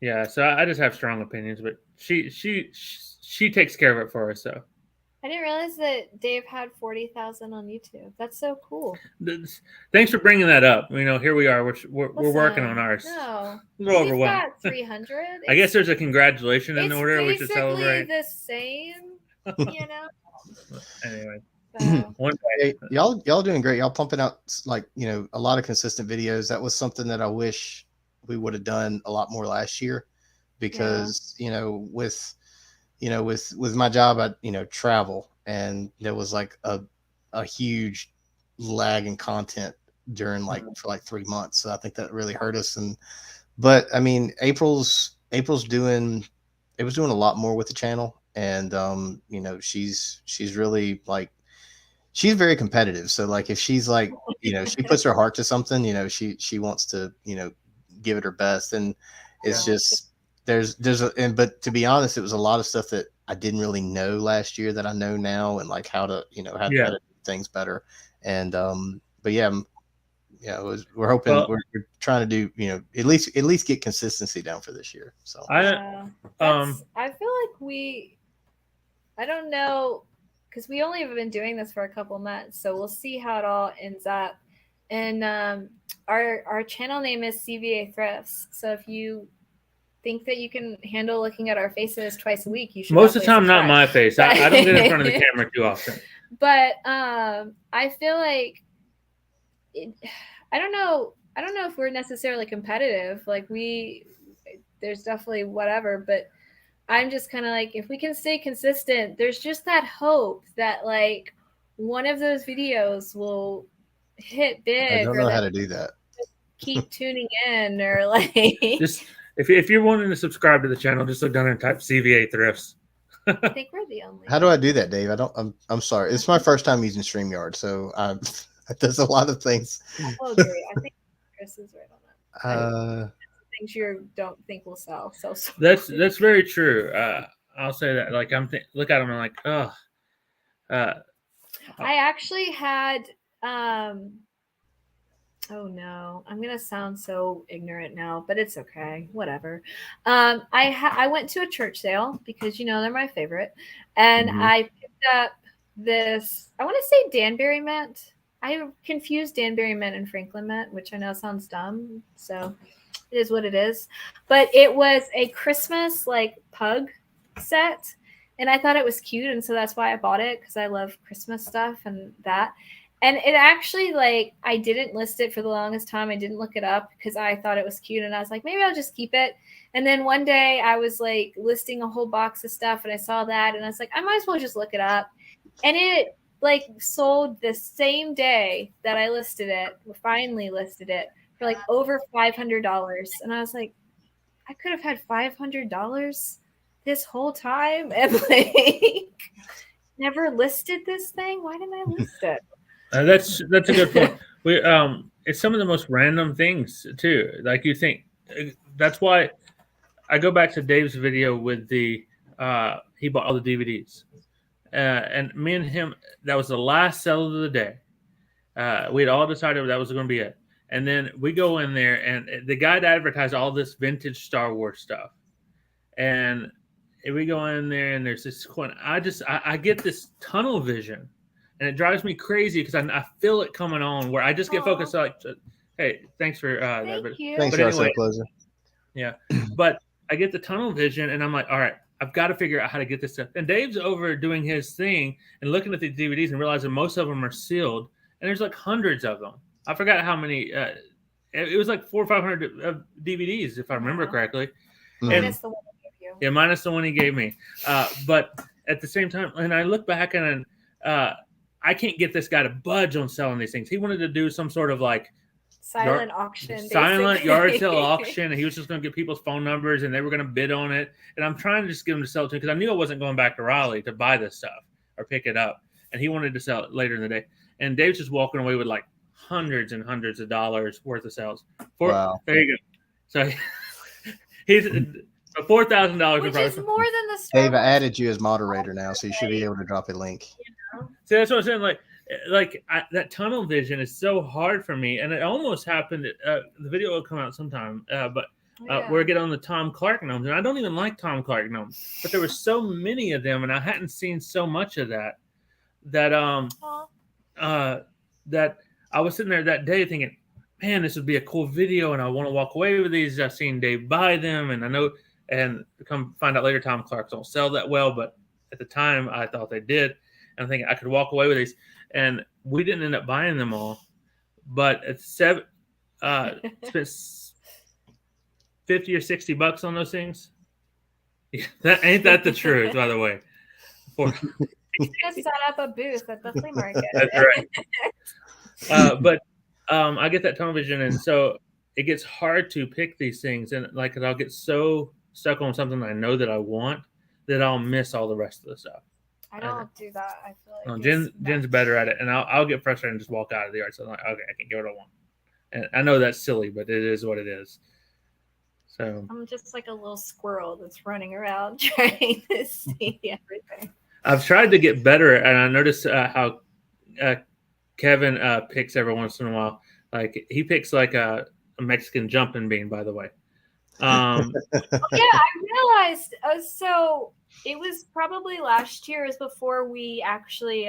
Speaker 1: yeah, so I just have strong opinions, but she takes care of it for us. So
Speaker 3: I didn't realize that Dave had 40,000 on YouTube. That's so cool.
Speaker 1: Thanks for bringing that up. You know, here we are. We're working on ours.
Speaker 3: No,
Speaker 1: we're overwhelmed.
Speaker 3: Got 300.
Speaker 1: I guess there's a congratulation in order. We should celebrate.
Speaker 3: The same, you know.
Speaker 1: Anyway.
Speaker 2: One day. Hey, y'all doing great. Y'all pumping out like a lot of consistent videos. That was something that I wish we would have done a lot more last year, because with my job I travel, and there was like a huge lag in content during for 3 months. So I think that really hurt us. But I mean, April's doing a lot more with the channel, and she's really she's very competitive. So if she's she puts her heart to something, she wants to, give it her best. And it's just, but to be honest, it was a lot of stuff that I didn't really know last year that I know now, and how to, how to do things better. And, but yeah, we're hoping, we're trying to do, at least get consistency down for this year. So
Speaker 3: I feel like I don't know, because we only have been doing this for a couple months, so we'll see how it all ends up. And our channel name is CVA Thrifts. So if you think that you can handle looking at our faces twice a week, you should.
Speaker 1: Most of the time, not my face. I don't get in front of the camera too often.
Speaker 3: But I feel like I don't know if we're necessarily competitive. There's definitely whatever, but I'm just kind of if we can stay consistent, there's just that hope that one of those videos will hit big.
Speaker 2: I don't know how to do that.
Speaker 3: Keep tuning in, or
Speaker 1: just if you're wanting to subscribe to the channel, just look down there and type CVA Thrifts.
Speaker 3: I think we're the only.
Speaker 2: How do I do that, Dave? I'm sorry. It's my first time using StreamYard, so there's a lot of things.
Speaker 3: Oh, Gary, I think Chris is right on that. Things you don't think will sell. So
Speaker 1: that's very true. I'll say that. Look at them and
Speaker 3: I actually had. Oh no, I'm gonna sound so ignorant now, but it's okay. Whatever. I went to a church sale because they're my favorite, and I picked up this. I want to say Danbury mint. I confused Danbury mint and Franklin mint, which I know sounds dumb. So it is what it is. But it was a Christmas pug set, and I thought it was cute, and so that's why I bought it, because I love Christmas stuff and that. And it actually, I didn't list it for the longest time. I didn't look it up because I thought it was cute. And I was like, maybe I'll just keep it. And then one day I was listing a whole box of stuff, and I saw that, and I was like, I might as well just look it up. And it sold the same day that I listed it, finally listed it, for over $500. And I was like, I could have had $500 this whole time and never listed this thing. Why didn't I list it?
Speaker 1: That's a good point. It's some of the most random things too. You think that's why I go back to Dave's video with he bought all the DVDs, and me and him, that was the last sale of the day. We had all decided that was going to be it, and then we go in there, and the guy advertised all this vintage Star Wars stuff, and we go in there, and there's this one. I get this tunnel vision. And it drives me crazy because I feel it coming on, where I just get focused Hey, thanks for that.
Speaker 3: Thank
Speaker 1: But
Speaker 3: you.
Speaker 2: Thanks,
Speaker 1: But
Speaker 2: Russell.
Speaker 1: anyway,
Speaker 2: Closer.
Speaker 1: yeah. But I get the tunnel vision, and I'm like, all right, I've got to figure out how to get this stuff. And Dave's over doing his thing and looking at the DVDs and realizing most of them are sealed, and there's like hundreds of them. I forgot how many. It was like 400 or 500 DVDs, if I remember
Speaker 3: Wow.
Speaker 1: correctly.
Speaker 2: Mhm.
Speaker 3: Minus the one I gave you.
Speaker 1: Yeah, minus the one he gave me. But at the same time, and I look back and I can't get this guy to budge on selling these things. He wanted to do some sort of like
Speaker 3: Silent auction.
Speaker 1: silent
Speaker 3: basically.
Speaker 1: yard sale auction, and he was just going to get people's phone numbers, and they were going to bid on it. And I'm trying to just get him to sell it to me because I knew I wasn't going back to Raleigh to buy this stuff or pick it up, and he wanted to sell it later in the day. And Dave's just walking away with like hundreds and hundreds of dollars worth of sales.
Speaker 2: Wow.
Speaker 1: There you go. So he's $4,000.
Speaker 3: Which is more than the Star
Speaker 2: Dave, I
Speaker 3: Wars.
Speaker 2: added you as moderator now, so you should be able to drop a link.
Speaker 1: See, that's what I'm saying. That tunnel vision is so hard for me, and it almost happened. The video will come out sometime, but
Speaker 3: Yeah.
Speaker 1: where I get on the Tom Clark gnomes, and I don't even like Tom Clark gnomes, but there were so many of them, and I hadn't seen so much of that that I was sitting there that day thinking, man, this would be a cool video, and I want to walk away with these. I've seen Dave buy them, and I know, and come find out later, Tom Clarks don't sell that well, but at the time I thought they did, and I think I could walk away with these, and we didn't end up buying them all, but at spent $50 or $60 on those things. Yeah, ain't that the truth, by the way?
Speaker 3: Just set up a booth at the flea market.
Speaker 1: That's right. But I get that tunnel vision, and so it gets hard to pick these things, and like I'll get so stuck on something I know that I want that I'll miss all the rest of the stuff.
Speaker 3: I don't do that. I feel like
Speaker 1: No,
Speaker 3: it's
Speaker 1: Jen's better at it, and I'll get frustrated and just walk out of the yard. So I'm like, okay, I can get what I want, and I know that's silly, but it is what it is. So
Speaker 3: I'm just like a little squirrel that's running around trying to see everything.
Speaker 1: I've tried to get better, and I noticed how Kevin picks every once in a while. Like he picks like a Mexican jumping bean, by the way.
Speaker 3: Yeah, I realized. So it was probably last year, is before we actually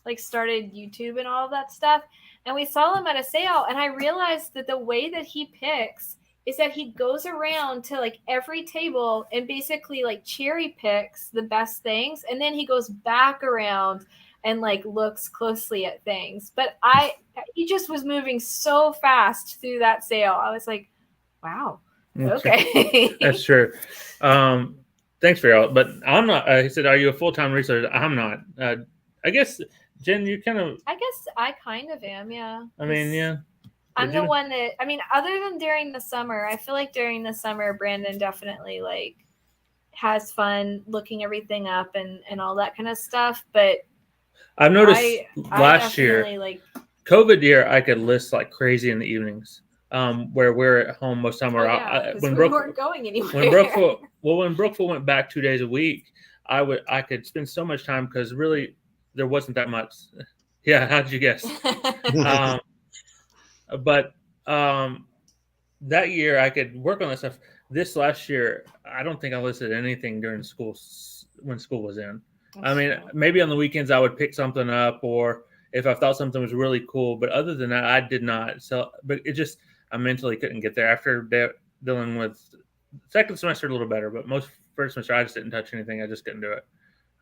Speaker 3: like started YouTube and all of that stuff, and we saw him at a sale, and I realized that the way that he picks is that he goes around to like every table and basically like cherry picks the best things, and then he goes back around and like looks closely at things. But he just was moving so fast through that sale. I was like, wow, okay.
Speaker 1: That's true. Thanks for y'all, but I'm not. He said, "Are you a full-time reseller?" I'm not. I guess Jen, you kind of.
Speaker 3: I guess I kind of am, yeah.
Speaker 1: I mean, yeah.
Speaker 3: I'm the one that, I mean, other than during the summer, I feel like during the summer, Brandon definitely like has fun looking everything up and all that kind of stuff. But
Speaker 1: I've noticed last year,
Speaker 3: like
Speaker 1: COVID year, I could list like crazy in the evenings, where we're at home most of the time.
Speaker 3: When we weren't going anywhere.
Speaker 1: When Brookville went back 2 days a week, I could spend so much time because really there wasn't that much. Yeah, how did you guess? But that year I could work on that stuff. This last year, I don't think I listed anything during school when school was in. I mean, maybe on the weekends I would pick something up, or if I thought something was really cool. But other than that, I did not sell. But it just, I mentally couldn't get there after dealing with second semester a little better. But most first semester, I just didn't touch anything. I just couldn't do it.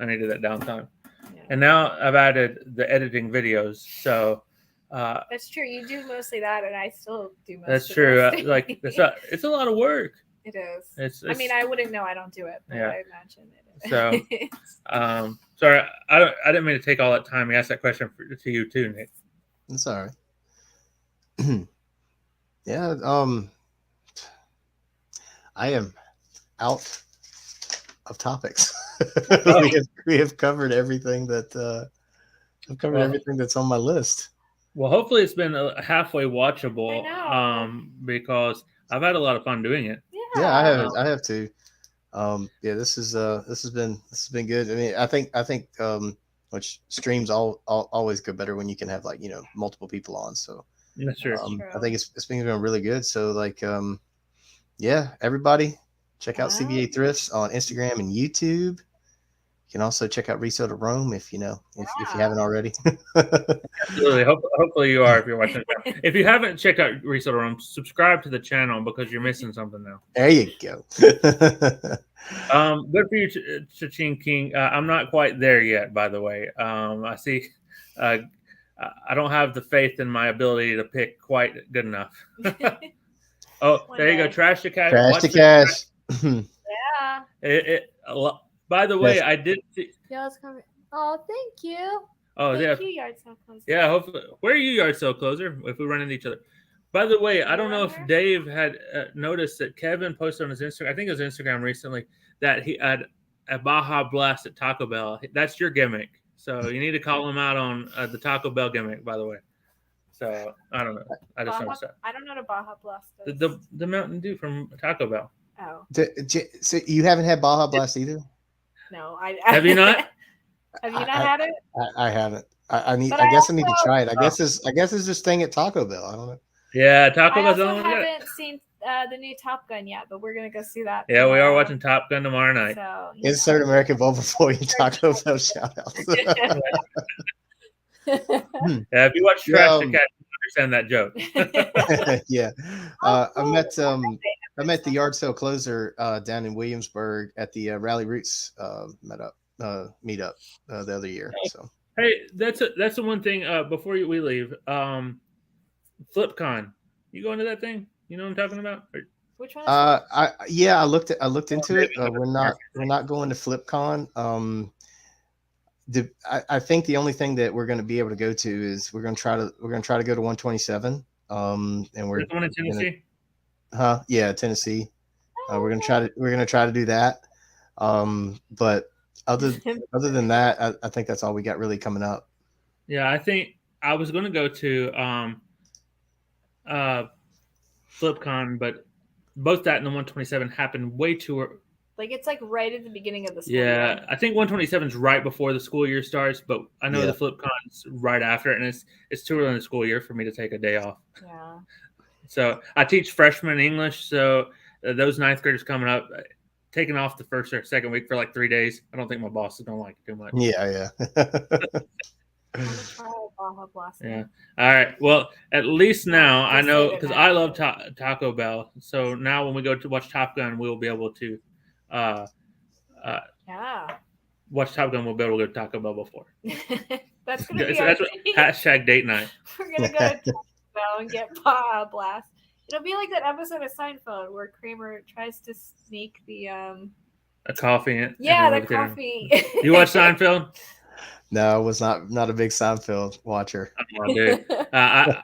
Speaker 1: I needed that downtime. Yeah. And now I've added the editing videos. So
Speaker 3: that's true. You do mostly that, and I still do most.
Speaker 1: That's true. Like it's a lot of work.
Speaker 3: It is.
Speaker 1: It's,
Speaker 3: I mean, I wouldn't know. I don't do it, but yeah. I imagine
Speaker 1: So,
Speaker 3: it is.
Speaker 1: sorry, I didn't mean to take all that time. I asked that question to you too, Nick.
Speaker 2: That's all right. Yeah. I am out of topics. we have covered everything that everything that's on my list.
Speaker 1: Well, hopefully it's been halfway watchable. Because I've had a lot of fun doing it.
Speaker 2: Yeah, I have too. Yeah, this has been good. I mean, I think which streams always go better when you can have like, you know, multiple people on. So
Speaker 1: that's true.
Speaker 2: I think it's been going really good. So like, yeah, everybody check out CVA Thrifts on Instagram and YouTube. You can also check out Resell2Roam if you
Speaker 3: Yeah.
Speaker 2: haven't already.
Speaker 1: Absolutely. Hopefully you are if you're watching the channel. If you haven't checked out Resell2Roam, subscribe to the channel because you're missing something now.
Speaker 2: There you go.
Speaker 1: Good for you, Cha-Ching King. I'm not quite there yet, by the way. I see. I don't have the faith in my ability to pick quite good enough. Oh,
Speaker 3: One
Speaker 1: there you go.
Speaker 3: day.
Speaker 1: Trash to cash.
Speaker 2: Trash
Speaker 1: Watch
Speaker 2: to
Speaker 1: this.
Speaker 2: cash.
Speaker 3: Yeah.
Speaker 1: By the way,
Speaker 2: Yes.
Speaker 1: I did see.
Speaker 3: Y'all's coming. Oh, thank you.
Speaker 1: Oh, yeah.
Speaker 3: Thank you, yard sale closer.
Speaker 1: Yeah, hopefully. Where are you, yard sale closer? If we run into each other. By the way, I don't know if Dave had noticed that Kevin posted on his Instagram. I think it was Instagram recently that he had a Baja Blast at Taco Bell. That's your gimmick. So you need to call him out on the Taco Bell gimmick. By the way. So I don't know. I just noticed that.
Speaker 3: I don't know what a Baja Blast is.
Speaker 1: The Mountain Dew from Taco Bell.
Speaker 3: Oh.
Speaker 2: So you haven't had Baja Blast either?
Speaker 3: No,
Speaker 1: Have you not?
Speaker 3: Have you not had it?
Speaker 2: I haven't. I need.
Speaker 3: But
Speaker 2: I
Speaker 3: I
Speaker 2: guess I need to
Speaker 3: also-
Speaker 2: try it. I guess it's this thing at Taco Bell. I don't know.
Speaker 1: Yeah, Taco
Speaker 3: I
Speaker 1: Bell's the
Speaker 3: also
Speaker 1: only one.
Speaker 3: haven't seen the new Top Gun yet, but we're gonna go see that.
Speaker 1: Yeah, we are
Speaker 3: tomorrow.
Speaker 1: watching Top Gun tomorrow night.
Speaker 3: So
Speaker 2: Insert American Volvo for you Taco Bell shout outs.
Speaker 1: Yeah, if you watch Trash to Cash, you understand that joke.
Speaker 2: Yeah.
Speaker 3: Oh,
Speaker 2: I
Speaker 3: cool.
Speaker 2: met the yard sale closer down in Williamsburg at the Rally Roots meetup the other year. So
Speaker 1: Hey, that's the one thing. Before we leave, FlipCon. You going to that thing? You know what I'm talking about?
Speaker 3: Which one? Is
Speaker 2: I looked into it. We're not going to FlipCon. I think the only thing that we're going to be able to go to is we're going to try to go to 127. And we're
Speaker 1: the one in Tennessee.
Speaker 2: Yeah, Tennessee. We're gonna try to do that. But other than that, I think that's all we got really coming up.
Speaker 1: Yeah, I think I was going to go to FlipCon, but both that and the 127 happened way too early.
Speaker 3: like it's like right at the beginning of the school
Speaker 1: Yeah,
Speaker 3: year.
Speaker 1: I think 127 is right before the school year starts, but I know
Speaker 2: Yeah.
Speaker 1: the FlipCon's right after it, and it's too early in the school year for me to take a day off.
Speaker 3: Yeah.
Speaker 1: So I teach freshman English, so those ninth graders coming up, taking off the first or second week for like 3 days. I don't think my bosses don't like it too much.
Speaker 2: Yeah.
Speaker 3: I'm gonna try Baja Blast.
Speaker 1: Yeah. All right. Well, at least now I
Speaker 3: Just
Speaker 1: know
Speaker 3: say it
Speaker 1: because
Speaker 3: now.
Speaker 1: I love Taco Bell. So now when we go to watch Top Gun, we'll be able to
Speaker 3: Yeah.
Speaker 1: watch Top Gun. We'll be able to go to Taco Bell before.
Speaker 3: That's gonna be
Speaker 1: So
Speaker 3: our
Speaker 1: that's what, hashtag date night.
Speaker 3: We're gonna go to Taco Bell and get Baja Blast. It'll be like that episode of Seinfeld where Kramer tries to sneak the
Speaker 1: A coffee. and
Speaker 3: the
Speaker 1: everything.
Speaker 3: coffee.
Speaker 1: You watch Seinfeld?
Speaker 2: No, I was not a big Seinfeld watcher.
Speaker 1: Oh, dude. I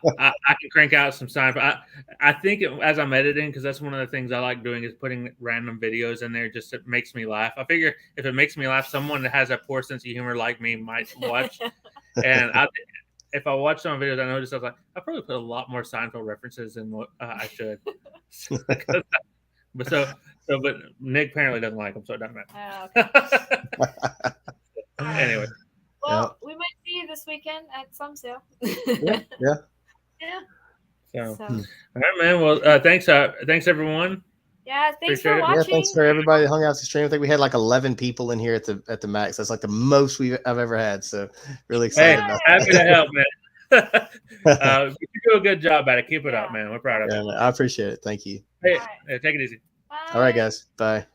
Speaker 1: can crank out some Seinfeld. I think as I'm editing, because that's one of the things I like doing is putting random videos in there. Just it makes me laugh. I figure if it makes me laugh, someone that has a poor sense of humor like me might watch. And if I watch some videos, I notice I was like, I probably put a lot more Seinfeld references than what I should. But Nick apparently doesn't like them, so it doesn't matter.
Speaker 3: Oh, okay.
Speaker 1: Anyway.
Speaker 3: Well, we might see you this weekend at some sale.
Speaker 2: Yeah.
Speaker 3: Yeah.
Speaker 1: So,
Speaker 3: So,
Speaker 1: all right, man. Well, thanks everyone.
Speaker 3: yeah, thanks
Speaker 1: Appreciate
Speaker 3: for
Speaker 1: it.
Speaker 2: Yeah,
Speaker 3: watching.
Speaker 2: thanks for everybody that hung out to stream. I think we had like 11 people in here at the max. That's like the most I've ever had. So really
Speaker 1: Hey,
Speaker 2: excited about
Speaker 1: happy to
Speaker 2: that.
Speaker 1: help, man. You do a good job at it. Keep it up, man. We're proud of
Speaker 2: Yeah,
Speaker 1: you.
Speaker 2: man, I appreciate it. Thank you.
Speaker 1: Hey,
Speaker 3: All right.
Speaker 1: take it easy.
Speaker 3: Bye.
Speaker 2: All right, guys. Bye.